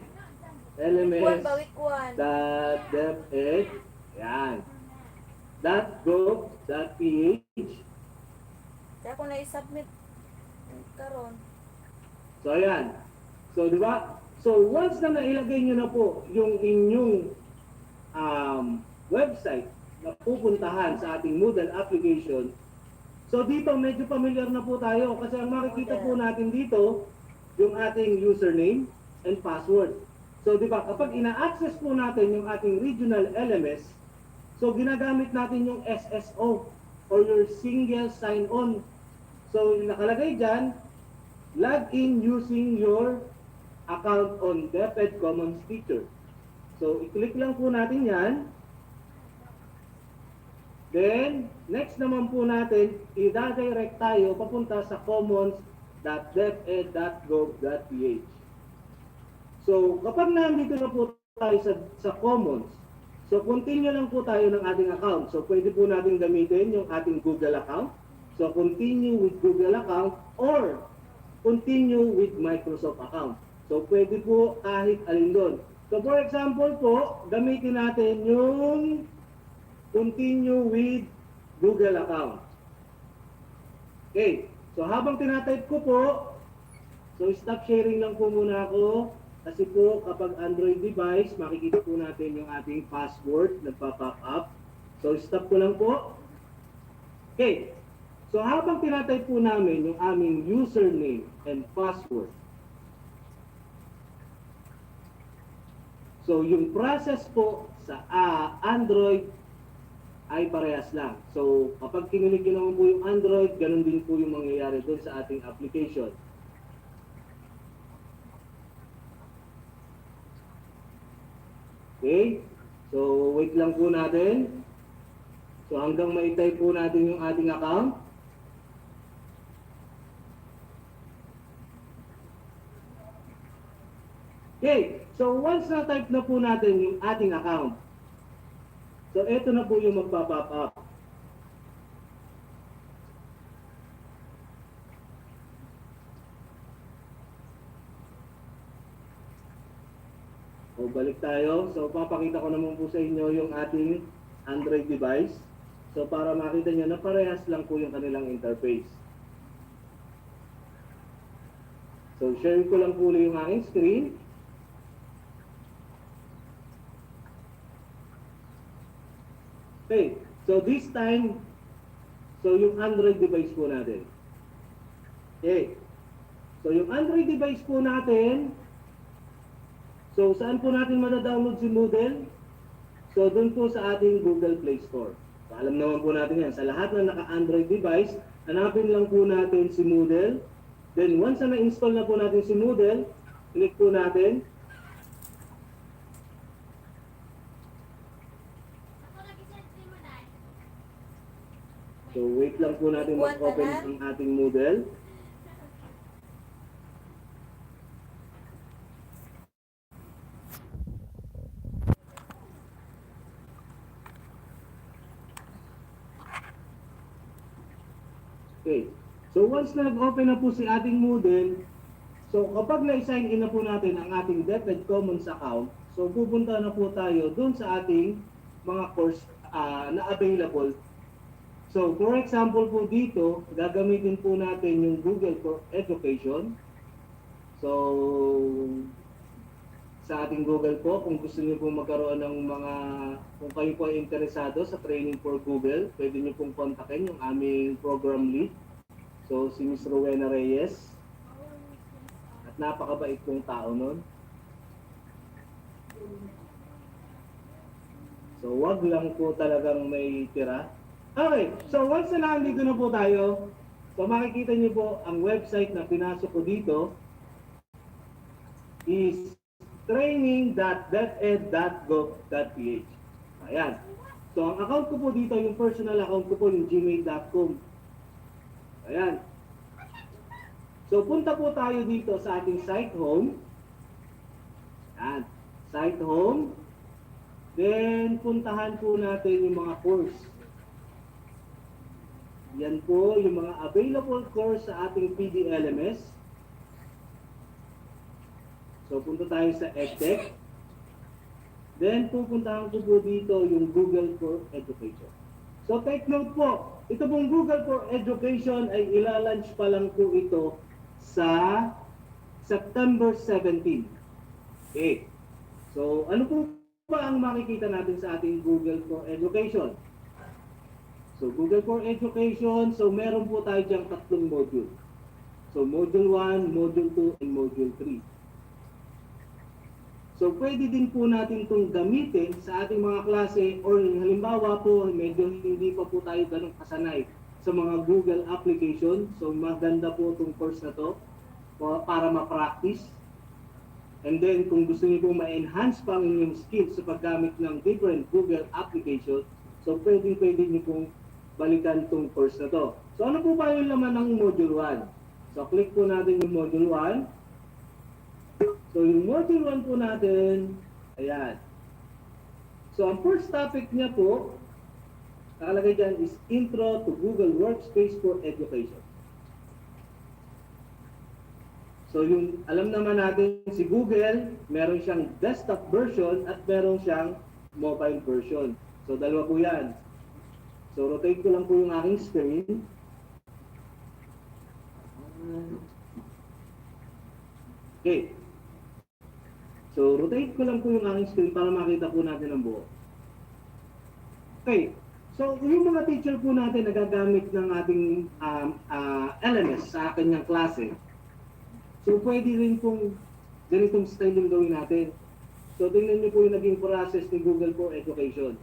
LMS.DepEd. Yan. .gov.ph. Kaya kung na-submit karon. So, ayan. So, di ba? So, once na nailagay nyo na po yung inyong website na pupuntahan sa ating Moodle application, so dito medyo familiar na po tayo kasi ang makikita po natin dito yung ating username and password. So di ba kapag ina-access po natin yung ating regional LMS, so ginagamit natin yung SSO or your single sign-on. So nakalagay dyan, log in using your account on DepEd Commons Teacher. So i-click lang po natin yan. Then, next naman po natin, i-direct tayo papunta sa commons.deped.gov.ph. So, kapag nandito na po tayo sa commons, so continue lang po tayo ng ating account. So, pwede po natin gamitin yung ating Google account. So, continue with Google account or continue with Microsoft account. So, pwede po kahit alin doon. So, for example po, gamitin natin yung continue with Google account. Okay. So habang tinatype ko po, so stop sharing lang po muna ako kasi po kapag Android device, makikita po natin yung ating password nagpa-pop up. So stop ko lang po. Okay. So habang tinatype po namin yung aming username and password, so yung process po sa Android ay parehas lang. So, kapag kinulig nyo naman po yung Android, ganun din po yung mangyayari doon sa ating application. Okay? So, wait lang po natin. So, hanggang ma-type po natin yung ating account. Okay, so once na-type na po natin yung ating account, so ito na po yung magpa-pop up. So, balik tayo. So, papakita ko naman po sa inyo yung ating Android device. So, para makita nyo na parehas lang po yung kanilang interface. So, share ko lang po yung aking screen. Okay, so this time, so yung Android device po natin. Okay, so yung Android device po natin, so saan po natin madadownload si Moodle? So dun po sa ating Google Play Store. So, alam naman po natin yan, sa lahat na naka-Android device, hanapin lang po natin si Moodle. Then once na na-install na po natin si Moodle, click po natin. So wait lang po natin mag-open ang ating Moodle. Okay. So once na nag-open na po si ating Moodle, so kapag na-sign in na po natin ang ating DepEd Commons account, so pupunta na po tayo doon sa ating mga course na available. So for example po dito, gagamitin po natin yung Google for Education. So sa ating Google po, kung gusto niyo po magkaroon ng mga, kung kayo po ay interesado sa training for Google, pwede niyo pong kontakin yung aming program lead. So si Ms. Rowena Reyes. At napakabait pong tao nun. So wag lang po talagang may tira. Okay, so once na nandito na po tayo, so makikita niyo po ang website na pinasok ko dito is training.deped.gov.ph. Ayan. So ang account ko po dito, yung personal account ko po, yung gmail.com. Ayan. So punta po tayo dito sa ating site home. Ayan. Site home. Then puntahan po natin yung mga course. Yan po yung mga available course sa ating PDLMS. So punta tayo sa EdTech. Then pupuntahan ko po dito yung Google for Education. So take note po, ito pong Google for Education ay ilalunch pa lang po ito sa September 17. Okay. So ano po ba ang makikita natin sa ating Google for Education? So Google for Education, so meron po tayo diyang tatlong module. So Module 1, Module 2, and Module 3. So pwede din po natin itong gamitin sa ating mga klase or halimbawa po medyo hindi pa po tayo ganun kasanay sa mga Google application. So maganda po itong course na to para ma-practice. And then kung gusto niyo po ma-enhance pa ang inyong skills sa paggamit ng different Google application, so pwede niyo pong balikan itong course na to. So ano po ba yung laman ng Module 1? So click po natin yung Module 1. So yung Module 1 po natin, ayan. So ang first topic niya po, nakalagay dyan is Intro to Google Workspace for Education. So yung alam naman natin si Google, meron siyang desktop version at meron siyang mobile version. So dalawa po yan. So rotate ko lang po yung aking screen. Okay. So rotate ko lang po yung aking screen para makita po natin ang buo. Okay. So yung mga teacher po natin nagagamit ng ating LMS sa kanyang klase. So pwede rin pong ganitong style yung gawin natin. So tingnan niyo po yung naging process ni Google for Education.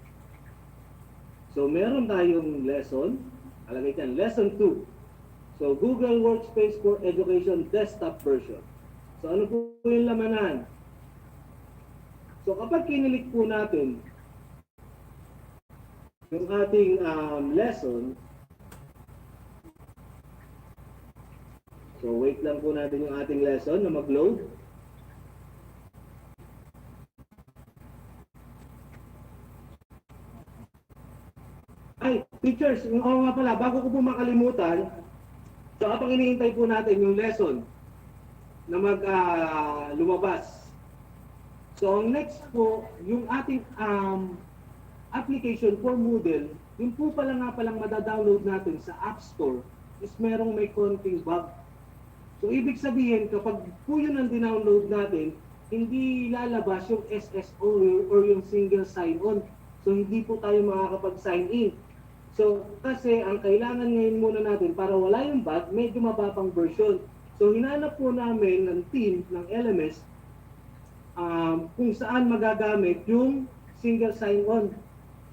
So meron tayong lesson, alagay dyan, lesson 2. So Google Workspace for Education desktop version. So ano po yung lamanan? So kapag kinilik po natin yung ating lesson. So wait lang po natin yung ating lesson na mag-load. Ay, teachers, oo nga pala, bago ko po makalimutan, so habang hinihintay po natin yung lesson na lumabas. So ang next po, yung ating application for Moodle, yung po pala nga palang madadownload natin sa App Store is merong may konting bug. So ibig sabihin, kapag po yun ang dinownload natin, hindi lalabas yung SSO or yung single sign-on. So hindi po tayo makakapag-sign in. So kasi ang kailangan ngayon muna natin para wala yung bug, medyo mababang version. So hinanap po namin ng team ng LMS kung saan magagamit yung single sign-on.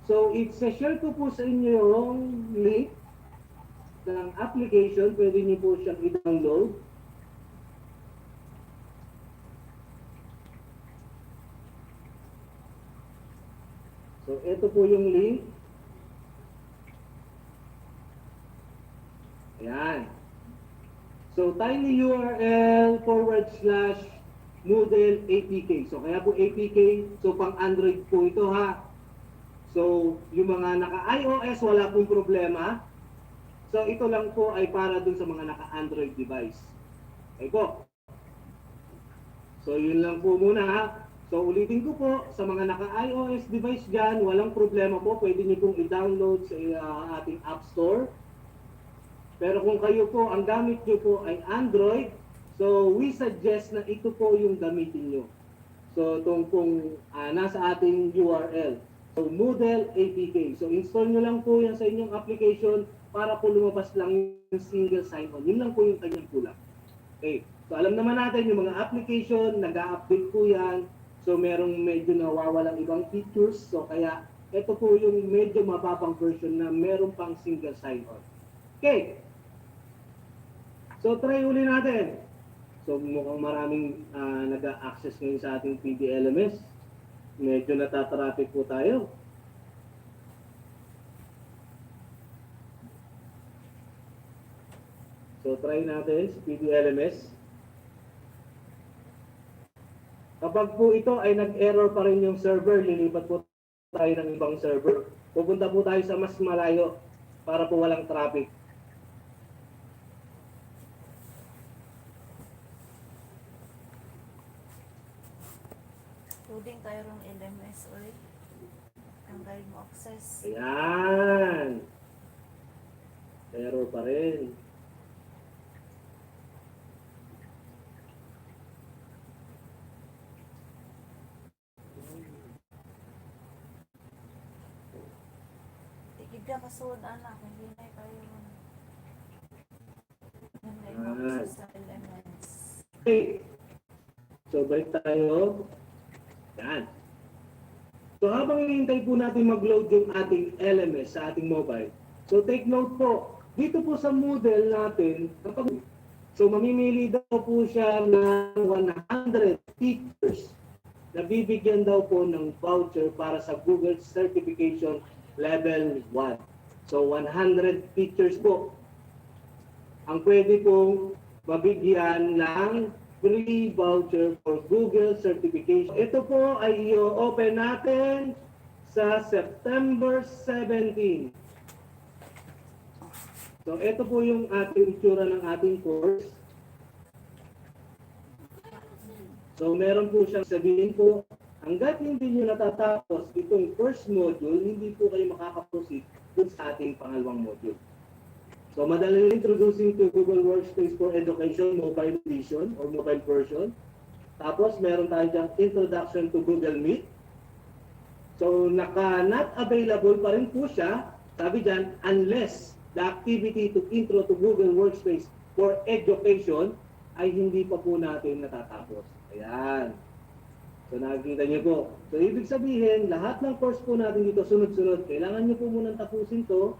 So i-share ko po sa inyo yung link ng application, pwede niyo po siyang i-download. So ito po yung link. Ayan. So tinyurl/Moodle APK. So kaya po APK, so pang Android po ito ha. So yung mga naka-iOS wala pong problema. So ito lang po ay para dun sa mga naka-Android device. Okay po. So yun lang po muna ha. So ulitin ko po, sa mga naka-iOS device dyan, walang problema po. Pwede niyo pong i-download sa ating App Store. Pero kung kayo po, ang gamit niyo po ay Android, so we suggest na ito po yung gamitin niyo. So itong pong nasa ating URL. So Moodle APK. So install niyo lang po yan sa inyong application para po lumabas lang yung single sign-on. Yun lang po yung kanyang kulang. Okay. So alam naman natin yung mga application, nag-a-update po yan. So merong medyo nawawalang ibang features. So kaya ito po yung medyo mababang version na meron pang single sign-on. Okay. So try uli natin. So mukhang maraming nag-a-access ngayon sa ating PDLMS. Medyo natatraffic po tayo. So try natin sa PDLMS. Kapag po ito ay nag-error pa rin yung server, lilipat po tayo ng ibang server. Pupunta po tayo sa mas malayo para po walang traffic. Loading tayo ng LMS ulit. Tanggalin mo access. Ayan. Error pa rin. Tigid ka kasunod anak. Hindi na kayo. Tanggalin mo access sa LMS. Okay. So balik tayo. Yan. So habang hinihintay po natin mag-load yung ating LMS sa ating mobile, so take note po, dito po sa Moodle natin, so mamimili daw po siya ng 100 teachers na bibigyan daw po ng voucher para sa Google Certification Level 1. So 100 teachers po ang pwede pong mabigyan ng free voucher for Google Certification. Ito po ay i-open natin sa September 17. So ito po yung ating itsura ng ating course. So meron po siyang sabihin po, hanggat hindi nyo natatapos itong first module, hindi po kayo makakaproceed dun sa ating pangalawang module. So, madali introducing to Google Workspace for Education Mobile Edition or mobile version. Tapos, meron tayo diyang Introduction to Google Meet. So, not available pa rin po siya, sabi dyan, unless the activity to intro to Google Workspace for Education ay hindi pa po natin natatapos. Ayan. So, nakikita niyo po. So, ibig sabihin, lahat ng course po natin dito sunod-sunod. Kailangan niyo po munang tapusin to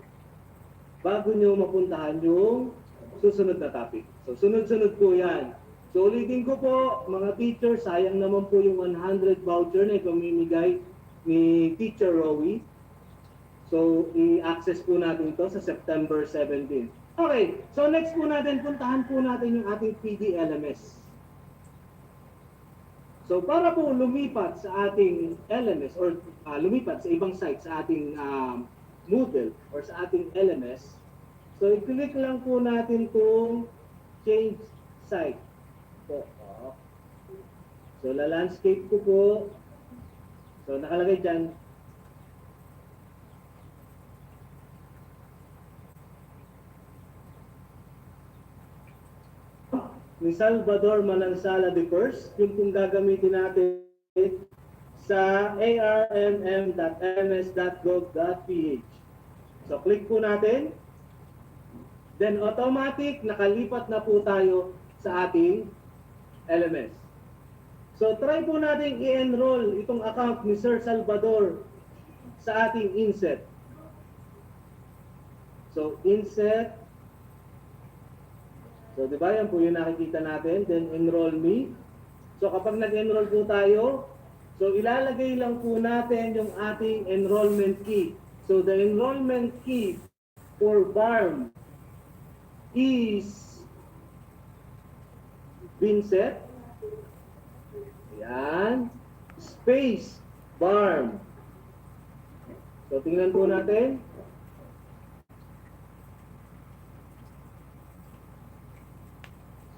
bago nyo mapuntahan yung susunod na topic. So, sunod-sunod po yan. So, ulitin ko po, mga teacher, sayang naman po yung 100 voucher na ipamimigay ni Teacher Rowie. So, i-access po natin ito sa September 17. Okay, so next po natin, puntahan po natin yung ating PDLMS. So, para po lumipat sa ating LMS or lumipat sa ibang site sa ating Moodle or sa ating LMS, so i-click lang po natin itong change site. So, so la-landscape ko po. So, nakalagay dyan, ni Salvador Manansala I, yung kung gagamitin natin sa armm.ms.gov.ph. So, click po natin. Then, automatic, nakalipat na po tayo sa ating LMS. So, try po natin i-enroll itong account ni Sir Salvador sa ating VINSET. So, VINSET. So, di ba? Yan po yung nakikita natin. Then, enroll me. So, kapag nag-enroll po tayo, so, ilalagay lang po natin yung ating enrollment key. So, the enrollment key for BARM is VINSET. Yan. Space BARM. So, tingnan po natin.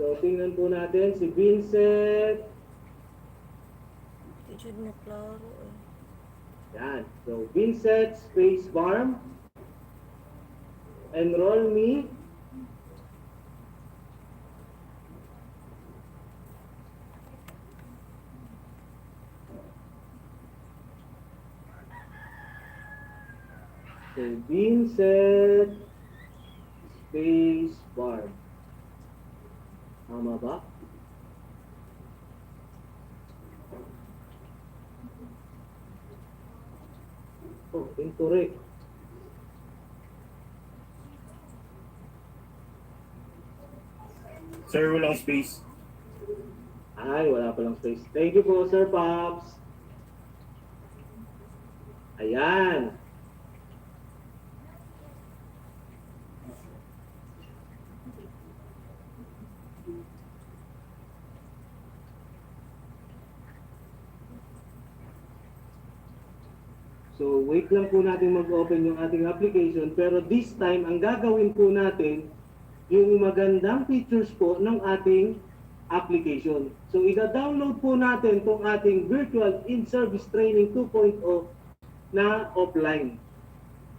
So, tingnan po natin si VINSET. Tijud mo klaro eh. Yan. So, VINSET space BARM. Enroll me. So, VINSET space BARM. Tama ba? Oh, incorrect. Sir, walang space. Ay, wala palang space. Thank you po, Sir Pops. Ayan. So, wait lang po natin mag-open yung ating application. Pero this time, ang gagawin po natin, yung magandang features po ng ating application. So, i-download po natin itong ating Virtual In-Service Training 2.0 na offline.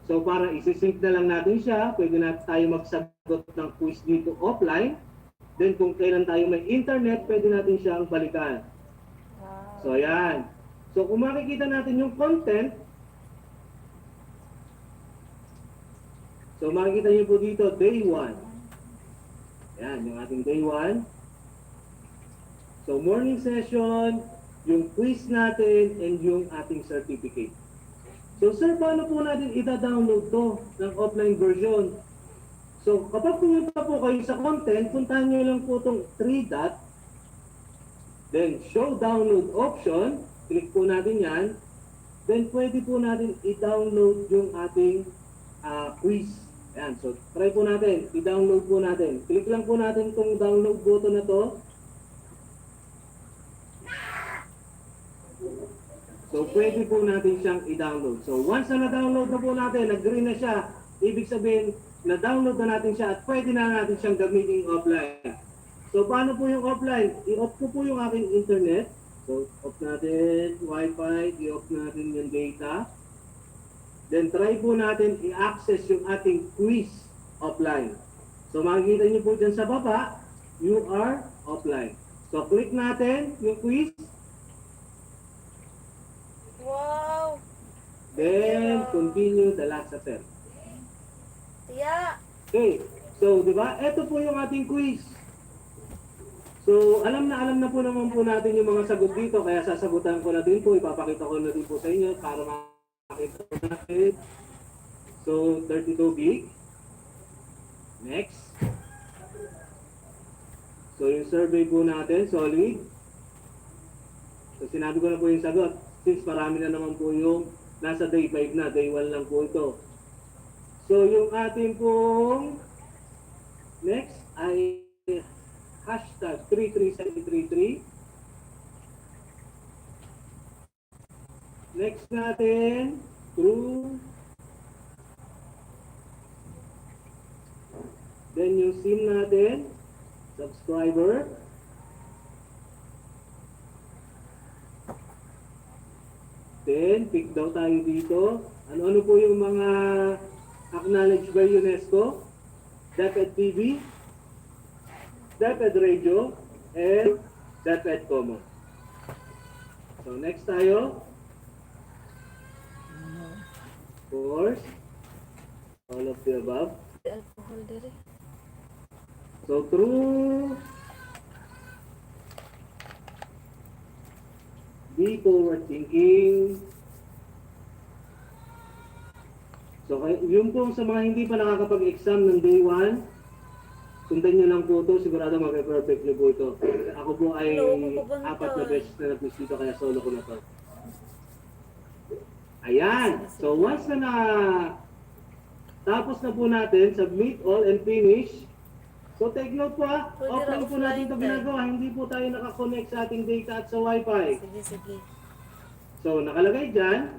So, para isi-sync na lang natin siya, pwede na tayo magsagot ng quiz dito offline. Then, kung kailan tayo may internet, pwede natin siyang balikan. So, ayan. So, kung makikita natin yung content, so, makikita niyo po dito, day 1. Yan, yung ating day 1. So, morning session, yung quiz natin, and yung ating certificate. So, sir, paano po natin ita-download to ng offline version? So, kapag pumunta po kayo sa content, puntahan nyo lang po itong 3 dot. Then, show download option. Click po natin yan. Then, pwede po natin i-download yung ating quiz. Ayan, so try po natin, i-download po natin. Click lang po natin itong download button na to. So pwede po natin siyang i-download. So once na na-download na po natin, nag-green na siya, ibig sabihin, na-download na natin siya at pwede na natin siyang gamitin offline. So paano po yung offline? I-off ko po yung aking internet. So off natin, wifi, i-off natin yung data. Then try po natin i-access yung ating quiz offline. So makikita niyo po dyan sa baba, you are offline. So click natin yung quiz. Wow! Then continue the last attempt. Yeah. Okay, so di ba? Ito po yung ating quiz. So alam na po naman po natin yung mga sagot dito, kaya sasagutan ko na din po, ipapakita ko na din po sa inyo para makita po natin. So 32 gig. Next. So yung survey po natin, solid. So sinabi ko na po yung sagot. Since marami na naman po yung nasa day 5 na, day 1 lang po ito. So yung ating pong next ay hashtag 33733. Next natin, true. Then yung SIM natin, subscriber. Then, pick daw tayo dito. Ano-ano po yung mga acknowledged by UNESCO? DepEd TV, DepEd Radio, and DepEd Common. So, next tayo. Of course, all of the above. Alcohol dire. So, through be forward thinking. So, yung po sa mga hindi pa nakakapag-exam ng day 1, sundan nyo lang po ito, sigurado mag-perfect nyo po ito. Ako po ay 4 na beses na nag-miss dito, kaya solo ko na to. Ayan! So, once na tapos na po natin, submit all and finish. So, take note po offline po natin ito ginagawa, hindi po tayo nakakonect sa ating data at sa Wi-Fi. Sige. So, nakalagay dyan,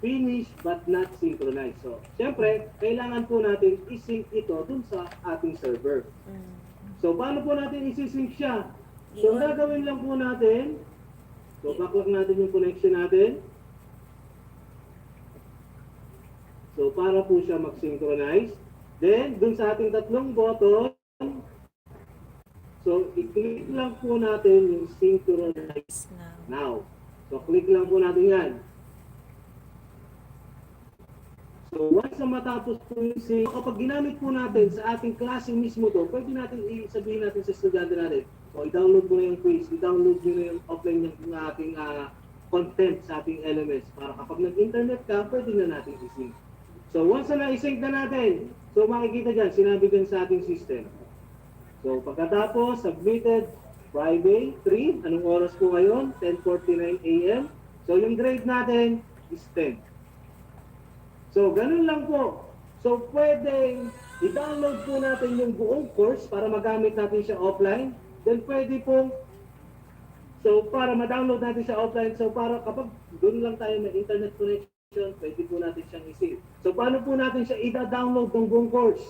finish but not synchronized. So, syempre, kailangan po natin isync ito dun sa ating server. So, paano po natin isi-sync siya? So, ang gagawin lang po natin, so, backlog natin yung connection natin. So, para po siya mag-synchronize. Then, dun sa ating tatlong button, so, i-click lang po natin yung synchronize now. So, click lang po natin yan. So, once na matapos po yung sync, kapag ginamit po natin sa ating klase mismo to, pwede natin sabihin natin sa estudyante natin, so, i-download mo na yung quiz, i-download nyo na yung offline yung ating content sa ating LMS para kapag nag-internet ka, pwede na natin i-sync. So, once na na-sync na natin, so makikita dyan, sinabi dyan sa ating system. So, pagkatapos, submitted Friday 3, anong oras po ngayon? 10:49 a.m. So, yung grade natin is 10. So, ganun lang po. So, pwedeng i-download po natin yung buong course para magamit natin siya offline. Then, pwede pong, so, para ma-download natin siya offline, so, para kapag doon lang tayo may internet connection, pwede po natin siyang i-save. So, paano po natin siya i-download ng buong course?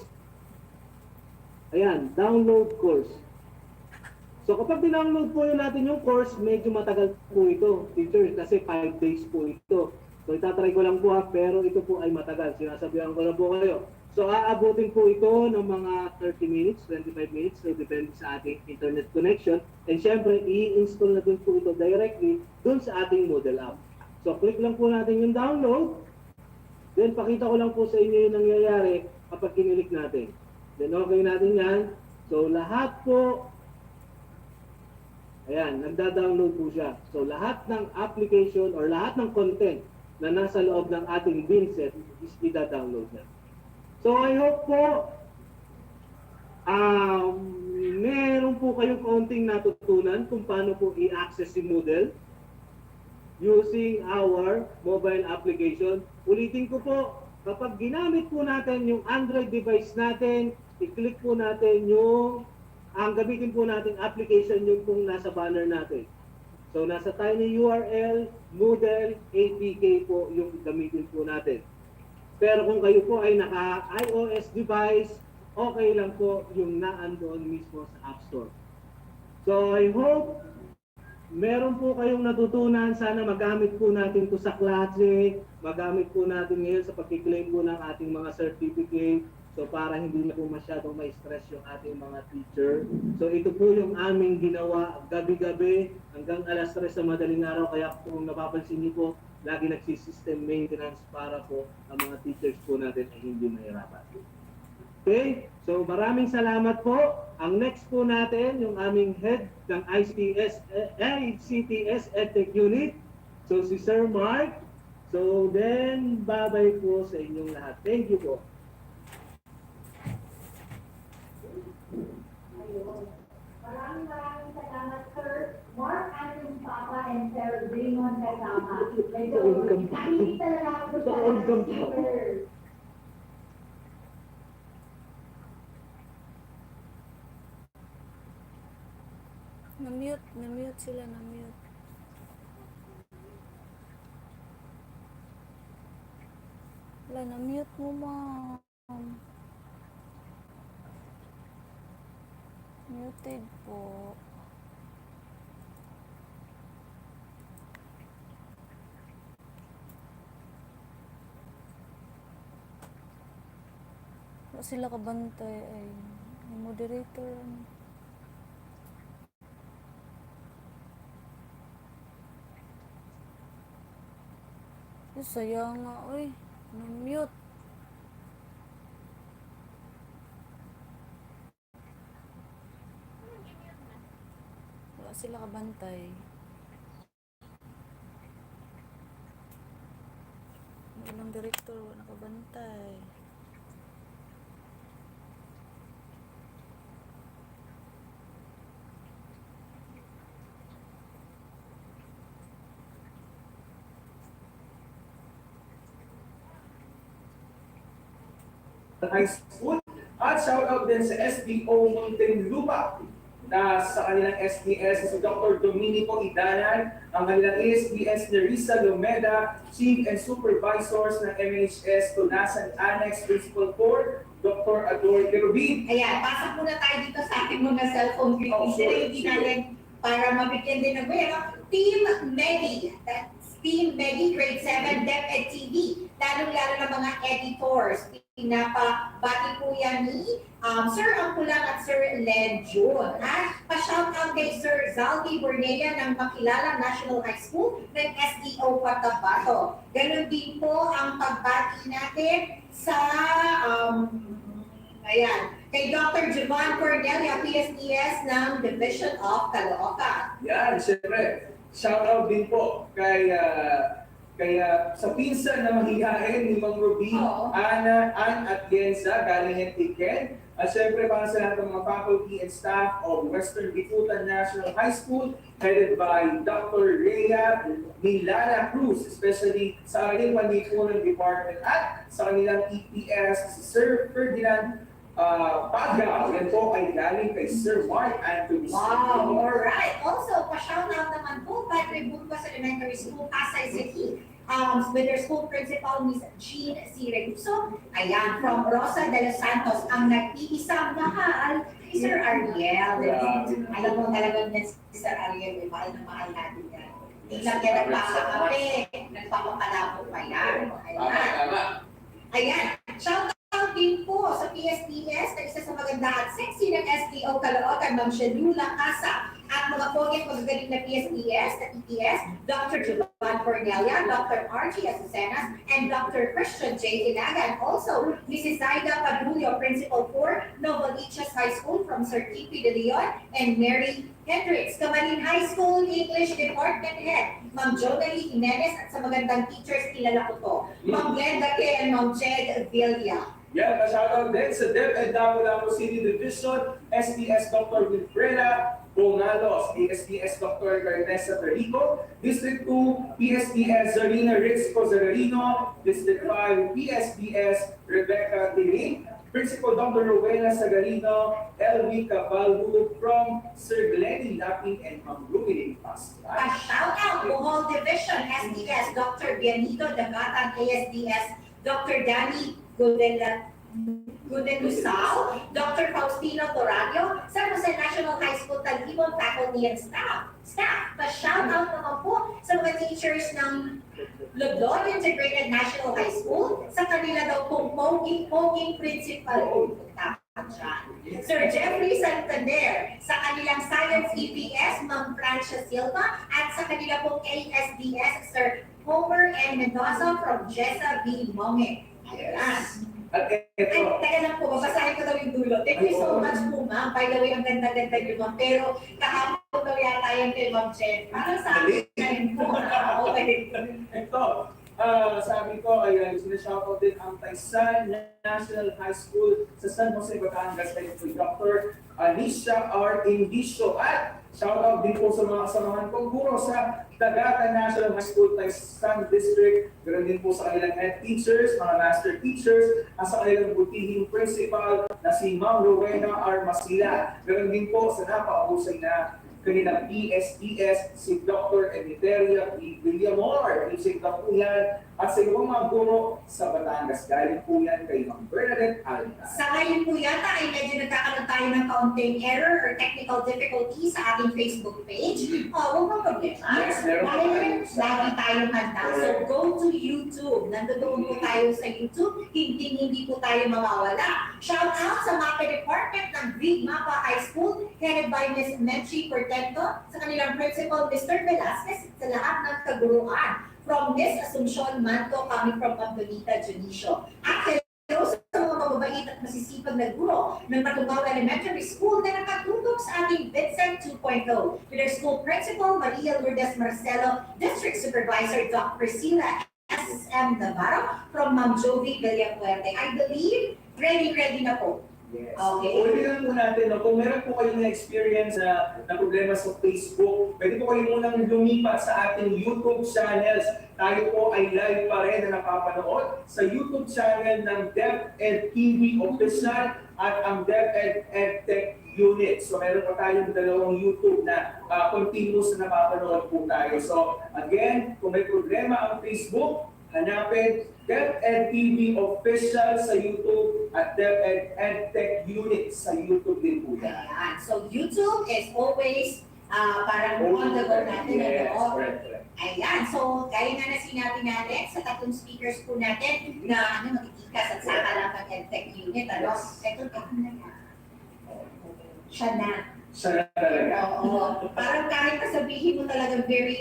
Ayan, download course. So, kapag download po natin yung course, medyo matagal po ito, teacher, kasi 5 days po ito. So, itatry ko lang po pero ito po ay matagal. Sinasabihan ko lang po kayo. So, aabutin po ito ng mga 30 minutes, 25 minutes, so depende sa ating internet connection. And syempre, i-install na din po ito directly dun sa ating Moodle app. So, click lang po natin yung download. Then, pakita ko lang po sa inyo yung nangyayari kapag kinilik natin. Then, okay natin yan. So, lahat po, ayan, nagda-download po siya. So, lahat ng application or lahat ng content na nasa loob ng ating VINSET is ida-download na. So, I hope po, meron po kayong kaunting natutunan kung paano po i-access si Moodle using our mobile application. Ulitin ko po, kapag ginamit po natin yung Android device natin, i-click po natin yung, ang gamitin po natin application yung kung nasa banner natin. So, nasa tiny URL, Moodle, APK po yung gamitin po natin. Pero kung kayo po ay naka-iOS device, okay lang po yung naandoon mismo sa App Store. So, I hope meron po kayong natutunan. Sana magamit po natin ito sa klase. Magamit po natin ngayon sa pag-claim po ng ating mga certificate. So para hindi na po masyadong ma-stress yung ating mga teacher. So ito po yung aming ginawa gabi-gabi hanggang alas 3 sa madaling araw. Kaya kung napapansin niyo po, lagi nagsisystem maintenance para po ang mga teachers po natin ay hindi mahirapan. Okay? So maraming salamat po. Ang next po natin, yung aming head ng ICTS EdTech Unit. So si Sir Mark. So then, bye-bye po sa inyong lahat. Thank you po. Maraming salamat, Sir Mark, ating Papa, and Sir Raymond kasama. Medyo, nakikita welcome po. Na-mute sila, na-mute. Wala, na-mute mo, ma'am. Muted po. Wala sila kabantay ay moderator. Sayang nga, uy. Na-mute. Wala sila kabantay. Walang director, wala kabantay. High School at shoutout din sa SDO Muntinlupa na sa kanilang SDS si Dr. Dominico Idanan, ang kanilang SDS ni Risa Lomeda, Chief and Supervisors ng MHS Tunasan Annex Principal 4, Dr. Adoy Kerubin. Ayan, pasok muna tayo dito sa ating mga cellphone greetings. Sila yung ginagaling para mabigyan din ng buhay. Team Medi, Team Medi Grade 7 DepEd TV, lalong-lalo ng mga editors. Pinapabati po yan ni Sir Ampulang at Sir Len June. At pa-shoutout kay Sir Zaldi Bornea ng Makilalang National High School ng SDO Cotabato. Ganon din po ang pagbati natin sa kay Dr. Jovan Cornelia, PSDS ng Division of Caloocan. Yan, siyempre. Shoutout din po kay kaya sa pinsan na mahihain ni Mang Ruby, Ann at Yenza, galing ng Tiken. At syempre para sa lahat ng mga faculty and staff of Western Bicutan National High School, headed by Dr. Rhea Milana Cruz, especially sa kanilang Panlipunan Department at sa kanilang EPS, si Sir Ferdinand Pagaw. Yan po ay galing kay Sir Mark Anthony. Wow, alright. Also, pa-shoutout naman po, Padre Bungas Elementary School, Pasay City, with their school principal, Ms. Jean C. Reguso. Ayan, from Rosa de los Santos, ang nag-iisang mahal kay Sir Ariel. Alam mo talagang yan si Sir Ariel, mahal na mahal natin yan. Hindi lang yan nagpapakape, nagpapapalabo pa yan. Ayan, shoutout din po sa PSDS na isa sa maganda at sexy ng SDO Caloocan, Ma'am Shalula Casa, at mga pogi at magagaling na PSDS na EPS, Dr. Jovan Cornelia, Dr. Archie Asucenas, and Dr. Christian J. Ilagan. Also, Mrs. Zaida Padulio, Principal 4, Novaliches High School from Sir Kipi de Leon, and Mary Hendricks, Camalin High School English Department Head, Ma'am Jonalie Jimenez, at sa magandang teachers, kilala ko to, Ma'am Glenda K. and Ma'am Jed Villa. Yeah, shoutout din sa DepEd Davao City Division, SDS Dr. Wilfreda Bongalos, PSDS Dr. Carnesa Perico, District 2, PSDS Zarina Rix Cozarino, District 5, PSDS Rebecca Tiling, Principal Dr. Rowena Sagarino, LV Caballo from Sir Glenny Laping and Ma'am Rumilin Pascal. A shout-out Bohol Division, SDS Dr. Bianito Dagatan, ASDS Dr. Danny Gudenusao, Dr. Faustino Toradio, San Jose National High School, Tagibon faculty and staff. Pa-shoutout naman po sa mga teachers ng Lodon Integrated National High School, sa kanila daw pong poging principal. Sir Jeffrey Santander, sa kanilang Science EPS, Ma'am Francia Silva, at sa kanila pong ASDS, Sir Homer and Mendoza from Jessa B. Monge. Yes. Ay, teka lang po, babasahin ko daw yung dulo. Thank you so much po, ma'am. By the way, ang ganda-ganda niyo, ma'am. Pero kahapon daw yata yan kay Ma'am Jen. Parang sa akin po. Okay. Ito, sabi ko ay sinashoutout din ang Taysan National High School sa San Jose, Batangas kay Dr. Alicia R. Indicio. At shoutout din po sa mga kasamahan kong guro sa Dagata National High School, Taysan District. Ganoon din po sa kanilang head teachers, mga master teachers, at sa kanilang butihing principal na si Ma'am Rowena R. Masila. Ganoon din po sa napakahusay na kanilang PSES, si Dr. Emiteria P. Villamor, music na po yan, at sa ibang mga guro sa Batangas. Galing po yan kay Ma'am Bernadette Alta. Sa ngayon po yata ay medyo nagkakaroon tayo ng kaunting error or technical difficulty sa ating Facebook page. Huwag mong problema. Yes, meron po tayo. Lagi tayong handa. So go to YouTube. Nandoon po tayo sa YouTube. Hindi po tayo mawawala. Shout out sa MAPA Department ng Big Mapa High School, headed by Ms. Menchi Portento, sa kanilang principal, Mr. Velasquez, sa lahat ng kaguruan. From Ms. Asuncion Manto, coming from Antonita Junicio. At hello sa mga mababait at masisipag na guro ng Matubao Elementary School na nakatutok sa ating VINSET 2.0 with their school principal, Maria Lourdes Marcelo, District Supervisor, Dr. Priscilla SSM Navarro, from Ma'am Jovi Villapuerte. I believe, ready na po. Yes. Okay. Ulitin po natin, no, kung meron po kayong na-experience na problema sa Facebook, pwede po kayo munang lumipat sa ating YouTube channels. Tayo po ay live pa rin na napapanood sa YouTube channel ng DepEd TV Official at ang DepEd EdTech Unit. So meron pa tayong dalawang YouTube na continuous na napapanood po tayo. So again, kung may problema ang Facebook, hanapin DepEd TV Official sa YouTube at DepEd EdTech Unit sa YouTube din po yan. Ayan. So YouTube is always parang on the go natin. Yes, ano? correct. Ayan. So gaya nga na sinabi natin sa tatlong speakers po natin na magkikikas at saka lang ang EdTech Unit. Ano? Ito na. Siya na. Siya na talaga. Oo. Parang kahit sabihin mo talagang very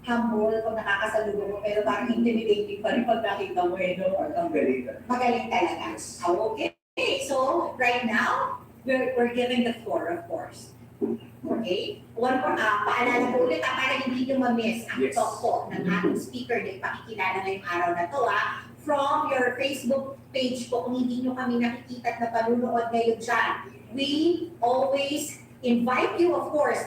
humble kung nakakasalubong mo, pero parang intimidating pa rin pag nakita mo Ang galing. magaling talaga. Okay. So, right now, we're giving the floor, of course. Okay? One more, paalala po ulit, para hindi nyo ma-miss ang Yes. talk po ng ating speaker na ipakikilala ngayong araw na to, from your Facebook page po, kung hindi nyo kami nakikita at napanunood ngayon dyan. We always invite you, of course,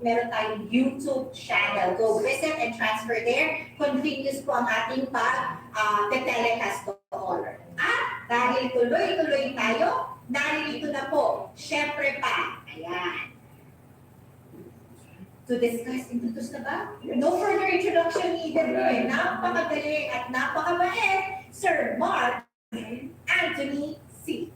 meron tayong YouTube channel. Go visit and transfer there. Continuous po ang ating pag-telecast doon. At dahil tuloy-tuloy tayo, narito na po, syempre pa, ayan. To discuss, introduce na ba? No further introduction needed po eh. Napakagaling at napakabait, Sir Mark Anthony C.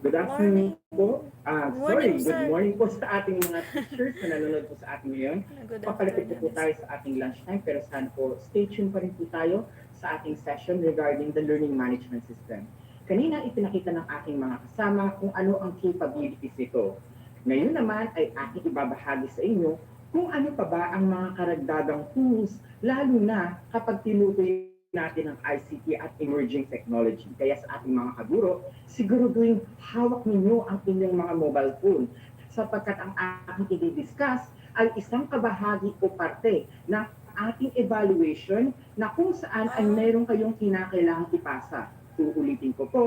Good afternoon po. Morning, Good sir. morning po sa ating mga teachers na nanonood po sa atin ngayon. Good Papalapit po afternoon. tayo sa ating lunchtime, pero sana po stay tuned pa rin po tayo sa ating session regarding the learning management system. Kanina ipinakita ng aking mga kasama kung ano ang capabilities nito. Ngayon naman ay aking ibabahagi sa inyo kung ano pa ba ang mga karagdagang tools, lalo na kapag tinutuloy natin ang ICT at emerging technology. Kaya sa ating mga kaguro, siguraduhin hawak ninyo ang inyong mga mobile phone sapagkat ang ating i-discuss ay isang kabahagi o parte ng ating evaluation na kung saan ay meron kayong kinakailangang ipasa. Uulitin ko po,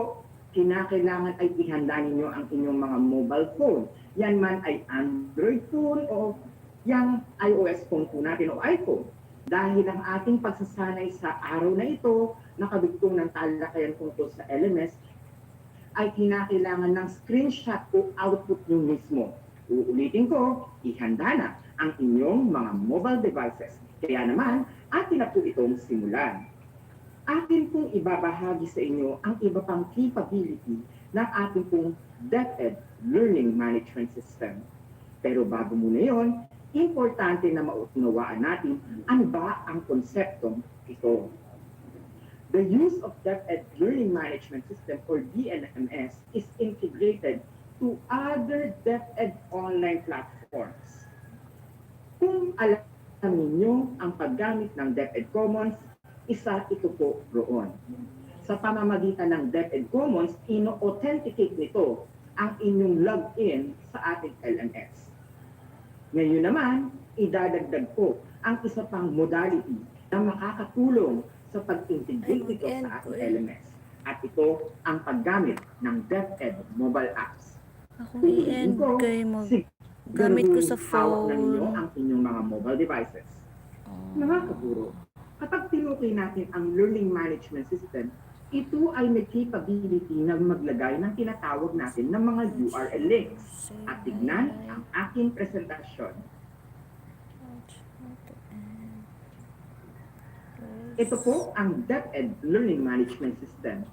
kinakailangan ay ihanda ninyo ang inyong mga mobile phone. Yan man ay Android phone o yung iOS phone po natin o iPhone. Dahil ang ating pagsasanay sa araw na ito, nakadugtong ng talakayan tungkol sa LMS, ay kinakailangan ng screenshot o output nyo mismo. Uulitin ko, ihanda na ang inyong mga mobile devices. Kaya naman, atin na po itong simulan. Atin pong ibabahagi sa inyo ang iba pang capability ng ating pong DepEd Learning Management System. Pero bago muna yon, importante na maunawaan natin ano ba ang konseptong ito. The use of DepEd Learning Management System or DLMS is integrated to other DepEd online platforms. Kung alam ninyo ang paggamit ng DepEd Commons, isa ito po roon. Sa pamamagitan ng DepEd Commons, ino-authenticate nito ang inyong login sa ating LMS. Ngayon naman, idadagdag ko ang isa pang modality na makakatulong sa pag-integrate ito sa ating LMS. At ito ang paggamit ng DepEd mobile apps. Ako i-end kay gamit ko sa hawak na ninyo phone. ang inyong mga mobile devices. Mga kaburo, kapag tinukoy natin ang learning management system, ito ay may capability na maglagay ng tinatawag natin ng mga URL links. At tignan ang aking presentasyon. Ito po ang DepEd Learning Management System.